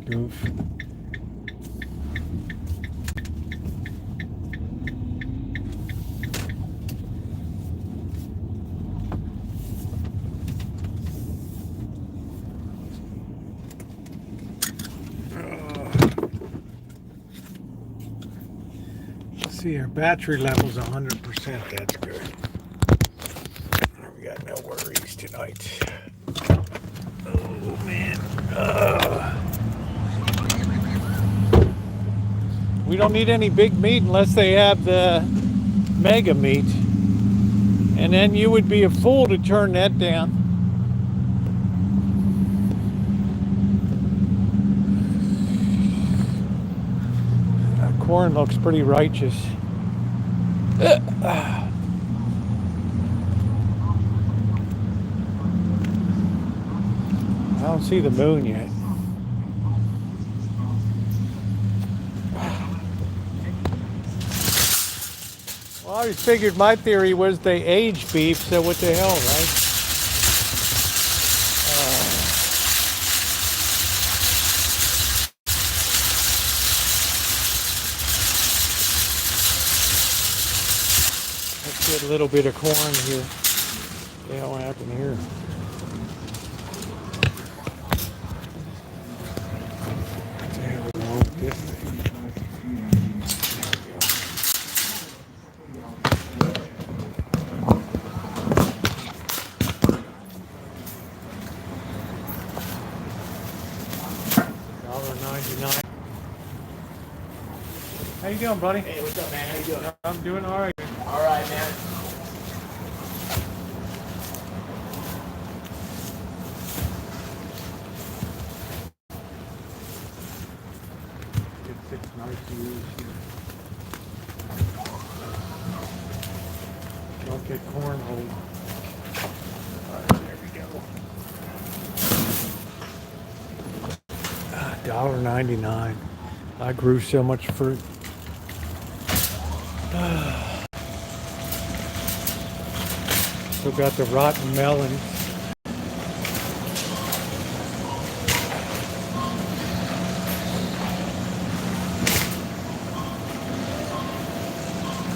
Goof. Let's see, our battery level's 100%. That's good. We got no worries tonight. Oh man. We don't need any big meat unless they have the mega meat. And then you would be a fool to turn that down. That corn looks pretty righteous. I don't see the moon yet. Well, I always figured my theory was they age beef, so what the hell, right? Let's get a little bit of corn here. What the hell happened here? $1.99. How you doing, buddy? Hey, what's up, man? How you doing? I'm doing all right. All right, man. It fits nice to use here. Don't get cornhole. Alright, there we go. $1.99. I grew so much fruit. Still got the rotten melons.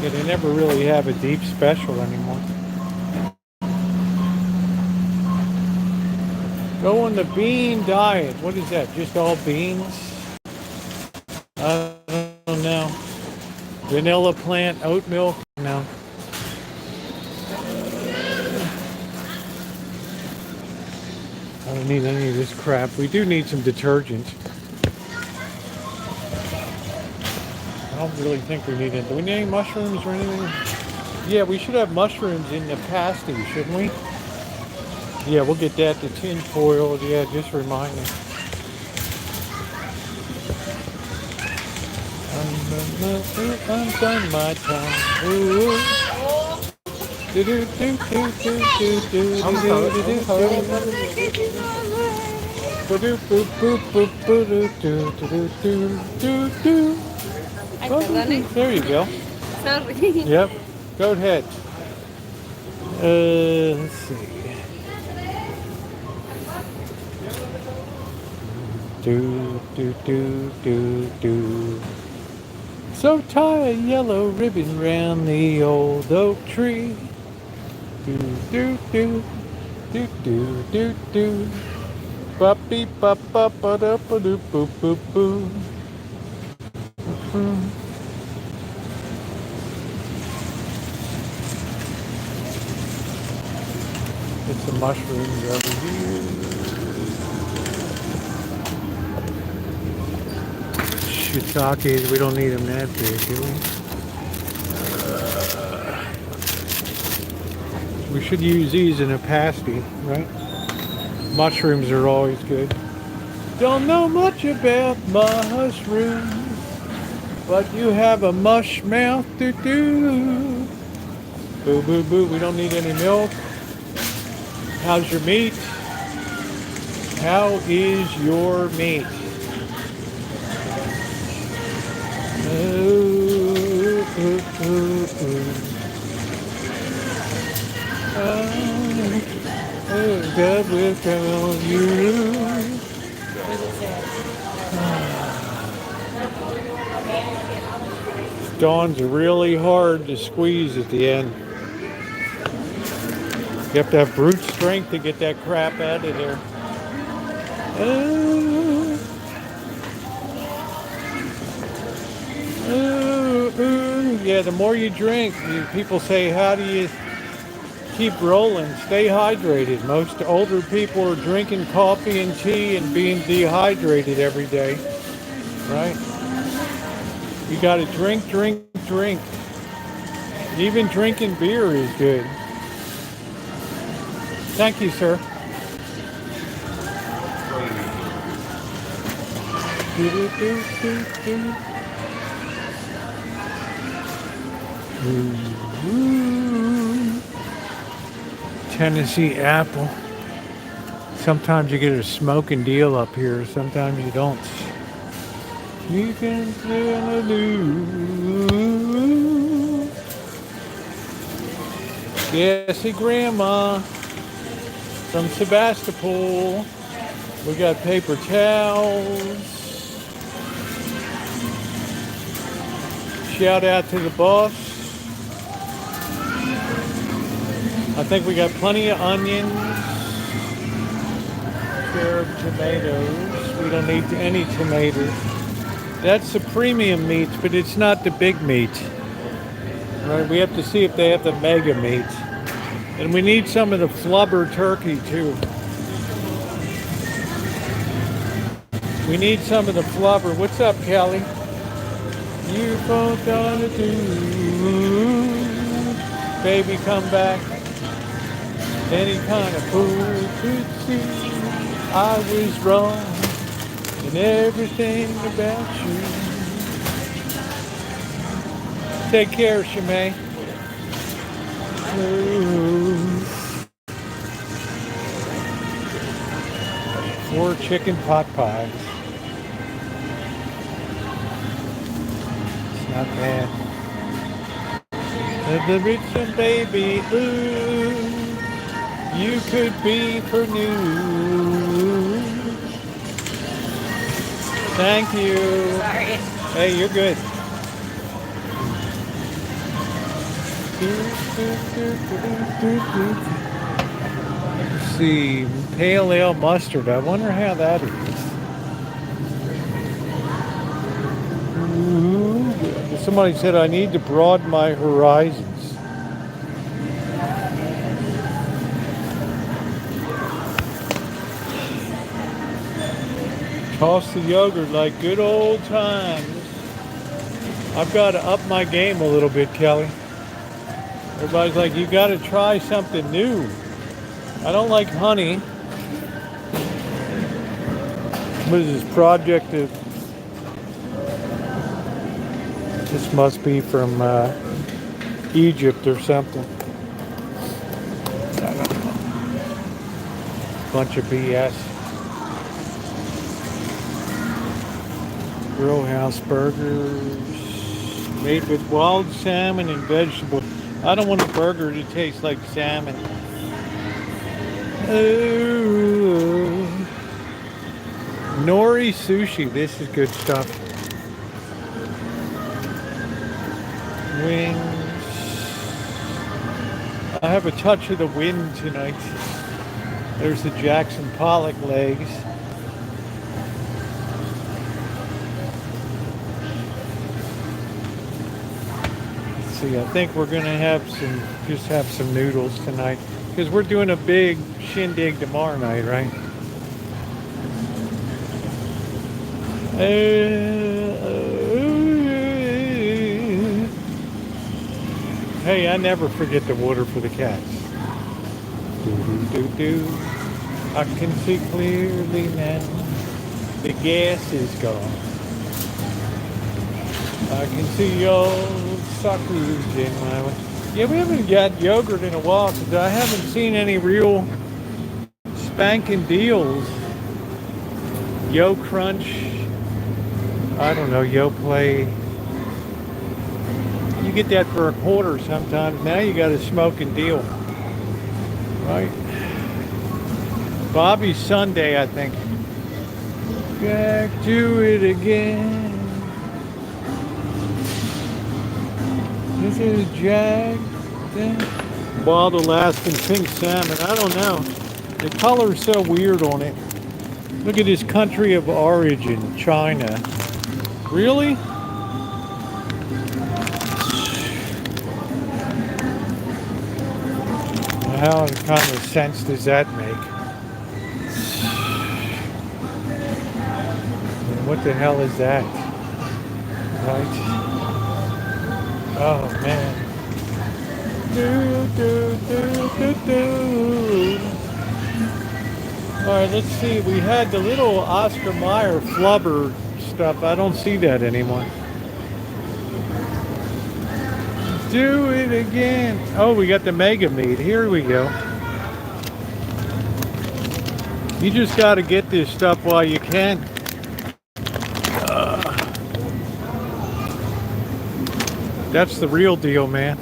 Yeah, they never really have a deep special anymore. Go on the bean diet. What is that? Just all beans? I don't know. Vanilla plant, oat milk? No. I don't need any of this crap. We do need some detergent. I don't really think we need it. Do we need any mushrooms or anything? Yeah, we should have mushrooms in the pasty, shouldn't we? Yeah, we'll get that. The tin foil. Yeah, just remind me. I'm done my time. Ooh. Do do do do do do do do do. There you go. Sorry. Yep. Go ahead. Let's see. Do do do do do. So tie a yellow ribbon round the old oak tree. Do do do do do do do. Ba beep ba ba ba da ba doo boo boo boo. Get some mushrooms over here. Shiitakes, we don't need them that big, do we? We should use these in a pasty, right? Mushrooms are always good. Don't know much about mushrooms, but you have a mush mouth to do. Boo boo boo, we don't need any milk. How's your meat? How is your meat? God will count on you. Dawns are really hard to squeeze at the end. You have to have brute strength to get that crap out of there. Yeah, the more you drink, people say, how do you keep rolling? Stay hydrated. Most older people are drinking coffee and tea and being dehydrated every day, right? You got to drink, drink, drink. Even drinking beer is good. Thank you, sir. Tennessee apple. Sometimes you get a smoking deal up here, sometimes you don't. You can feel the gassy grandma from Sebastopol. We got paper towels. Shout out to the boss. I think we got plenty of onions. Share of tomatoes. We don't need any tomatoes. That's the premium meat, but it's not the big meat. Right? We have to see if they have the mega meat. And we need some of the flubber turkey too. We need some of the flubber. What's up, Kelly? You both gotta do. Baby, come back. Any kind of fool could see I was wrong in everything about you. Take care, Shimei. Four chicken pot pies. It's not bad. The rich and baby, ooh, you could be for new. Thank you. Sorry. Hey, you're good. Let's see, pale ale mustard. I wonder how that is. Somebody said I need to broaden my horizons. Toss the yogurt like good old times. I've got to up my game a little bit, Kelly. Everybody's like, you got to try something new. I don't like honey. What is this project? This must be from Egypt or something. I don't know. Bunch of BS. Grill house burgers made with wild salmon and vegetables. I don't want a burger to taste like salmon. Ooh. Nori sushi. This is good stuff. Wings. I have a touch of the wind tonight. There's the Jackson Pollock legs. See, I think we're gonna have some noodles tonight because we're doing a big shindig tomorrow night, right? Hey, I never forget the water for the cats. Do. I can see clearly now. The gas is gone. I can see your suckers in my way. Yeah, we haven't got yogurt in a while because I haven't seen any real spanking deals. Yo Crunch. I don't know, Yo Play. You get that for a quarter sometimes. Now you got a smoking deal. Right? Bobby's Sunday, I think. Back to it again. Is it a jag thing? Wild Alaskan pink salmon. I don't know. The color's so weird on it. Look at his country of origin, China. Really? How kind of sense does that make? What the hell is that? Right? Oh man. Alright, let's see. We had the little Oscar Mayer flubber stuff. I don't see that anymore. Do it again. Oh, we got the mega meat. Here we go. You just got to get this stuff while you can. That's the real deal, man.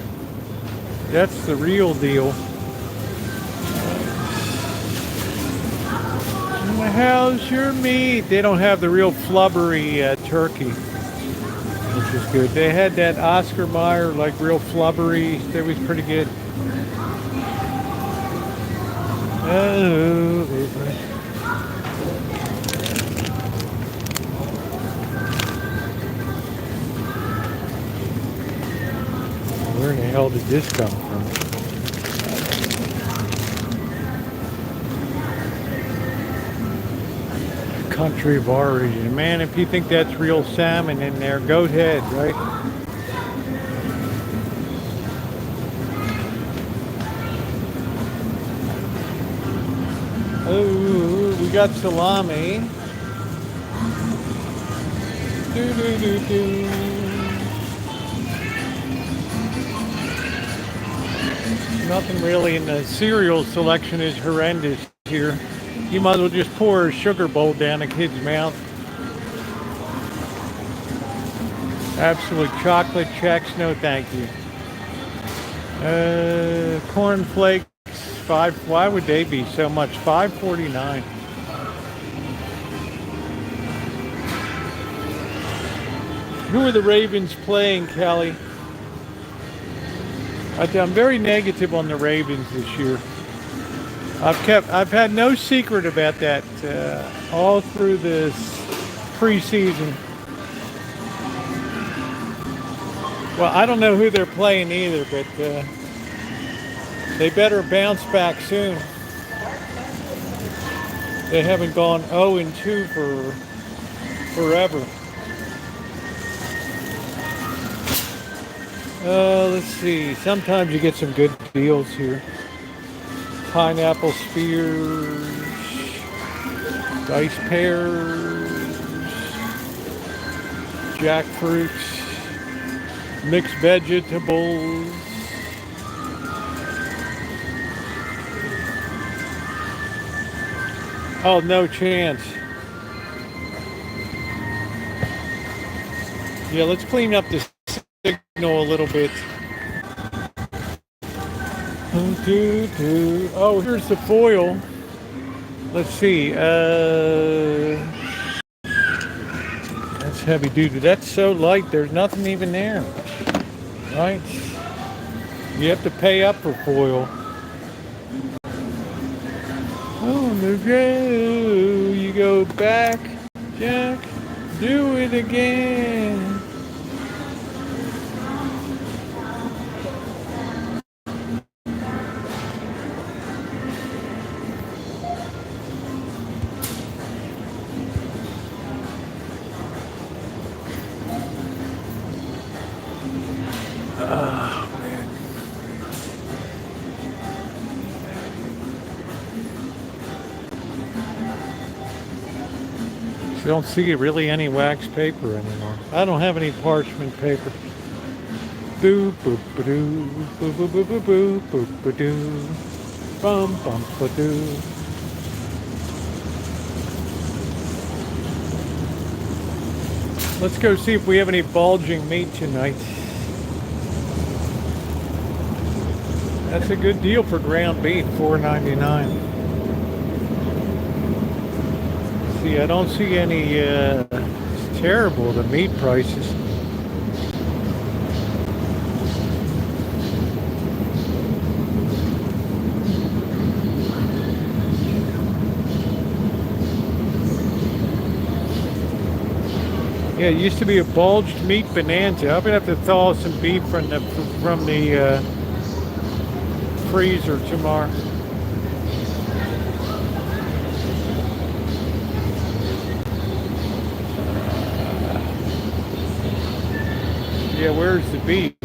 That's the real deal. How's your meat? They don't have the real flubbery turkey, which is good. They had that Oscar Mayer, like real flubbery. That was pretty good. Oh, where in the hell did this come from? Country of origin. Man, if you think that's real salmon in there, go ahead, right? Oh, we got salami. Do, do, do, do. Nothing really in the cereal selection is horrendous here. You might as well just pour a sugar bowl down a kid's mouth. Absolute chocolate checks, no thank you. Corn flakes, why would they be so much? $5.49. Who are the Ravens playing, Kelly? I'm very negative on the Ravens this year. I've had no secret about that all through this preseason. Well, I don't know who they're playing either, but they better bounce back soon. They haven't gone 0-2 for forever. Let's see. Sometimes you get some good deals here. Pineapple spears, diced pears, jackfruits, mixed vegetables. Oh, no chance. Yeah, let's clean up the signal a little bit. Oh, here's the foil. Let's see. That's heavy duty. That's so light. There's nothing even there. Right? You have to pay up for foil. Oh, no go. You go back, Jack. Do it again. I don't see really any wax paper anymore. I don't have any parchment paper. Boo boop ba doo, boo boo boo boo boo boop ba doo, bum bum ba doo. Let's go see if we have any bulging meat tonight. That's a good deal for ground beef, $4.99. I don't see any, it's terrible, the meat prices. Yeah, it used to be a bulged meat bonanza. I'm gonna have to thaw some beef from the freezer tomorrow. Yeah, where's the beef?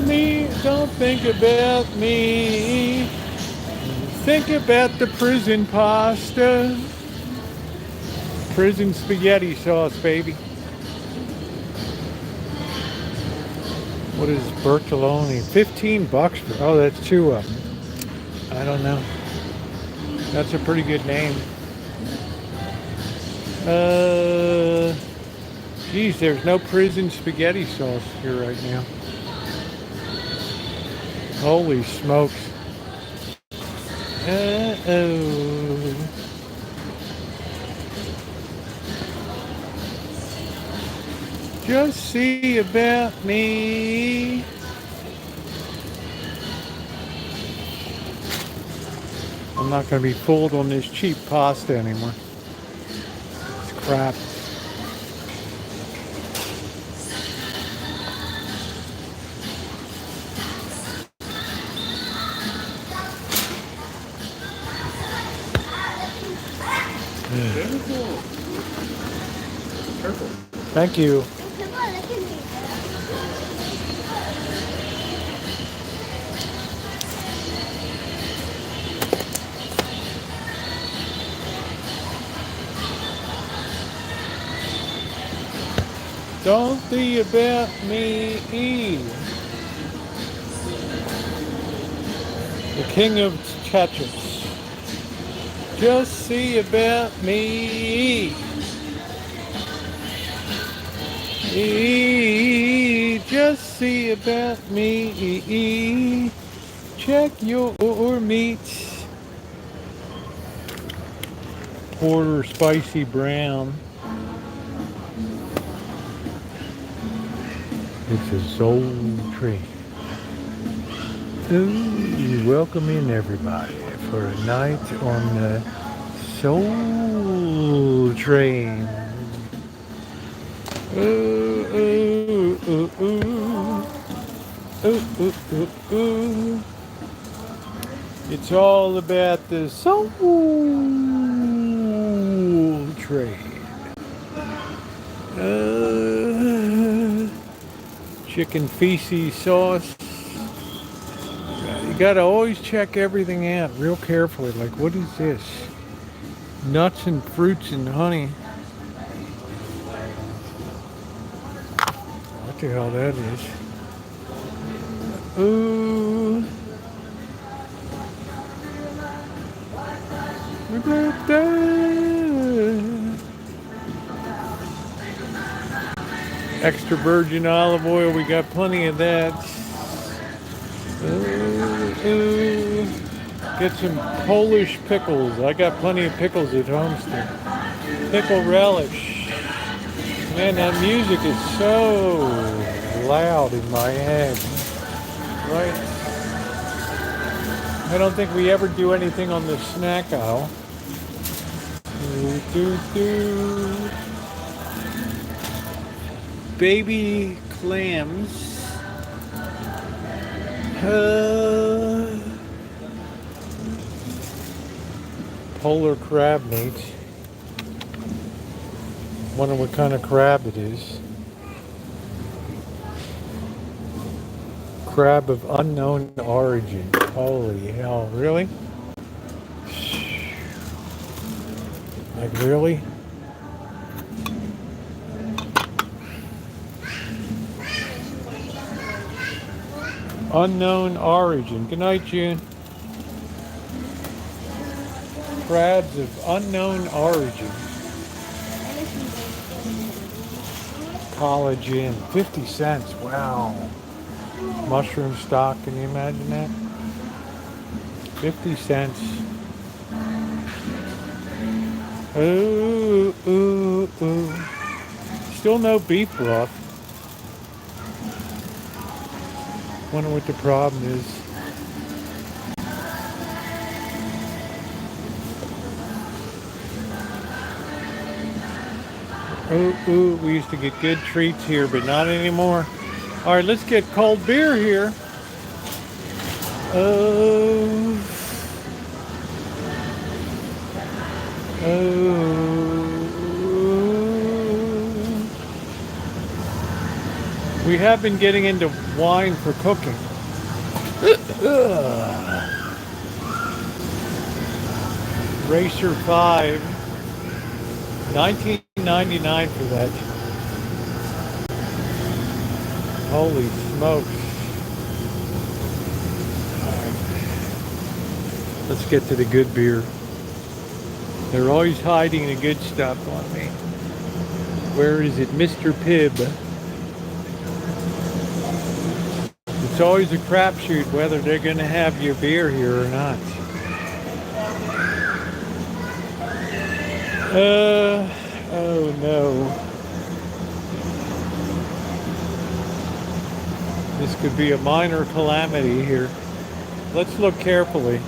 Me, don't think about me. Think about the prison pasta. Prison spaghetti sauce, baby. What is Bertoloni? $15 for, oh, that's two of them. I don't know. That's a pretty good name. Geez, there's no prison spaghetti sauce here right now. Holy smokes. Uh-oh. Just see about me. I'm not going to be fooled on this cheap pasta anymore. It's crap. Thank you. Don't be about me. The king of Tetris. Just see about me. Just see about me. Check your meat. Porter spicy brown. It's a soul train. Ooh, welcome in everybody for a night on the soul train. Ooh, ooh, ooh, ooh. Ooh, ooh, ooh, ooh. It's all about the soul train. Chicken feces sauce. You gotta always check everything out real carefully. Like, what is this? Nuts and fruits and honey. What the hell that is? Ooh. Extra virgin olive oil, we got plenty of that. Ooh. Get some Polish pickles. I got plenty of pickles at home still. Pickle relish. Man, that music is so loud in my head. Right? I don't think we ever do anything on the snack aisle. Baby clams. Polar crab meat. Wonder what kind of crab it is. Crab of unknown origin. Holy hell, really? Like, really? Unknown origin. Good night, June. Crabs of unknown origin. Collagen. 50 cents. Wow. Mushroom stock. Can you imagine that? 50 cents. Ooh, ooh, ooh. Still no beef broth. Wonder what the problem is. Ooh, we used to get good treats here, but not anymore. All right, let's get cold beer here. Oh, we have been getting into wine for cooking. Racer 5, 1999 for that. Holy smokes. All right. Let's get to the good beer. They're always hiding the good stuff on me. Where is it, Mr. Pibb? It's always a crapshoot whether they're going to have your beer here or not. Oh no. This could be a minor calamity here. Let's look carefully.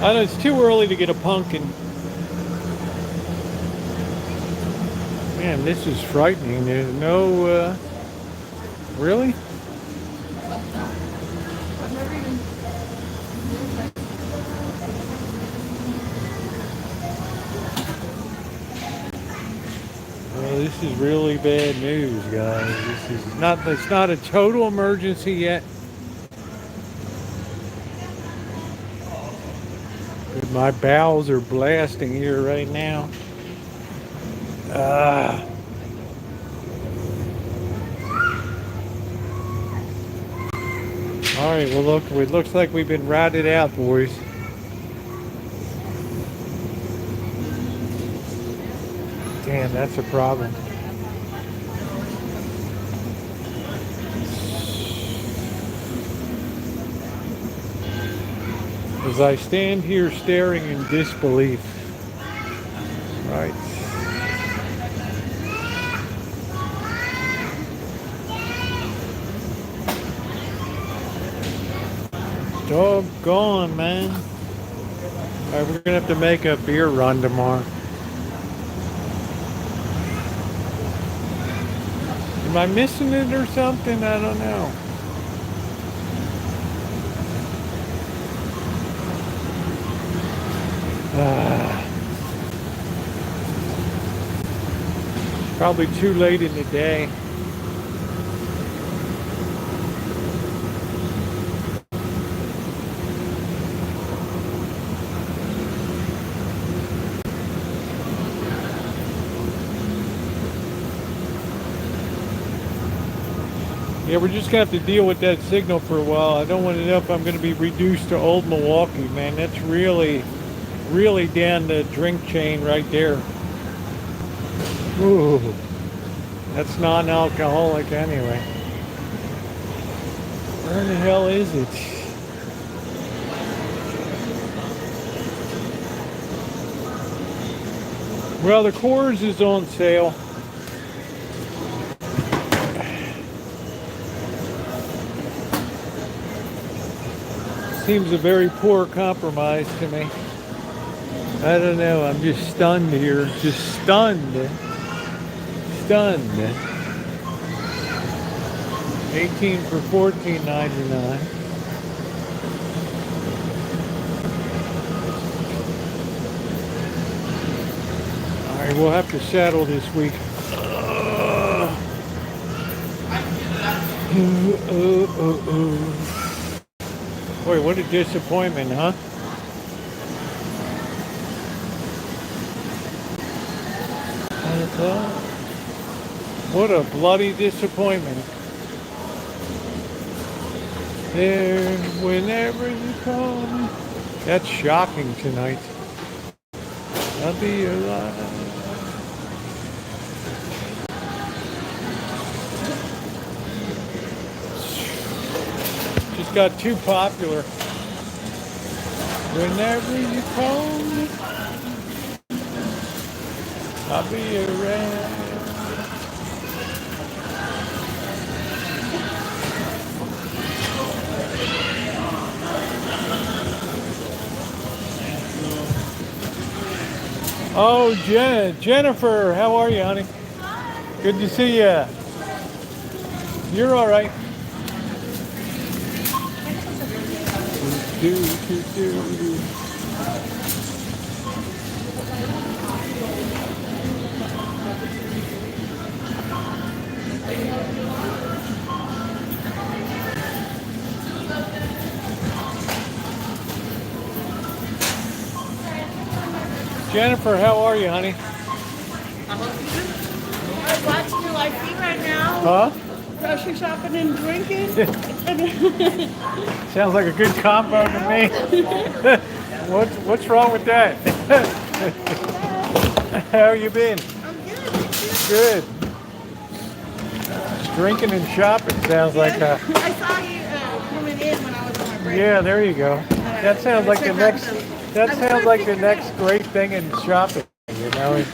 I know it's too early to get a pumpkin. Man, this is frightening. There's no, really? Well, this is really bad news, guys. It's not a total emergency yet. But my bowels are blasting here right now. All right, well, look, it looks like we've been routed out, boys. Damn, that's a problem. As I stand here staring in disbelief. Right. Doggone, man. All right, we're gonna have to make a beer run tomorrow. Am I missing it or something? I don't know. Probably too late in the day. Yeah, we're just gonna have to deal with that signal for a while. I don't want to know if I'm gonna be reduced to old Milwaukee, man. That's really down the drink chain right there. Ooh, that's non-alcoholic anyway. Where the hell is it? Well, the Coors is on sale. Seems a very poor compromise to me. I don't know, I'm just stunned here. Just stunned. Stunned. 18 for $14.99. Alright, we'll have to settle this week. Boy, what a disappointment, huh? What a bloody disappointment. There, whenever you call me. That's shocking tonight. I'll be alive. Just got too popular. Whenever you call me, I'll be around. Oh, Jennifer, how are you, honey? Good to see you. You're all right. Do, do, do. Jennifer, how are you, honey? I'm watching your live feed right now. Huh? Grocery shopping and drinking. Sounds like a good combo to me. What's wrong with that? How you been? I'm good. Thank Good. Drinking and shopping sounds you. like a. I saw you coming in when I was on my break. Yeah, there you go. That sounds like the next. That sounds like the next great thing in shopping. You know, is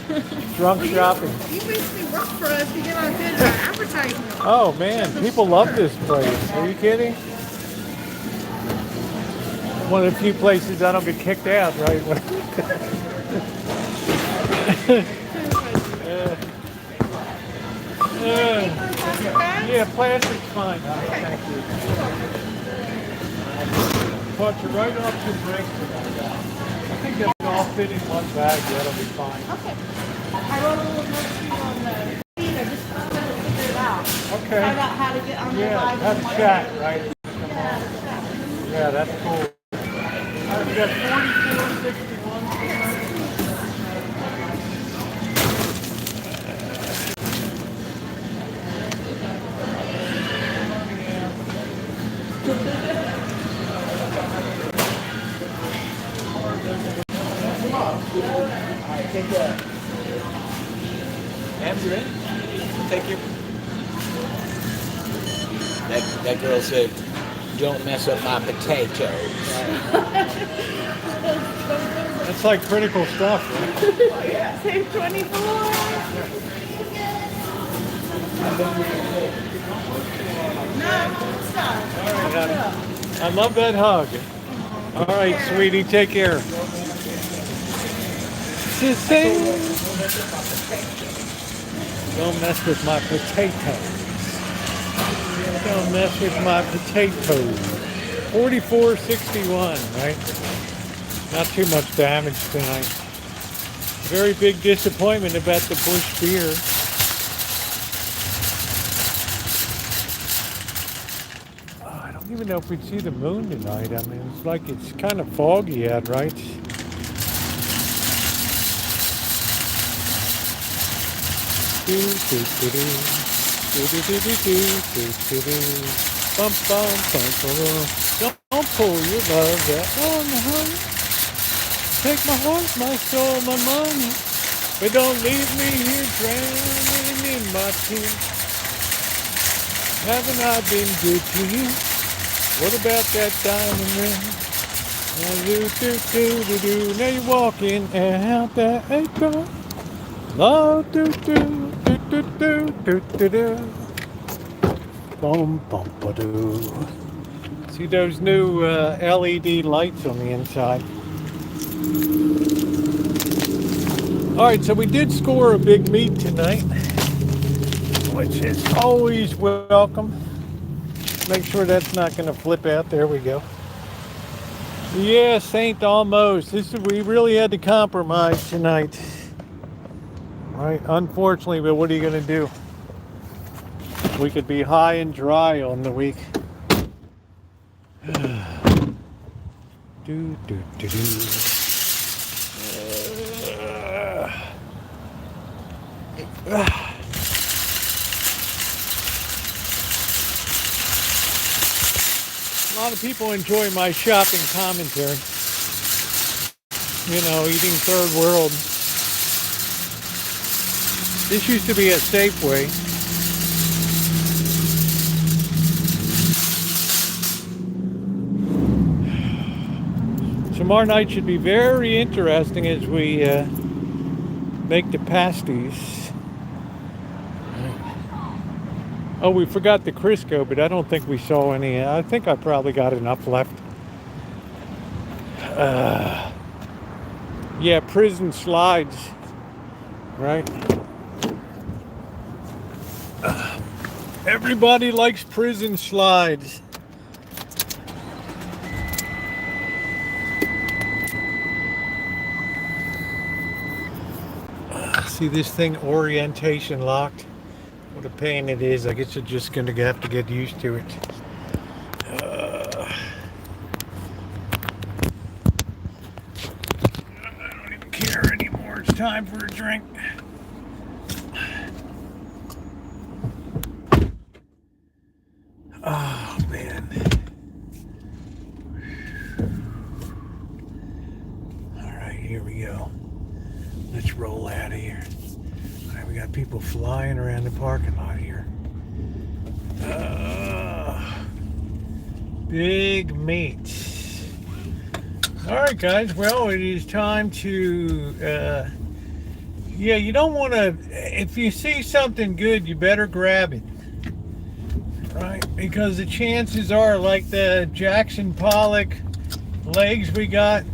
drunk shopping. You basically work for us to get our good advertisement. Oh man, people love this place. Are you kidding? One of the few places I don't get kicked out, right? Yeah, plastic's fine. Thank you. Bought you right off your break today. I think that'll all fit in one bag. That'll be fine. Okay. I wrote a little note to you on the feed. I just trying to figure it out. Okay. Find out how to get on the Yeah, live. have a chat, right? Yeah, chat. Yeah, that's cool. We got 4461. Take care. Ma'am, you in? Take your. That girl said, "Don't mess up my potatoes." That's like critical stuff, right? Save 24. No, stop. All right, honey. I love that hug. All right, sweetie, take care. Don't mess with my potatoes. Don't mess with my potatoes. 4461, right? Not too much damage tonight. Very big disappointment about the Bush beer. Oh, I don't even know if we'd see the moon tonight. I mean, it's like it's kind of foggy out, right? Do, do, do, do. Do, do, do, do, do, do, do, do. Bum, bum, bum, bum, bum. Don't pull your love out on the honey. Take my heart, my soul, my money. But don't leave me here drowning in my tears. Haven't I been good to you? What about that diamond ring? Do, do, do, do, do. Now you're walking out that apron. Love, do, do, do, do, do, do, do, do. Bum, bum, ba-doo. See those new LED lights on the inside. All right, so we did score a big meet tonight, which is always welcome. Make sure that's not going to flip out. There we go. Yeah, Saint almost. We really had to compromise tonight. Right, unfortunately, but what are you going to do? We could be high and dry on the week. Do, do, do, do. A lot of people enjoy my shopping commentary. You know, eating third world. This used to be a Safeway. Tomorrow night should be very interesting as we make the pasties. Oh, we forgot the Crisco, but I don't think we saw any. I think I probably got enough left. Yeah, prison slides, right? Everybody likes prison slides. See this thing orientation locked? What a pain it is. I guess you're just going to have to get used to it. I don't even care anymore. It's time for a drink. Oh, man. All right, here we go. Let's roll out of here. All right, we got people flying around the parking lot here. Big meat. All right, guys. Well, it is time to. Yeah, you don't want to. If you see something good, you better grab it. Right? Because the chances are, like the Jackson Pollock legs we got,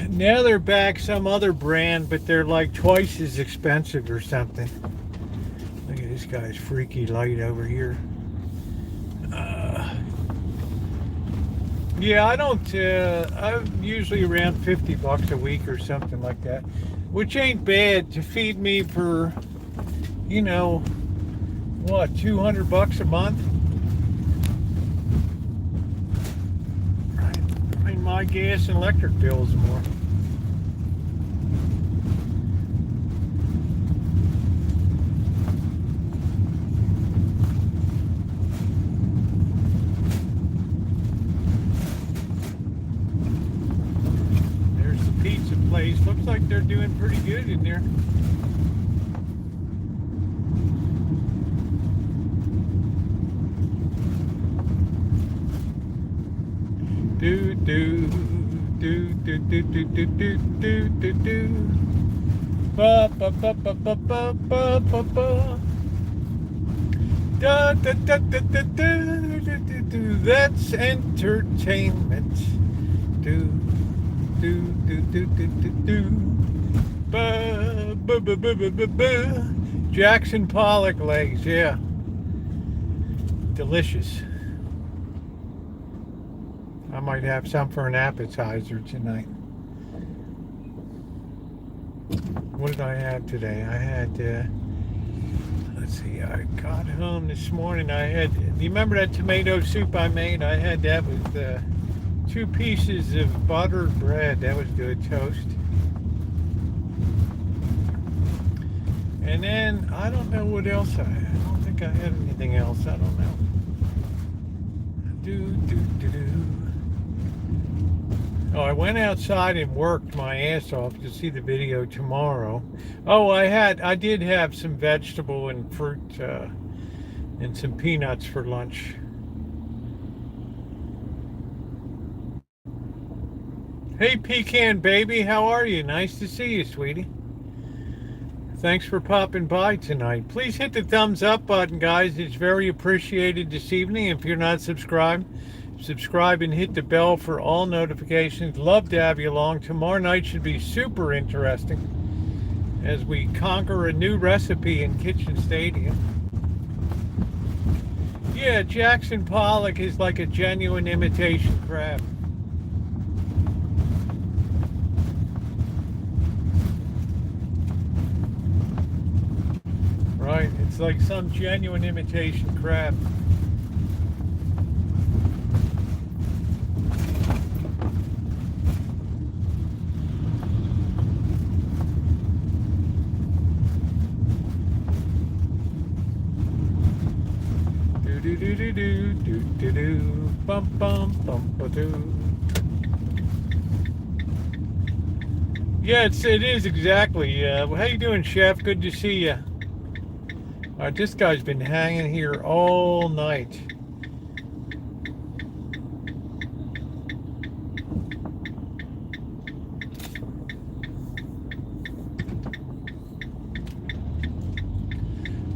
now they're back some other brand, but they're like twice as expensive or something. Look at this guy's freaky light over here. Yeah, I don't, I'm usually around $50 a week or something like that, which ain't bad to feed me for, you know, what, $200 a month? Right. I mean, my gas and electric bills more. There's the pizza place. Looks like they're doing pretty good in there. Do do do do do do do do do do do ba ba ba ba ba ba ba ba ba da da da da da do do do. That's entertainment. Do do do do do do do ba ba ba ba ba ba ba. Jackson Pollock legs, yeah, delicious. I might have some for an appetizer tonight. What did I have today? I had, let's see, I got home this morning. I had, do you remember that tomato soup I made? I had that with 2 pieces of buttered bread. That was good, toast. And then, I don't know what else I had. I don't think I had anything else. I don't know. Do, do, do, do. Oh, I went outside and worked my ass off to see the video tomorrow. Oh, I did have some vegetable and fruit and some peanuts for lunch. Hey, Pecan Baby, how are you? Nice to see you, sweetie. Thanks for popping by tonight. Please hit the thumbs up button, guys. It's very appreciated this evening. If you're not subscribed, subscribe and hit the bell for all notifications. Love to have you along. Tomorrow night should be super interesting as we conquer a new recipe in Kitchen Stadium. Yeah, Jackson Pollock is like a genuine imitation crab. Right, it's like some genuine imitation crab. Do do do do do do do bum bum bum ba doo. Yeah, it is exactly. How you doing, Chef? Good to see you. All right, this guy's been hanging here all night.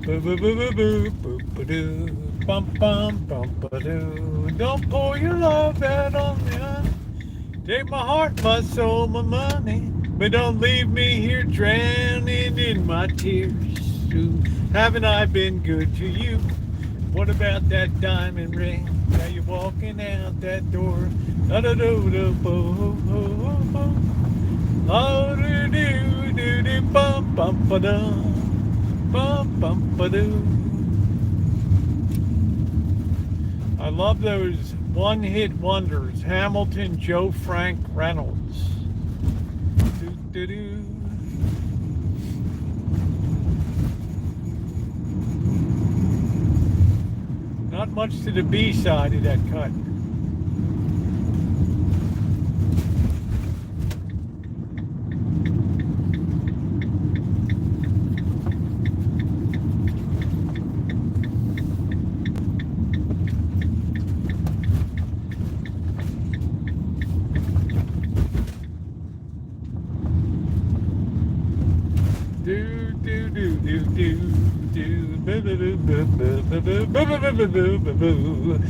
Boo boo boo boo boo boo boo doo. Bum bum bum ba doo. Don't pour your love out on me. Take my heart, my soul, my money, but don't leave me here drowning in my tears. Ooh, haven't I been good to you? What about that diamond ring? Now you're walking out that door. Oh, do do do do bum bum ba dum bum bum ba doo. I love those one-hit wonders. Hamilton, Joe Frank, Reynolds. Do, do, do. Not much to the B side of that cut. Do do do do do do boo boo boo boo boo boo boo boo boo boo boo.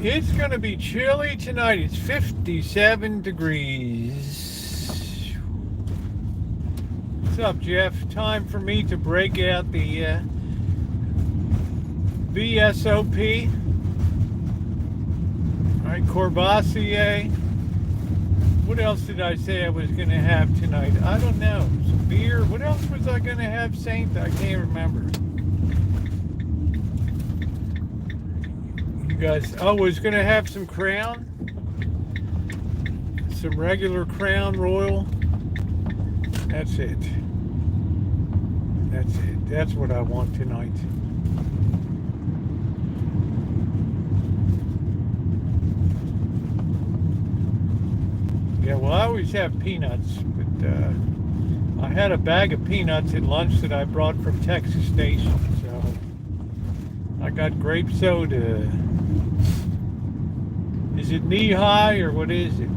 It's gonna be chilly tonight. It's 57 degrees. What's up, Jeff? Time for me to break out the VSOP. All right, Courvoisier. What else did I say I was going to have tonight? I don't know. Some beer. What else was I going to have, Saint? I can't remember. You guys, I was going to have some Crown. Some regular Crown Royal. That's it. That's it. That's what I want tonight. Yeah, well, I always have peanuts, but I had a bag of peanuts at lunch that I brought from Texas Station, so I got grape soda. Is it knee high or what is it?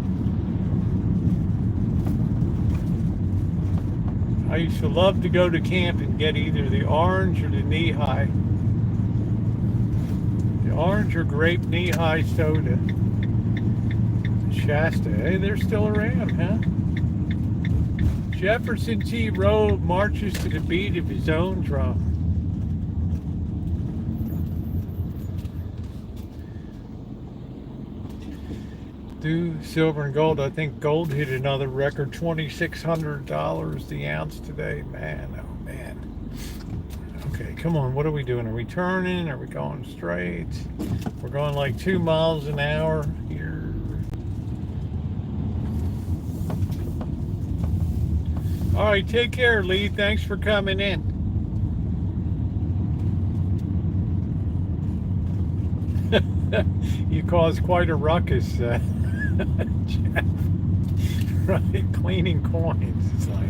I used to love to go to camp and get either the orange or the knee-high. The orange or grape knee-high soda. Shasta, hey, they're still around, huh? Jefferson T. Rowe marches to the beat of his own drum. Do silver and gold. I think gold hit another record, $2,600 the ounce today. Man, oh man. Okay, come on. What are we doing? Are we turning? Are we going straight? We're going like 2 miles an hour here. All right, take care, Lee. Thanks for coming in. You caused quite a ruckus. Right, cleaning coins. It's like,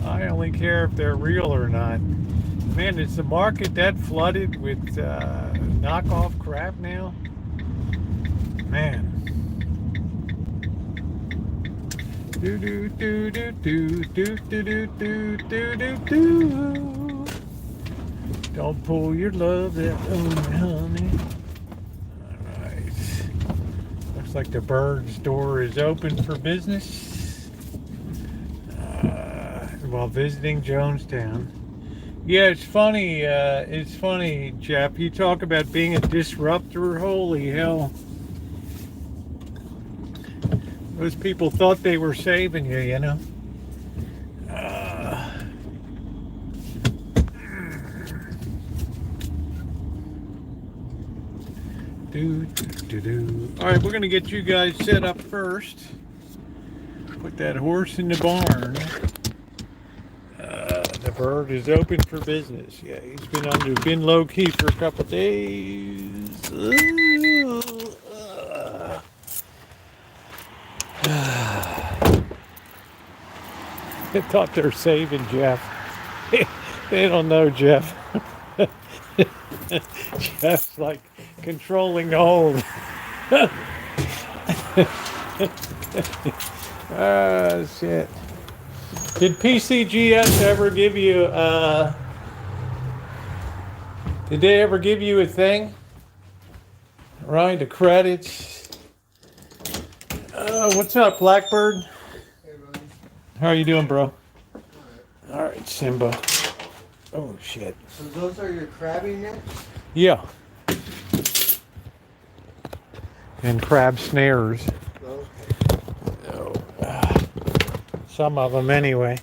I only care if they're real or not. Man, is the market that flooded with knockoff crap now? Man. Do do do do do do do do do do do do. Don't pull your love out on me, honey. Like the Bird's door is open for business while visiting Jonestown. Yeah, it's funny. Jeff. You talk about being a disruptor. Holy hell! Those people thought they were saving you, you know. All right, we're going to get you guys set up first. Put that horse in the barn. The Bird is open for business. Yeah, he's been low key for a couple days. I thought they're saving Jeff. They don't know Jeff. Jeff's like controlling the whole Ah, shit. Did PCGS ever give you, did they ever give you a thing? Right, the credits. What's up, Blackbird? Hey, Rosie. How are you doing, bro? Alright. All right, Simba. Oh, shit. So those are your crabbing nets? Yeah. And crab snares. Those? Some of them, anyway.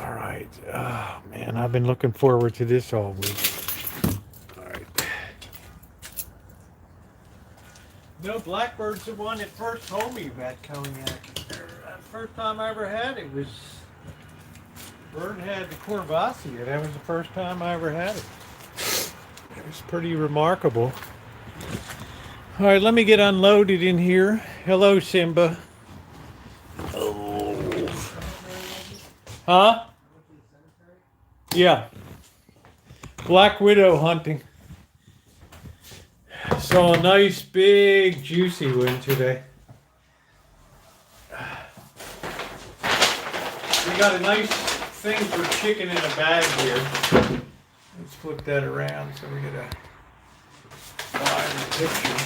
All right. Oh, man, I've been looking forward to this all week. All right. No, Blackbird's the one that first told me about cognac. The first time I ever had it was Bird had the Courvoisier. That was the first time I ever had it. It was pretty remarkable. All right, let me get unloaded in here. Hello, Simba. Oh. Huh? Yeah. Black widow hunting. Saw a nice big juicy one today. We got a nice thing for chicken in a bag here. Let's flip that around so we get a wider picture.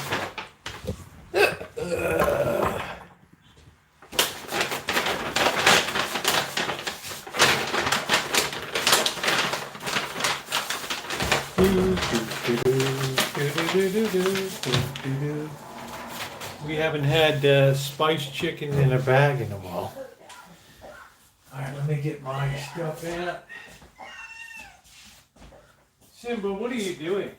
We haven't had spiced chicken in a bag in a while. All right, let me get my stuff out. Simba, what are you doing?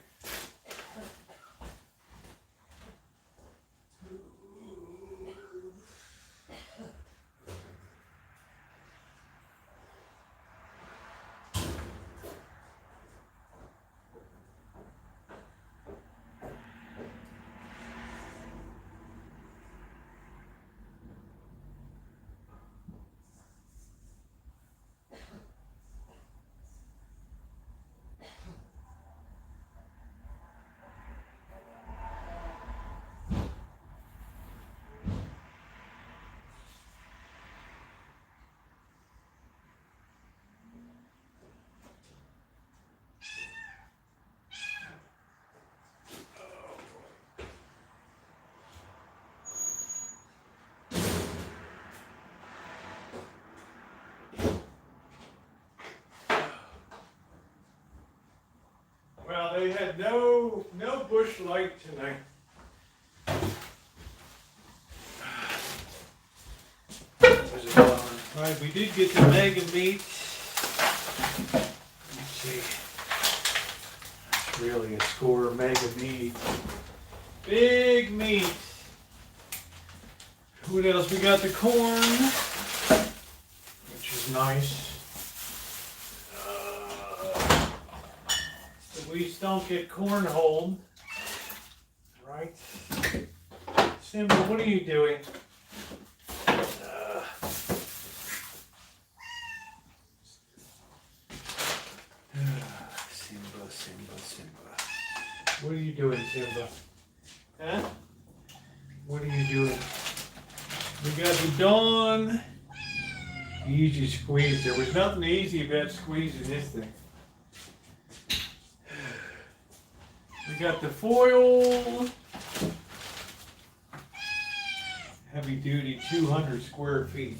Well, they had no bush light tonight. All right, we did get the mega meat. Let's see. That's really a score of mega meat. Big meat. What else? We got the corn, which is nice. We just don't get cornholed, right? Simba, what are you doing? Simba. What are you doing, Simba? Huh? What are you doing? We got the Dawn Easy Squeeze. There was nothing easy about squeezing this thing. We got the foil, heavy duty, 200 square feet.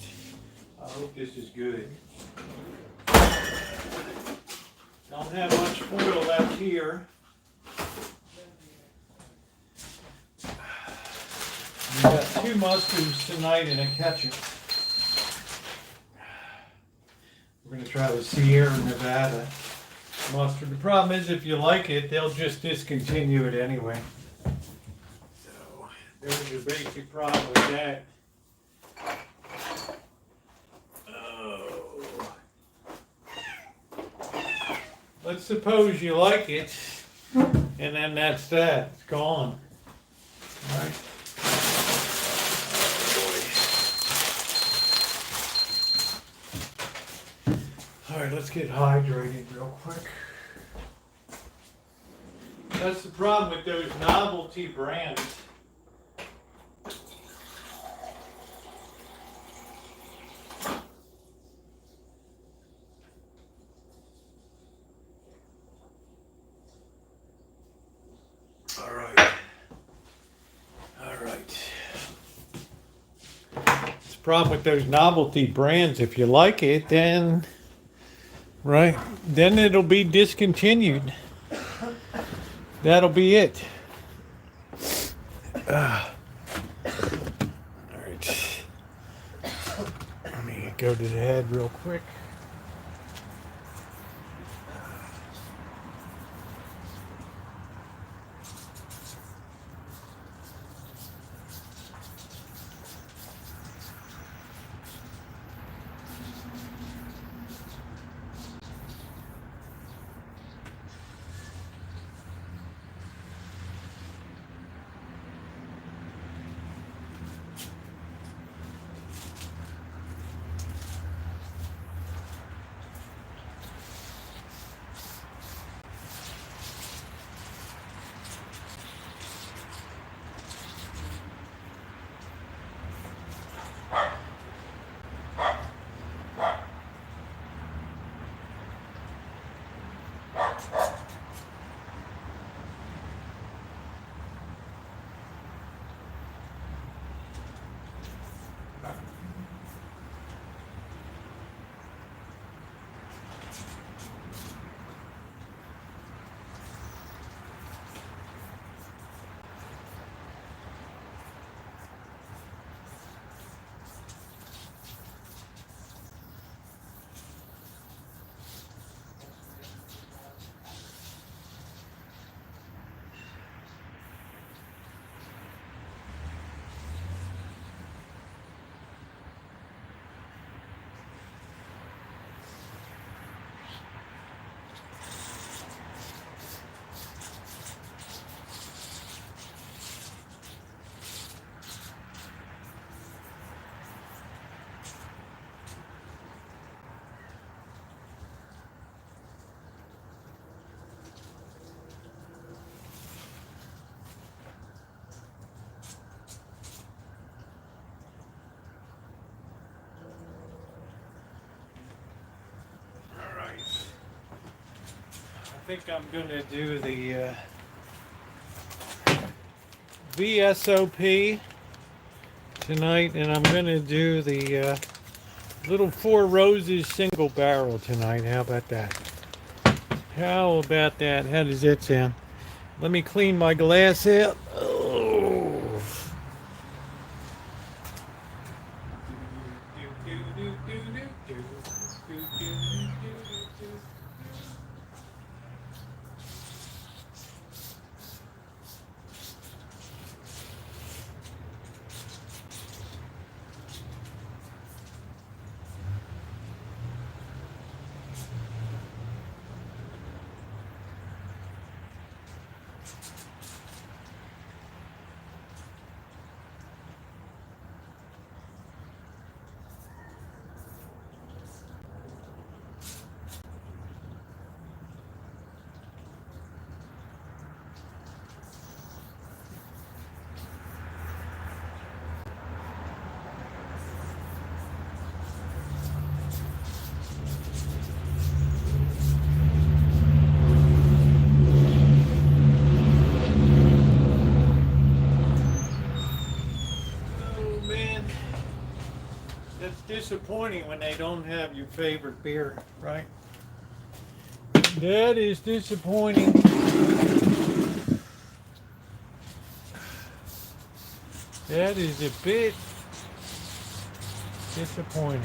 I hope this is good. Don't have much foil left here. We got 2 mustards tonight and a ketchup. We're going to try the Sierra Nevada mustard. The problem is if you like it, they'll just discontinue it anyway. So there's your basic problem with that. Oh. Let's suppose you like it, and then that's that. It's gone. All right. All right, let's get hydrated real quick. That's the problem with those novelty brands. problem with those novelty brands. If you like it, then right, then it'll be discontinued. That'll be it. All right. Let me go to the head real quick. I think I'm gonna do the VSOP tonight, and I'm gonna do the little Four Roses single barrel tonight. How about that? How about that? How does that sound? Let me clean my glass out. Oh. Disappointing when they don't have your favorite beer, right? That is disappointing. That is a bit disappointing.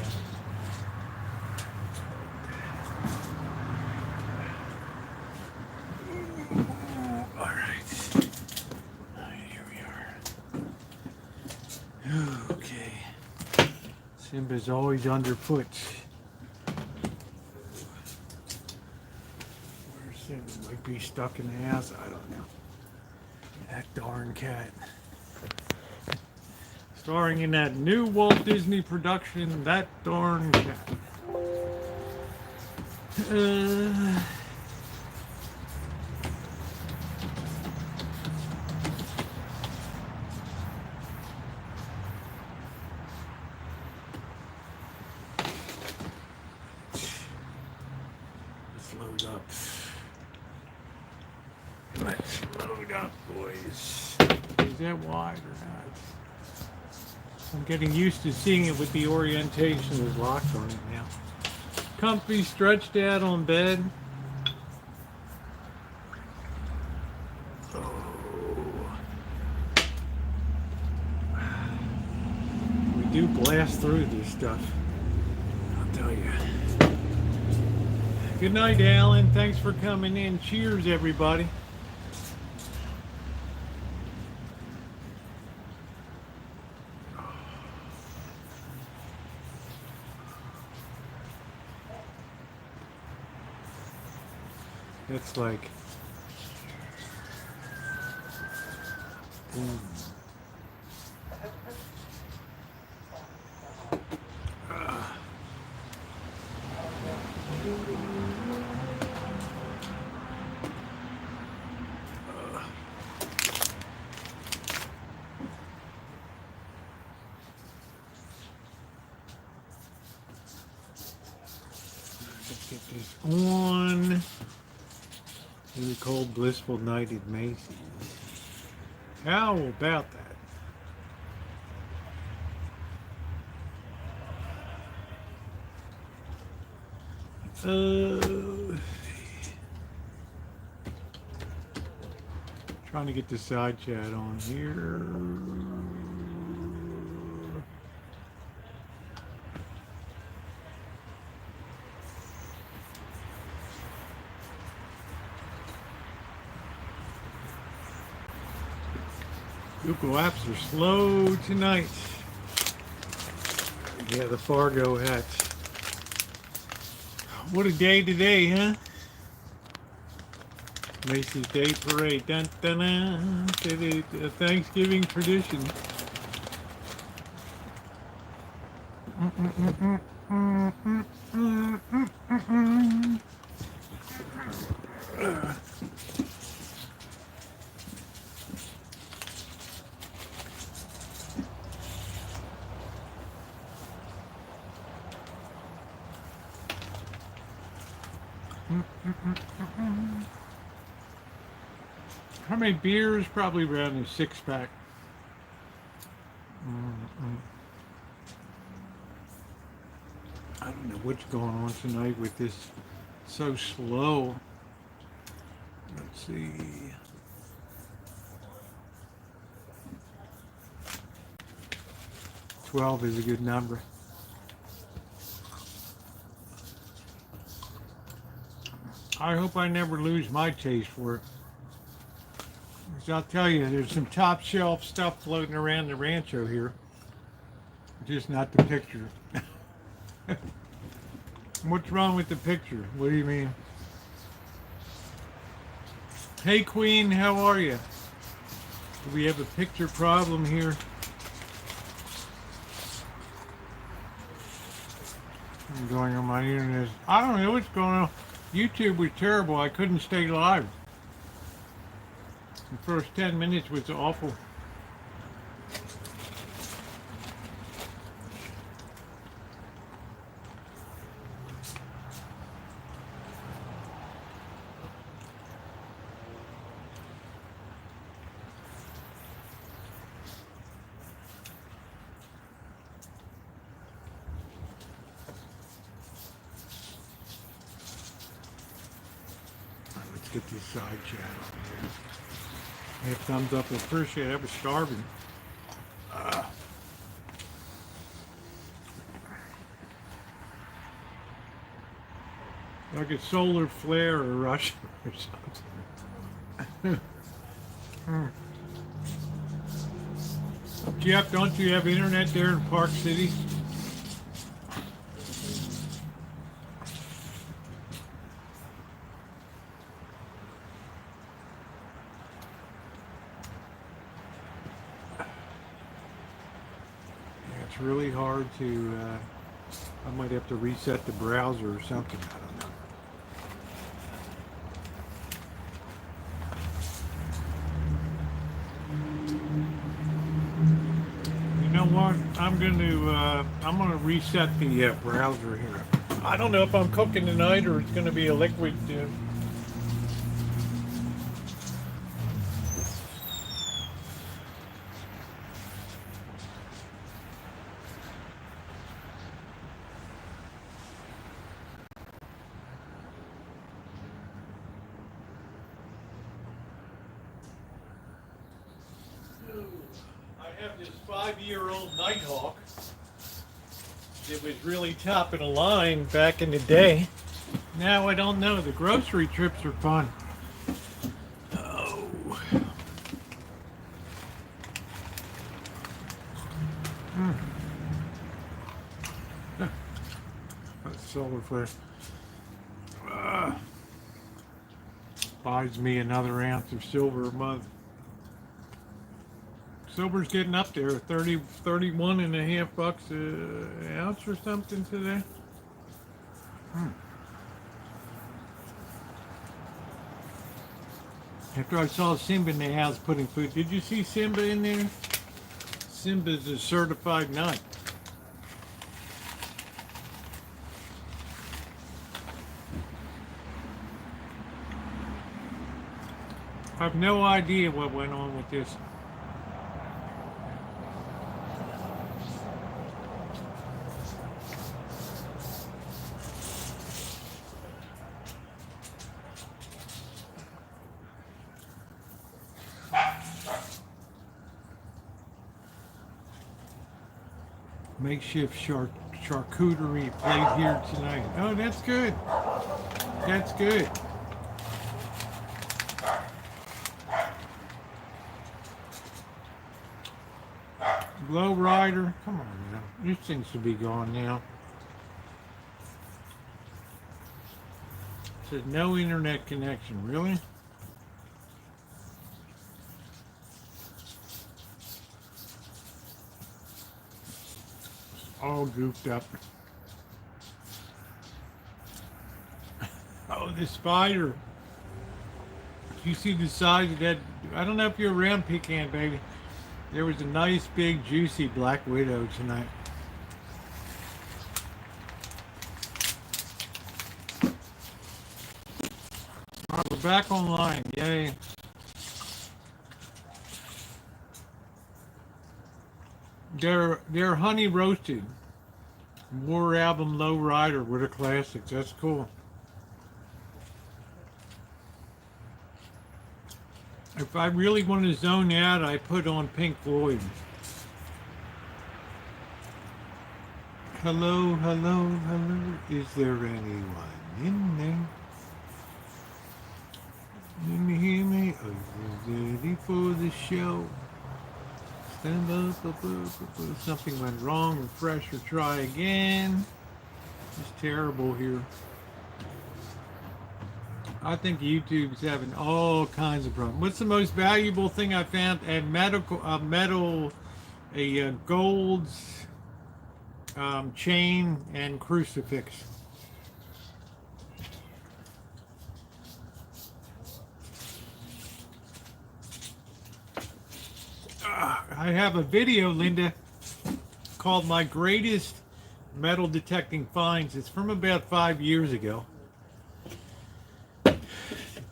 All right. Here we are. Okay. Simba's always underfoot. Where's Simba? Might be stuck in the house. I don't know. That darn cat. Starring in that new Walt Disney production, That Darn Cat. Load up. Let's load up, boys. Is that wide or not? I'm getting used to seeing it with the orientation is locked on it now. Comfy, stretched out on bed. We do blast through this stuff, I'll tell you. Good night, Alan. Thanks for coming in. Cheers, everybody. It's like, let's get this on. Really cold, blissful night at Macy's. How about that? Trying to get the side chat on here. Google apps are slow tonight. Yeah, the Fargo hat. What a day today, huh? Macy's Day Parade. Dun, dun, dun, dun, a Thanksgiving tradition. How many beers? Probably around a 6-pack. I don't know what's going on tonight with this. So slow. Let's see. $12 is a good number. I hope I never lose my taste for it. Because I'll tell you, there's some top shelf stuff floating around the Rancho here. Just not the picture. What's wrong with the picture? What do you mean? Hey Queen, how are you? Do we have a picture problem here? I'm going on my internet. I don't know what's going on. YouTube was terrible. I couldn't stay live. The first 10 minutes was awful. Get this side chat on here. Hey, thumbs up, I appreciate it. I was starving. Like a solar flare or Russia or something. Jeff, don't you have internet there in Park City? It's really hard to, I might have to reset the browser or something, I don't know. You know what, I'm gonna reset the browser here. I don't know if I'm cooking tonight or it's gonna be a liquid I have this 5-year-old Nighthawk. It was really top of the line back in the day. Now I don't know. The grocery trips are fun. Oh. That's silver flare. Buys me another ounce of silver a month. Silver's getting up there, 31 and a half bucks an ounce or something today. After I saw Simba in the house putting food, did you see Simba in there? Simba's a certified nut. I have no idea what went on with this. Makeshift charcuterie plate here tonight. Oh, that's good. That's good. Glow Rider. Come on now. This thing should be gone now. It says no internet connection. Really? All goofed up. Oh, the spider. You see the size of that? I don't know if you're around, Pecan Baby. There was a nice, big, juicy black widow tonight. All right, we're back online. Yay. They're honey roasted. War album Low Rider with the classics. That's cool. If I really want to zone out, I put on Pink Floyd. Hello, hello, hello. Is there anyone in there? Can you hear me? Are you ready for the show? Stand up, something went wrong. Refresh or try again. It's terrible here. I think YouTube's having all kinds of problems. What's the most valuable thing I found? A gold chain and crucifix. I have a video, Linda, called My Greatest Metal Detecting Finds. It's from about 5 years ago.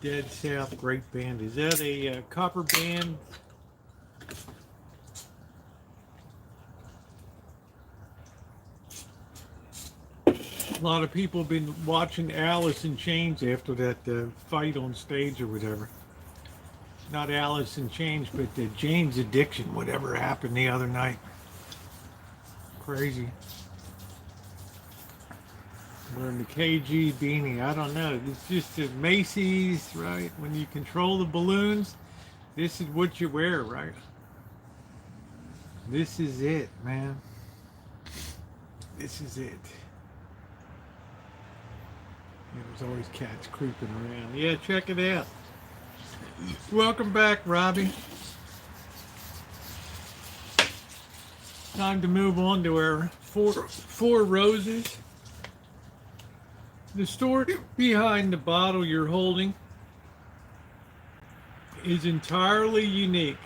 Dead South, great band. Is that a copper band? A lot of people have been watching Alice in Chains after that fight on stage or whatever. Not Alice in Chains, but Jane's Addiction, whatever happened the other night. Crazy. Wearing the KG beanie. I don't know. It's just a Macy's, right? When you control the balloons, this is what you wear, right? This is it, man. This is it. There's always cats creeping around. Yeah, check it out. Welcome back, Robbie. Time to move on to our four roses. The story behind the bottle you're holding is entirely unique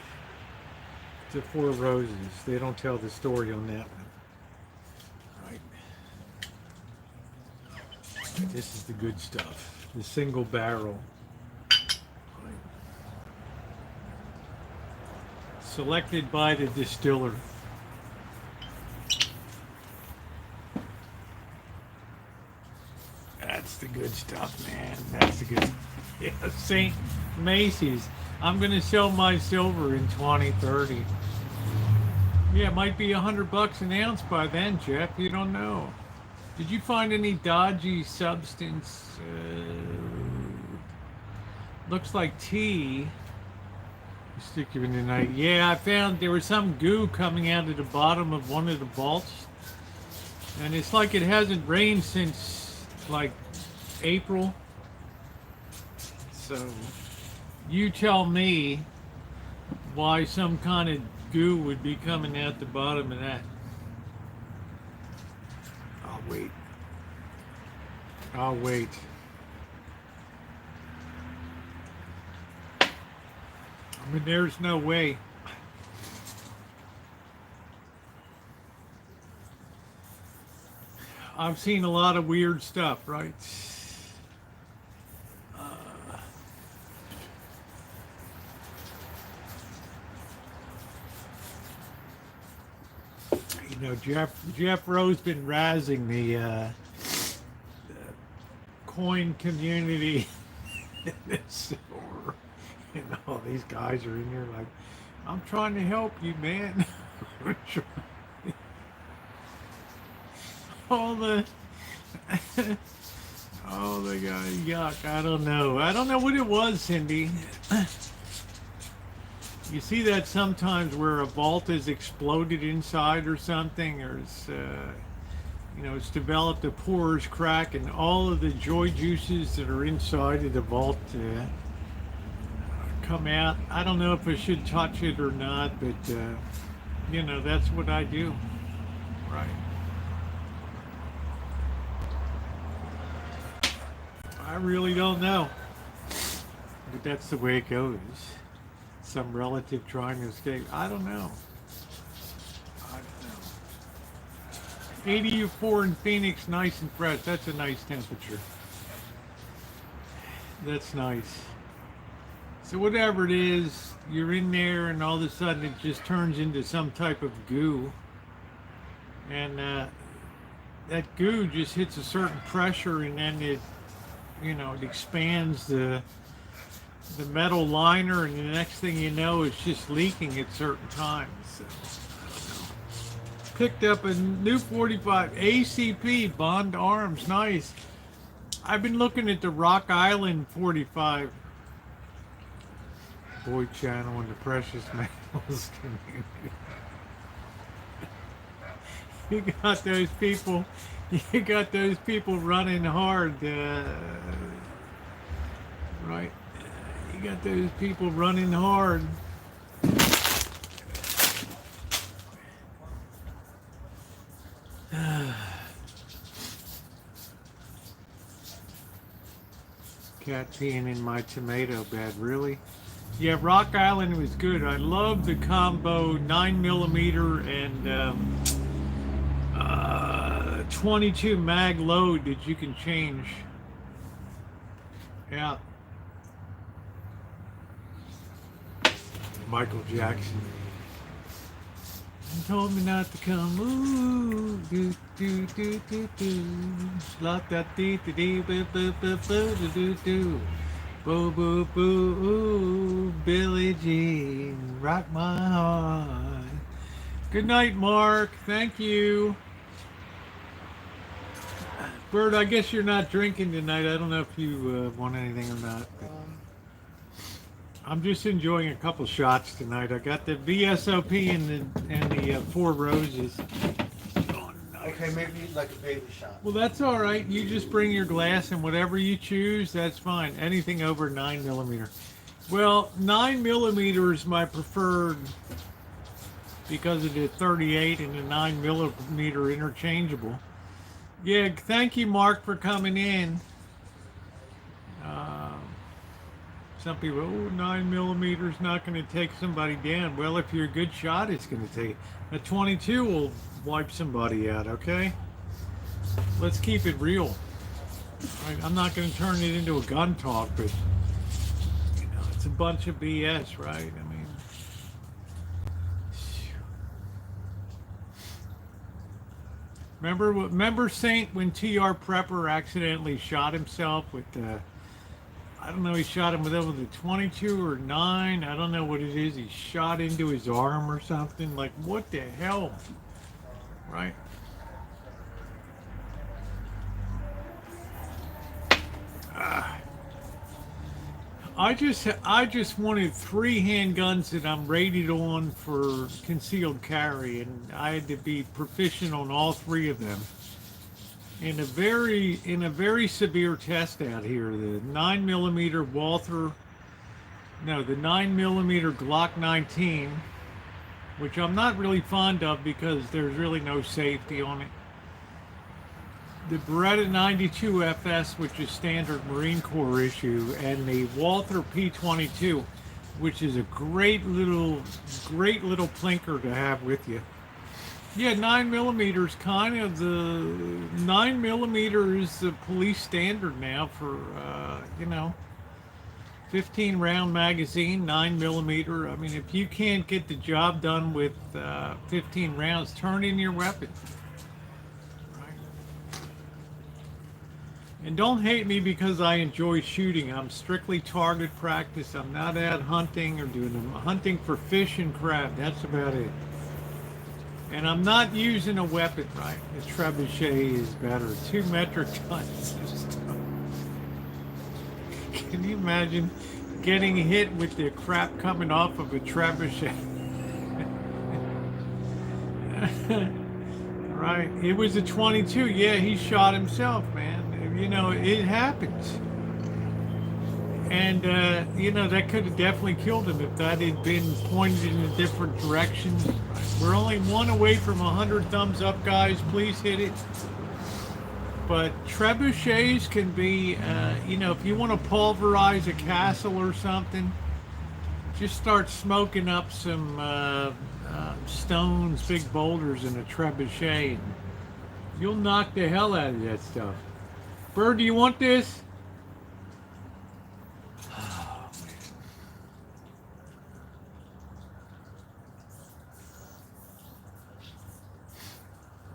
to Four Roses. They don't tell the story on that one. Right. This is the good stuff. The single barrel. Selected by the distiller. That's the good stuff, man. That's the good. Yeah, St. Macy's. I'm going to sell my silver in 2030. Yeah, it might be $100 an ounce by then, Jeff. You don't know. Did you find any dodgy substance? Looks like tea. Stick you in the night. Yeah, I found there was some goo coming out of the bottom of one of the vaults, and it's like it hasn't rained since like April. So you tell me why some kind of goo would be coming out the bottom of that. I'll wait. I'll wait. I mean, there's no way. I've seen a lot of weird stuff, right? You know, Jeff Rose been razzing the coin community. And all these guys are in here like, I'm trying to help you, man. all the all the guy yuck. I don't know what it was, Cindy. You see that sometimes where a vault is exploded inside or something, or it's it's developed a pores crack, and all of the joy juices that are inside of the vault come out. I don't know if I should touch it or not, but that's what I do. Right. I really don't know, but that's the way it goes. Some relative trying to escape. I don't know. 84 in Phoenix, nice and fresh. That's a nice temperature. That's nice. So whatever it is, you're in there and all of a sudden it just turns into some type of goo. And that goo just hits a certain pressure, and then it expands the metal liner, and the next thing you know, it's just leaking at certain times. So, picked up a new 45 ACP Bond Arms, nice. I've been looking at the Rock Island 45 Boy Channel and the Precious Metals community. You got those people running hard, right? You got those people running hard. Cat peeing in my tomato bed, really? Yeah, Rock Island was good. I love the combo 9mm and 22 mag load that you can change. Yeah. Michael Jackson. He told me not to come. Ooh, do do do do do. Slap that dee dee dee boo boo boo boo do do do. Boo boo boo. Ooh, Billie Jean, rock my heart. Good night, Mark. Thank you. Bert, I guess you're not drinking tonight. I don't know if you want anything or not. I'm just enjoying a couple shots tonight. I got the VSOP and the Four Roses. Oh, nice. Okay, maybe like a baby shot. Well, that's all right. You just bring your glass, and whatever you choose, that's fine. Anything over 9mm. Well, 9mm is my preferred because of the 38 and the 9mm interchangeable. Yeah, thank you, Mark, for coming in. Some people, 9mm is not going to take somebody down. Well, if you're a good shot, it's going to take. A 22 will wipe somebody out, okay? Let's keep it real. I'm not going to turn it into a gun talk, but, it's a bunch of BS, right? I mean, remember Saint when TR Prepper accidentally shot himself with I don't know, he shot him with over the 22 or 9. I don't know what it is. He shot into his arm or something. Like, what the hell? Right? I just wanted 3 handguns that I'm rated on for concealed carry, and I had to be proficient on all 3 of them. In a very severe test out here, the 9mm Walther, no, the 9mm Glock 19, which I'm not really fond of because there's really no safety on it. The Beretta 92 FS, which is standard Marine Corps issue, and the Walther P22, which is a great little plinker to have with you. Yeah, 9mm is kind of the 9mm is the police standard now for 15 round magazine, 9mm. I mean, if you can't get the job done with 15 rounds, turn in your weapon. And don't hate me because I enjoy shooting. I'm strictly target practice. I'm not out hunting or doing hunting for fish and crab. That's about it. And I'm not using a weapon, right? The trebuchet is better. 2 metric tons of stuff. Can you imagine getting hit with the crap coming off of a trebuchet? Right. It was a 22. Yeah, he shot himself, man. You know, it happens. And, that could have definitely killed him if that had been pointed in a different direction. We're only 1 away from 100 thumbs up, guys. Please hit it. But trebuchets can be, if you want to pulverize a castle or something, just start smoking up some stones, big boulders in a trebuchet. And you'll knock the hell out of that stuff. Bird, do you want this?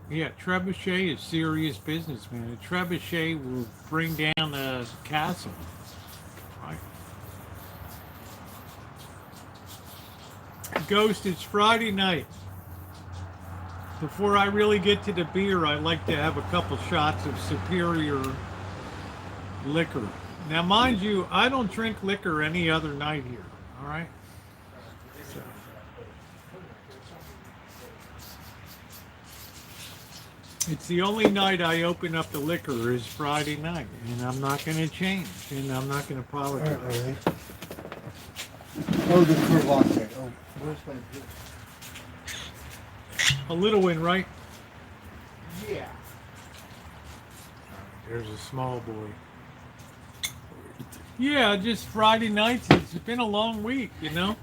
Yeah, trebuchet is serious business, man. A trebuchet will bring down a castle. Right. Ghost, it's Friday night. Before I really get to the beer, I like to have a couple shots of superior liquor. Now, mind you, I don't drink liquor any other night here. All right. So. It's the only night I open up the liquor is Friday night, and I'm not going to change, and I'm not going to apologize. All right. Oh, the cravat. Oh, where's my beer? A little one, right? Yeah. There's a small boy. Yeah, just Friday nights. It's been a long week, you know.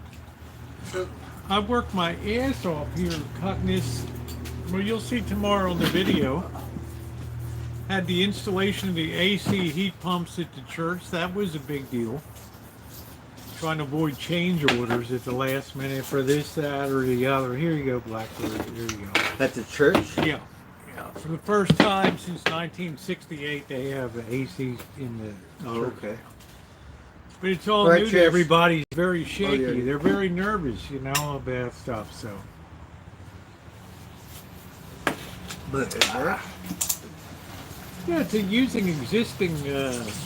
I worked my ass off here cutting this. Well, you'll see tomorrow in the video. Had the installation of the AC heat pumps at the church. That was a big deal. Trying to avoid change orders at the last minute for this, that, or the other. Here you go, Blackbird. Here you go. At the church? Yeah. For the first time since 1968, they have AC in the church. Okay. But it's all new to everybody. Very shaky. Oh, yeah. They're very nervous, about stuff. So. But it works? Yeah, it's using existing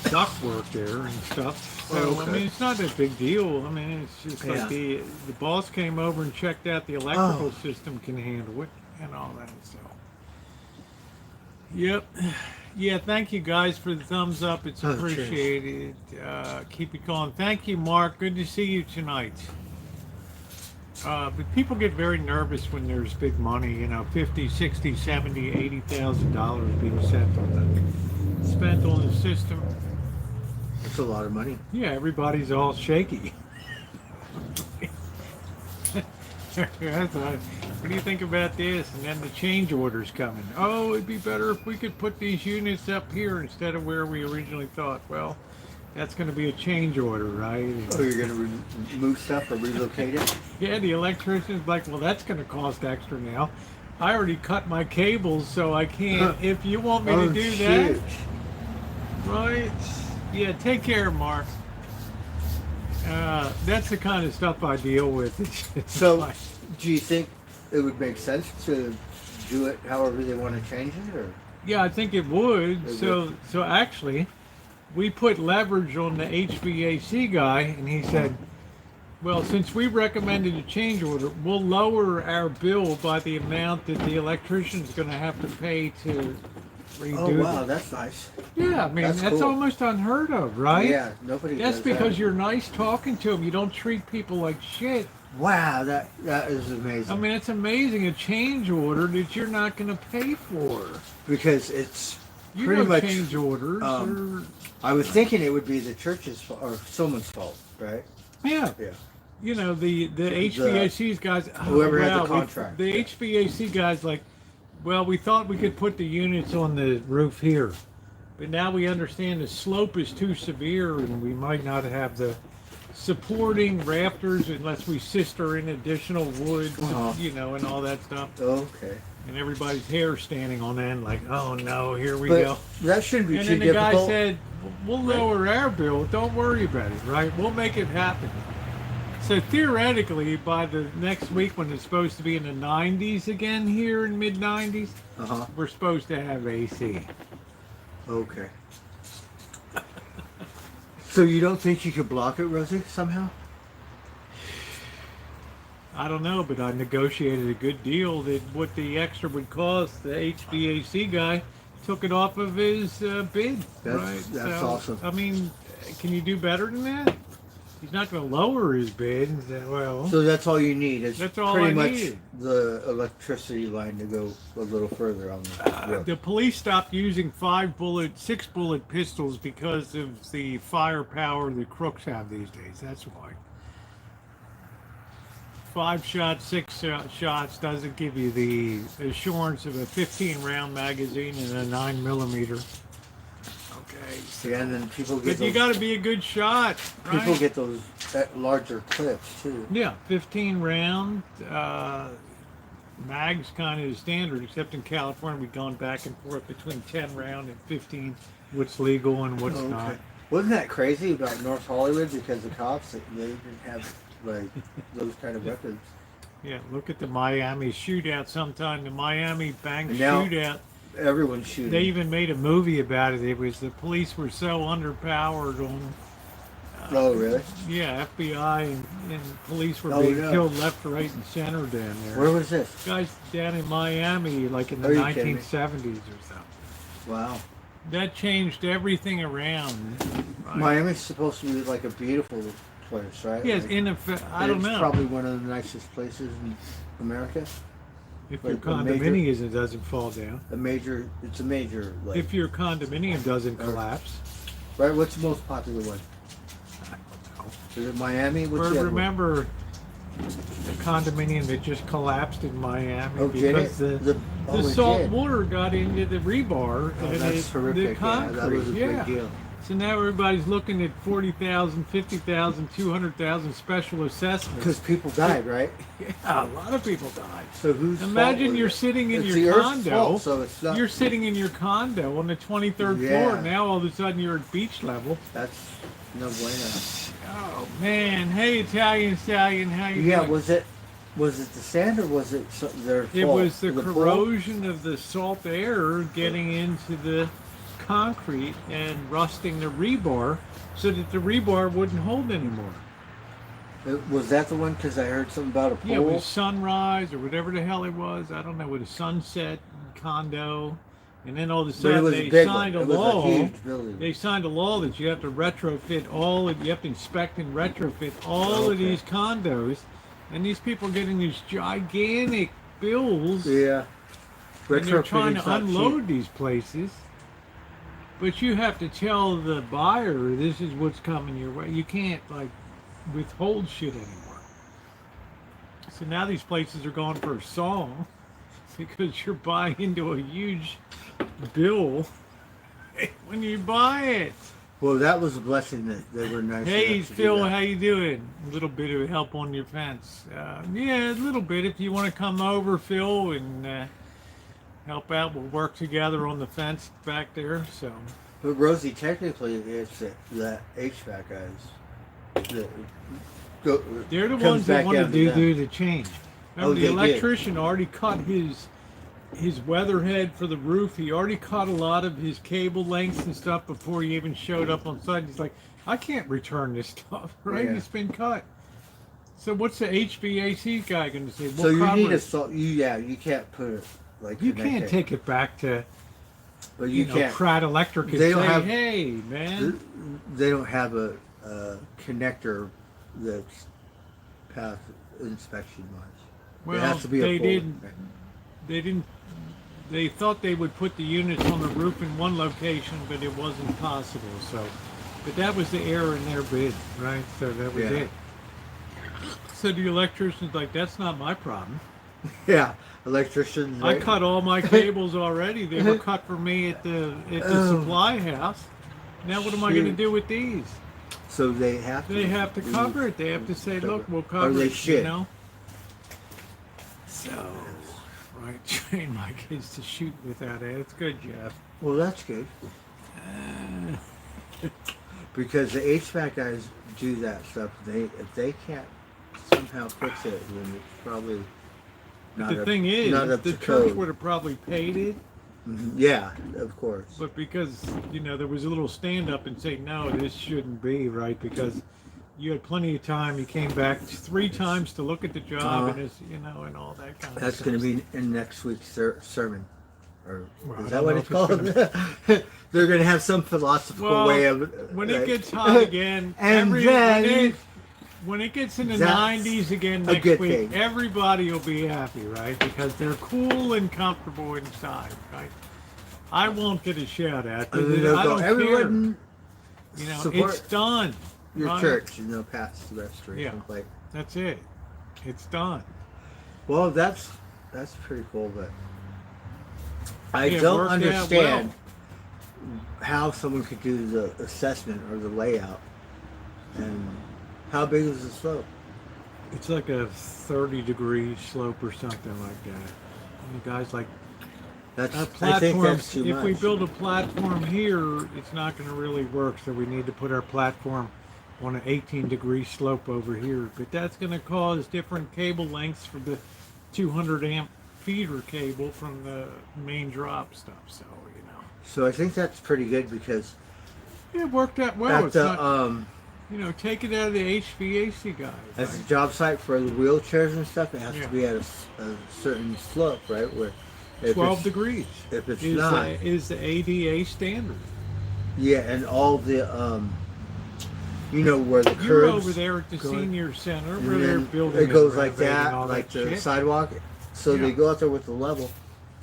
ductwork there and stuff. So, okay. I mean, it's not a big deal. I mean, it's just like the boss came over and checked out the electrical system can handle it and all that. So, yep. Yeah, thank you guys for the thumbs up. It's appreciated. Keep it going. Thank you, Mark. Good to see you tonight. But people get very nervous when there's big money, $50, $60, $70, $80,000 being spent on the system. That's a lot of money. Yeah, everybody's all shaky. What do you think about this? And then the change order's coming. Oh, it'd be better if we could put these units up here instead of where we originally thought. Well, that's going to be a change order, right? Oh, you're going to move stuff or relocate it? Yeah, the electrician's like, well, that's going to cost extra now. I already cut my cables, so I can't. If you want me to do that, right? Yeah, take care, Mark. That's the kind of stuff I deal with. It's So, like- do you think it would make sense to do it however they want to change it, or? yeah, I think it would. It So actually, we put leverage on the HVAC guy, and he said, well, since we recommended a change order, we'll lower our bill by the amount that the electrician's going to have to pay to redo Oh wow, it. that's nice. Yeah, I mean, That's that's cool. almost unheard of, right? Yeah, nobody. That's does because that. you're nice talking to them. You don't treat people like shit. Wow, that is amazing. I mean, it's amazing, a change order that you're not going to pay for. because it's You pretty know much. change orders. I was thinking it would be the church's fault or someone's fault, right? Yeah. Yeah. You know, the HVAC's guys, oh, whoever had the well, contract, the yeah. HVAC guys like, well, we thought we could put the units on the roof here, but now we understand the slope is too severe and we might not have the supporting rafters unless we sister in additional wood, Uh-huh. you know, and all that stuff. Okay. And everybody's hair standing on end like, oh no, here we But go. that shouldn't be And too then the guy difficult. said, we'll lower our bill. Don't worry about it, right? We'll make it happen. So theoretically, by the next week when it's supposed to be in the 90s again here in mid 90s, Uh-huh. we're supposed to have AC. Okay. So you don't think you could block it, Rosie, somehow? I don't know, but I negotiated a good deal that what the extra would cost, the HVAC guy took it off of his bid. That's So, awesome. I mean, can you do better than that? He's not going to lower his bid. And say, well, So that's all you need. It's That's all pretty I much needed. the electricity line to go a little further on the roof. the police stopped using 6-bullet pistols because of the firepower the crooks have these days. That's why. 5 shots, 6 shots doesn't give you the assurance of a 15-round magazine and a 9mm. Okay. So, Yeah, and then people get but you those, got to be a good shot. Right? people get those larger clips too. Yeah, 15 round. Mag's kind of the standard, except in California we've gone back and forth between 10 round and 15, what's legal and what's Oh, not. Wasn't that crazy about North Hollywood because the cops they didn't have like those kind of weapons? Yeah, look at the Miami shootout sometime. The Miami bank And now- shootout. Everyone's shooting. They even made a movie about it. It was the police were so underpowered on, Oh, really? yeah, FBI and police were Oh, being yeah. killed left, right, and center down there. Where was this? Guys down in Miami, like in the Are you kidding me? 1970s or something. Wow. That changed everything around. Right? Miami's supposed to be like a beautiful place, right? Yes, Like, in effect, I don't it's know. probably one of the nicest places in America. If your like a major- condominium doesn't fall down. It's a major, like, If your condominium doesn't collapse. right? What's the most popular one? Is it Miami? What's the other one? Remember the condominium that just collapsed in Miami Oh, did because it? the Oh, it salt did. water got into the rebar Oh, and that's horrific. the Yeah, concrete. that was a big deal. So now everybody's looking at 40,000, 50,000, 200,000 special assessments. Because people died, right? Yeah, a lot of people died. So who's fault Imagine was you're it? sitting in It's your the Earth's condo. fault, so it's not. You're sitting in your condo on the 23rd Yeah. floor. Now all of a sudden you're at beach level. That's no bueno. Oh man! Hey, Italian stallion, how you Yeah, doing? was it the sand or was it their fault? It was the pool? corrosion of the salt air getting into the concrete and rusting the rebar, so that the rebar wouldn't hold anymore. Was that the one? Because I heard something about a pool. Yeah, it was Sunrise or whatever the hell it was. I don't know, with a Sunset condo, and then all of a But it sudden was they a big signed one. a It was law. a huge building. They signed a law that you have to retrofit you have to inspect and retrofit all of Okay. these condos, and these people are getting these gigantic bills, Yeah. and they're trying Retrofitting's to not unload cheap. these places. But you have to tell the buyer this is what's coming your way. You can't like withhold shit anymore. So now these places are going for a song because you're buying into a huge bill when you buy it. Well, that was a blessing that they were nice. Hey enough to do Phil, that. how you doing? A little bit of help on your fence. Yeah, a little bit. If you want to come over, Phil, and help out, we'll work together on the fence back there. So But Rosie, technically, it's the HVAC guys. the go, They're the comes ones that back want to down to them. do the change. Remember, Oh, the they did. electrician already cut his weatherhead for the roof. He already cut a lot of his cable lengths and stuff before he even showed up on site. He's like, I can't return this stuff, right? Yeah. It's been cut. So what's the HVAC guy going to say? So We'll you cover need it. a salt. You can't put it like You connect can't it. take it back to But you you know, can't. Pratt Electric and they say, don't have- hey, man. They don't have a connector that's past inspection much. Well, it has to be a they full didn't. They didn't. They thought they would put the units on the roof in one location, but it wasn't possible. So, but that was the error in their bid, right? So that was Yeah. it. So the electrician's like, that's not my problem. Yeah, electricians. I cut all my cables already. They were cut for me at the supply house. Now what am I going to Shoot. do with these? So they have to. They have to cover it. They have to say, look, we'll Or cover they it. should. You know. So, I train my kids to shoot without it. It's good, Jeff. Well, that's good. Because the HVAC guys do that stuff. If they can't somehow fix it, then it's probably not The up, thing is, not up the to church code. would have probably paid it, Yeah, of course. but because, you know, there was a little stand up and say, no, this shouldn't be, right? Because you had plenty of time. You came back 3 times to look at the job and it's, you know, and all that kind of That's stuff. going to be in next week's sermon. Or Well, I is don't that what know it's if called? They're going to have some philosophical Well, way of when like- it gets hot again, And then- when it gets in the That's 90s again a next good week, thing. everybody will be happy, right? Because they're cool and comfortable inside, right? I won't get a shout out. And then they'll I go, don't care. everyone You know, support it's done. your right? church, and they'll pass the restoration Yeah. plate. That's it. It's done. Well, that's pretty cool, but I Yeah, it don't worked out understand how someone could do the assessment or the layout. And how big is the slope? It's like a 30-degree slope or something like that. And the guy's like, That's our I think platform, that's too if much. we build a platform here, it's not going to really work. So we need to put our platform on an 18-degree slope over here. But that's going to cause different cable lengths for the 200 amp feeder cable from the main drop stuff. So, you know. So I think that's pretty good because It worked out well. at It's the not, you know, take it out of the HVAC guys. at the right? job site for the wheelchairs and stuff, it has Yeah. to be at a certain slope, right? Where if 12 it's, degrees if it's is, not, is the ADA standard. yeah, and all the you know where the You're curbs over there at the going- senior center and where they're then building it goes and like renovating that, all like that the shit. sidewalk. So Yeah. they go out there with the level,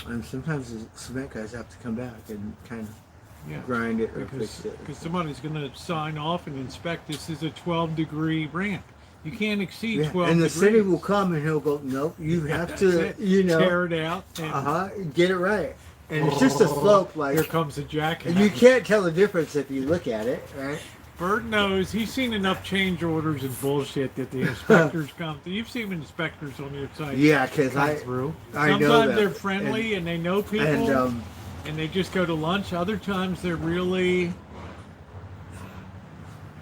and sometimes the cement guys have to come back and kind of Yeah. grind it or Because fix it. somebody's going to sign off and inspect this is a 12-degree ramp. You can't exceed Yeah. 12 And the degrees. city will come and he'll go, nope, you have That's to, it. you know, tear it out. And get it right. And it's just a slope, like, here comes the jackhammer. and you can't tell the difference if you look at it, right? Bert knows. He's seen enough change orders and bullshit that the inspectors come through. You've seen inspectors on your site Yeah, because come I through. I know Sometimes that. they're friendly and they know people. and And they just go to lunch. Other times they're really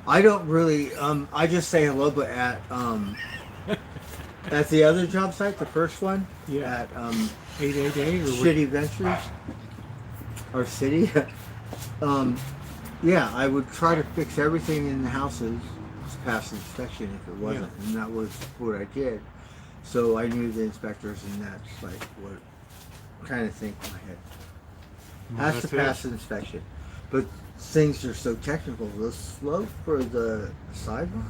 I don't really I just say hello, but at the other job site, the first one, Yeah. at 888 or Shitty Ventures or City, yeah, I would try to fix everything in the houses to pass inspection if it wasn't, and that was what I did. So I knew the inspectors, and that's like what kind of think in my head. Has to That's it. pass inspection, but things are so technical. The slope for the sidewalk.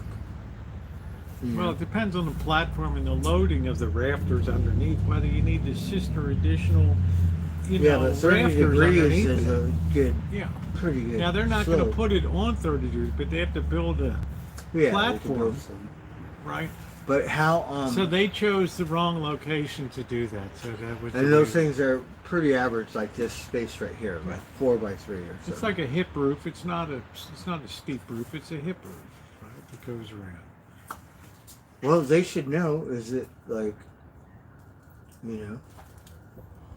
you Well, know, it depends on the platform and the loading of the rafters underneath, whether you need to sister additional, yeah, know, but 30 rafters degrees underneath is it. a good, Yeah. pretty good. Now, they're not going to slope. put it on 30 degrees, but they have to build a, yeah, they could platform. build some. right? But how So they chose the wrong location to do that. So that was the and those reason. things are pretty average, like this space right here, like 4x3 or so. It's like a hip roof. It's not a steep roof. It's a hip roof, right? That goes around. Well, they should know. Is it like, you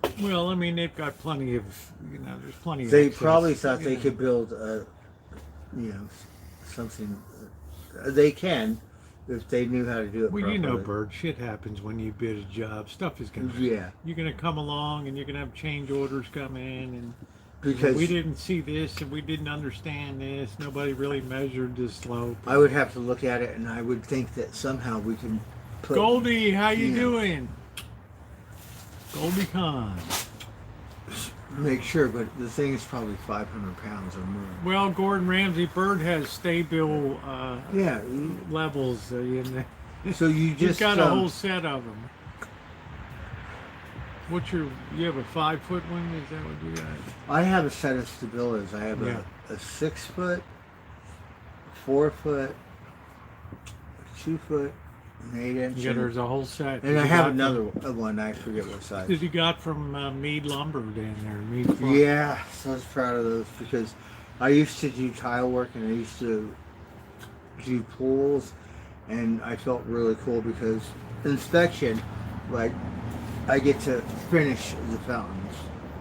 know? Well, I mean, they've got plenty of, there's plenty of They access, probably thought you they know. could build a, something they can if they knew how to do it Well, properly. you know, Bird, shit happens when you bid a job. Stuff is gonna. Yeah. You're gonna come along, and you're gonna have change orders come in, and Because we didn't see this, and we didn't understand this. Nobody really measured the slope. I would have to look at it, and I would think that somehow we can put. Goldie, how you Yeah. doing? Goldie Con. Make sure, but the thing is probably 500 pounds or more. Well, Gordon Ramsay, Bird has stable Yeah. levels in there. So you He's just got a whole set of them. You have a 5-foot one? Is that what you got? I have a set of stabilities. I have Yeah. a 6 foot, 4 foot, 2 foot, an 8 inch. Yeah, there's a whole set. And I You have got another one. I forget what size. That you got from Mead Lumber down there. Mead Farm. Yeah, so I was proud of those because I used to do tile work and I used to do pools, and I felt really cool because inspection, like I get to finish the fountains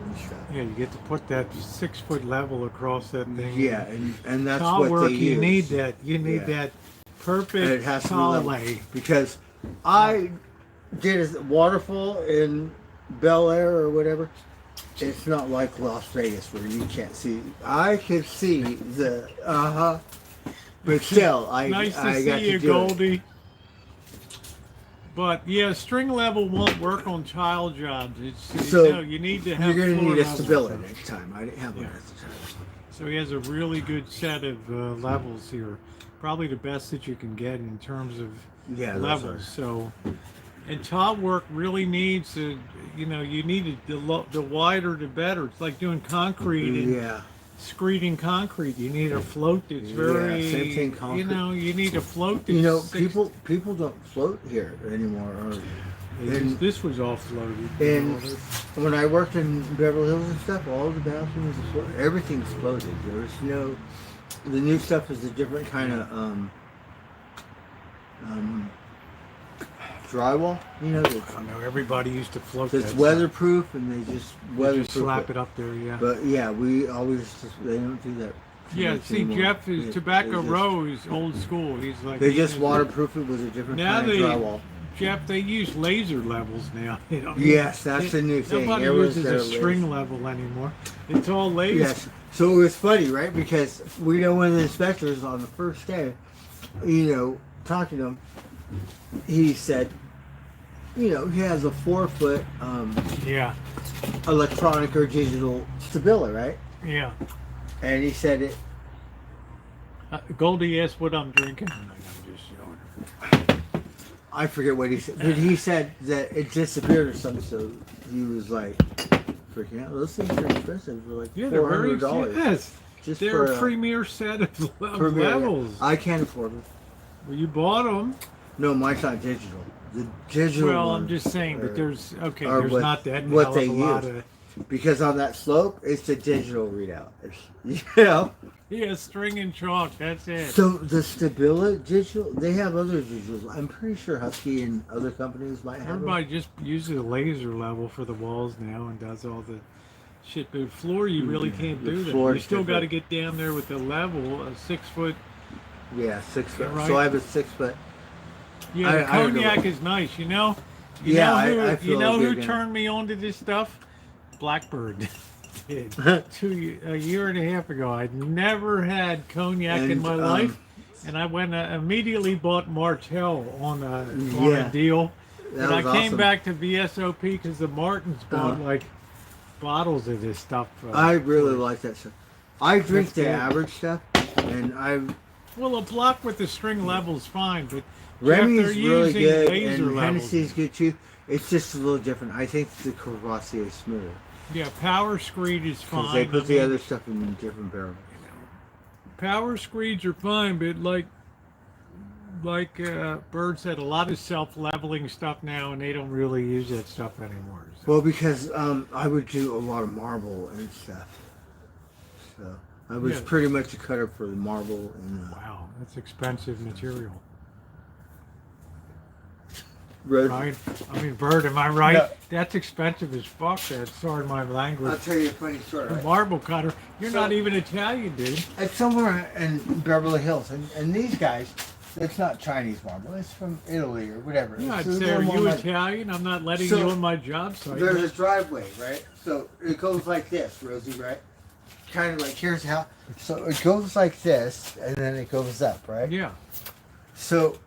and stuff. Yeah, you get to put that 6-foot level across that thing. Yeah, and that's Tile what work, they you use. need that. You need Yeah. that perfect And it has to be tile level. lay. Because I did a waterfall in Bel Air or whatever. It's not like Las Vegas where you can't see. I could see the but still, Nice to I got see to you, do Goldie. But yeah, string level won't work on child jobs. It's So, you need to it. have You're gonna floor need a level. stability next time. I didn't have one Yeah. at the time. So he has a really good set of levels here. Probably the best that you can get in terms of Yeah, those levels. So, and tile work really needs to, you need it, the wider the better. It's like doing concrete and Yeah. screeding concrete. You need a float that's very, same thing, concrete. you need a float that's People don't float here anymore. This was all floated. And when I worked in Beverly Hills and stuff, all the bathrooms, everything's floated. The new stuff is a different kind of drywall. I know everybody used to float. It's that weatherproof, and they just stuff. weatherproof Just slap it up there, yeah. But yeah, they don't do that. too Yeah, much see, anymore. Jeff is They Tobacco just- Rose, old school. He's like They just waterproof it with a different Now kind of drywall. Jeff, they use laser levels now. They don't Yes, that's the new thing. Nobody Everyone's uses got a laser. string level anymore. It's all laser. Yes. So it was funny, right? Because we know one of the inspectors on the first day, talking to him, he said, he has a 4 foot Yeah, electronic or digital stabilizer, right? yeah. And he said it. Goldie asked what I'm drinking. I'm just showing her. I forget what he said, but he said that it disappeared or something. So he was like, freaking out. Those things are expensive. They're like Yeah, they're very $400. yes. Just They're for a premier set of premier, yeah. levels. I can't afford them. Well, you bought them. No, mine's not digital. The digital. Well, I'm ones just saying, but are- there's are there's what- not that what hell they of a lot use. of Because on that slope, it's a digital readout. It's, yeah, string and chalk. That's it. So the stability digital, they have other digitals. I'm pretty sure Husky and other companies might have Everybody just uses a laser level for the walls now and does all the shit. But floor, you really can't The do that. floor You is still got to different. get down there with the level, a 6 foot. them. Yeah, 6 foot. Right. So I have a 6 foot. Yeah, I the don't know. cognac is nice. You know Yeah, who, I feel you know who good now. turned me on to this stuff? Blackbird. Did. A year and a half ago. I'd never had cognac in And, my life, and I went immediately bought Martell on a deal. That And I was came awesome. back to VSOP because the Martins bought Uh-huh. like bottles of this stuff. I really like that stuff. I drink That's the good. average stuff, and Well, a block with the string level's fine, but Remy's they're really using good, laser and levels. Hennessy's good too. It's just a little different. I think the Courvoisier is smoother Yeah, Power Screed is because fine. they put I the mean, other stuff in different barrels. Power Screeds are fine, but like Bird said, a lot of self-leveling stuff now, and they don't really use that stuff anymore. So. Well, because I would do a lot of marble and stuff, so I was Yeah. pretty much a cutter for the marble and Wow, that's expensive material, road. right? I mean, Bird, am I right? No. That's expensive as fuck. That's sorry, my language. I'll tell you a funny story. A Right? marble cutter. You're So- not even Italian, dude. It's somewhere in Beverly Hills, and these guys, It's not Chinese marble. It's from Italy or whatever. Yeah, I'd It's say, are normal you marble. Italian? I'm not letting So, you on my job site. There's a driveway, right? So it goes like this, Rosie, right? Kind of like here's how. So it goes like this, and then it goes up, right? Yeah. So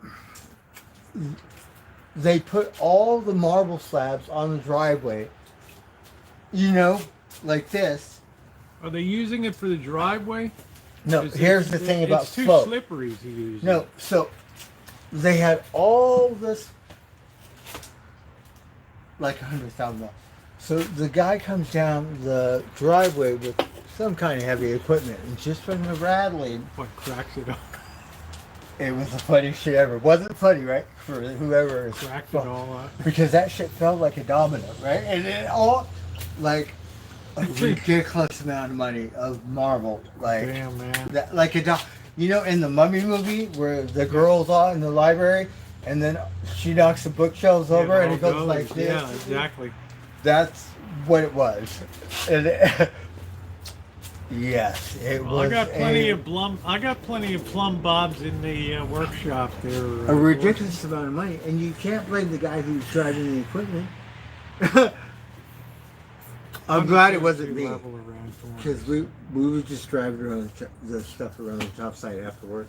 they put all the marble slabs on the driveway. You know, like this. Are they using it for the driveway? No, Is here's it- the thing about it's too slope. slippery to use. No, so they had all this, like $100,000. So the guy comes down the driveway with some kind of heavy equipment, and just from the rattling, What cracks it up? it was the funniest shit ever. Wasn't funny, right? For whoever is Cracked it all up. because that shit felt like a domino, right? And it all like a ridiculous amount of money of marble, like Damn, man. that, like you know, in the Mummy movie where the girl's all in the library, and then she knocks the bookshelves over, and it goes like this. Yeah, exactly. That's what it was. And yes, it Well, was. I got plenty of plumb bobs in the workshop there. A ridiculous amount of money, and you can't blame the guy who's driving the equipment. I'm glad it wasn't me, because we would just drive around the stuff around the top site afterward.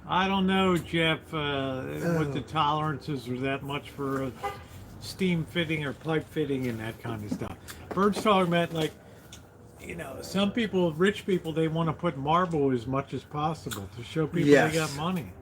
I don't know, Jeff, what the tolerances are that much for steam fitting or pipe fitting and that kind of stuff. Bert's talking about, like, you know, some people, rich people, they want to put marble as much as possible to show people Yes. they got money.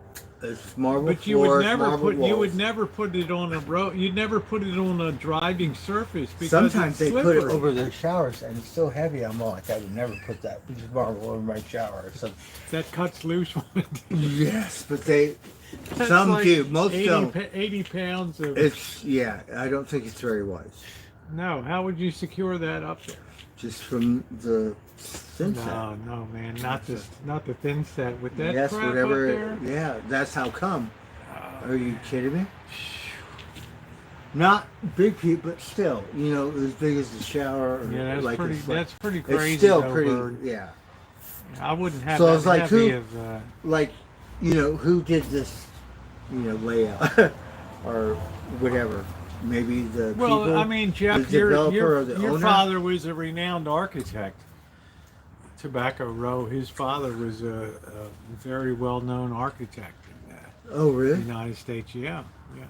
It's marble But you floors, would never marble put walls. you would never put it on a road. You'd never put it on a driving surface because Sometimes it's they put it slippery. over their showers, and it's so heavy. I'm like, I would never put that marble over my shower. So That cuts loose one. yes, but they That's some like do, most 80, don't. 80 pounds of. It's I don't think it's very wise. No, how would you secure that up there? Just from the thin set. No, man, not the thin set with that Yes, crap whatever. up there. Yeah, that's how come. Are you kidding me? Not big people, but still, you know, as big as the shower. Or Yeah, that's like pretty. it's like- That's pretty crazy. It's still though, pretty. Bird. Yeah. I wouldn't have So that it's like, heavy who- of. Like, you know, who did this, you know, layout or whatever. Maybe the Well, people, I mean, Jeff, the developer or the your owner. father was a renowned architect. Tobacco Row. His father was a very well-known architect in Oh, the really? United States. Yeah, yeah.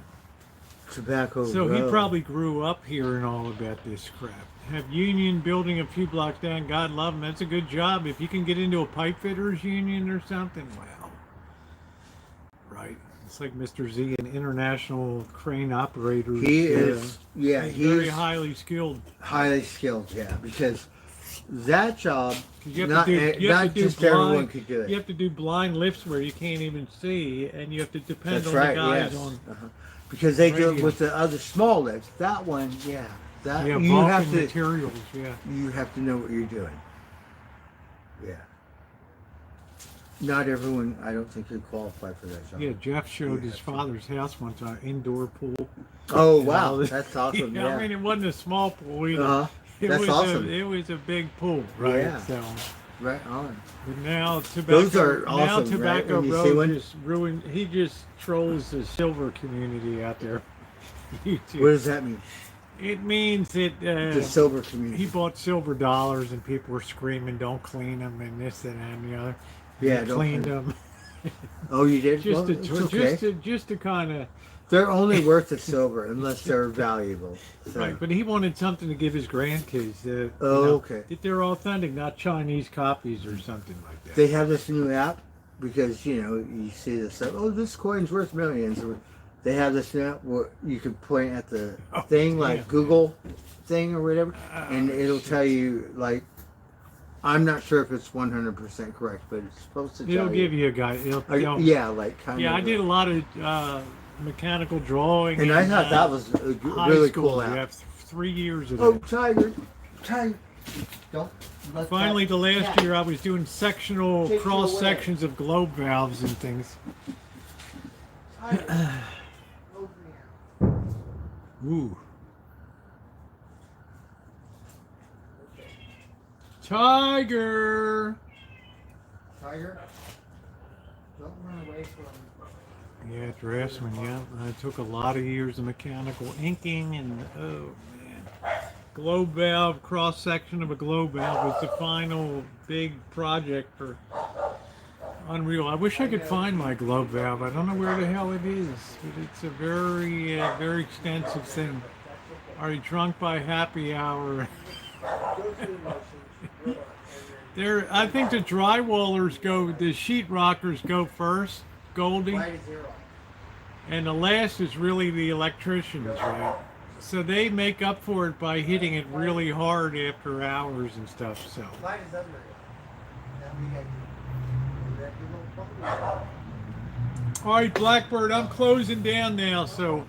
Tobacco So he Row. probably grew up hearing all about this crap. Have Union building a few blocks down. God love him. That's a good job. If you can get into a pipe fitters union or something, well, right. It's like Mr. Z, an international crane operator. He is, yeah, He's very he's highly skilled. highly skilled, yeah, because that job, 'Cause you have not, to do, you have not to do just everyone blind, could do it. You have to do blind lifts where you can't even see, and you have to depend That's on right, the guys yes. on. Because they do it radio. with the other small lifts. That one, yeah, that Yeah, you Vulcan have to materials. Yeah. you have to know what you're doing. Yeah. Not everyone, I don't think, could qualify for that job. Yeah, Jeff showed You his have to. father's house one time, indoor pool. Oh And wow, all this- that's awesome. Yeah, Yeah. I mean, it wasn't a small pool either. Uh-huh. It That's was awesome. it was a big pool, right? Yeah. So, Right on. but now tobacco. Those are now awesome, right? Tobacco When you see Road one? just ruined. He just trolls the silver community out there. YouTube. What does that mean? It means that The silver he community. bought silver dollars, and people were screaming, "Don't clean them!" and this and that and the other. Yeah, He don't cleaned clean them Oh, you did? just Well, to it's okay. just to kind of. They're only worth the silver unless they're valuable. So. Right, but he wanted something to give his grandkids. Oh, okay. That they're authentic, not Chinese copies or something like that. They have this new app because, you know, you see this stuff. Oh, this coin's worth millions. Or they have this new app where you can point at the Oh, thing, like damn. Google thing or whatever, and it'll tell you, like, I'm not sure if it's 100% correct, but it's supposed to tell It'll give you a guide. yeah, like kind of. Yeah, I did a lot of mechanical drawing. And I thought that was a really school. cool You app. have 3 years of Oh, that. Tiger. Don't let Finally, that the last cat year I was doing sectional Take you cross away. sections of globe valves and things. Tiger. Ooh. Tiger. Tiger. Don't run. away from. Yeah, Dressman, yeah. I took a lot of years of mechanical inking and, oh man. Globe valve, cross section of a globe valve was the final big project for Unreal. I wish I could find my globe valve. I don't know where the hell it is, but it's a very, very extensive thing. Are you drunk by happy hour? There, I think the drywallers go, the sheetrockers go first, Goldie, and the last is really the electricians, right? So they make up for it by hitting it really hard after hours and stuff. So. All right, Blackbird, I'm closing down now. So.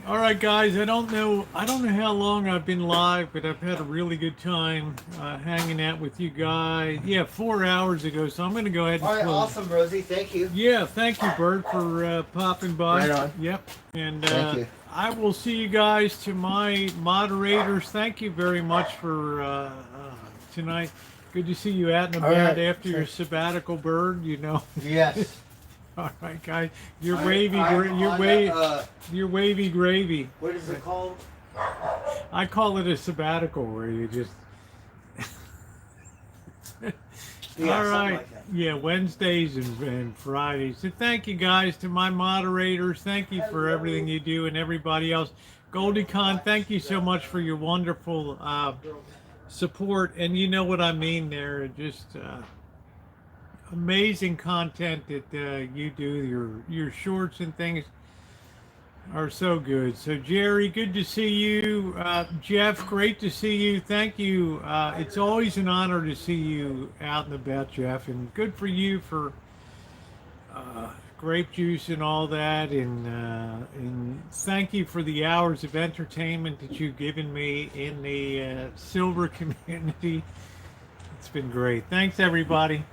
All right, guys. I don't know how long I've been live, but I've had a really good time hanging out with you guys. Yeah, 4 hours ago. So I'm going to go ahead and All right, close. awesome, Rosie. Thank you. Yeah, thank you, Bert, for popping by. Right on. Yep. And Thank you. I will see you guys. To my moderators, thank you very much for tonight. Good to see you out and All about right. after your sabbatical, Bird. You know. Yes. All right, guys. You're I- wavy. I'm You're on wavy. the, You're wavy gravy. what is it called? I call it a sabbatical, where you just. Yeah, All something right. like that. Yeah, Wednesdays and Fridays. So thank you guys, to my moderators. Thank you for everything you do, and everybody else. Goldie Con, thank you so much for your wonderful support. And you know what I mean there. Just amazing content that you do. Your shorts and things are so good. So Jerry, good to see you. Jeff, great to see you. Thank you. It's always an honor to see you out and about, Jeff, and good for you for grape juice and all that. And thank you for the hours of entertainment that you've given me in the silver community. It's been great. Thanks, everybody.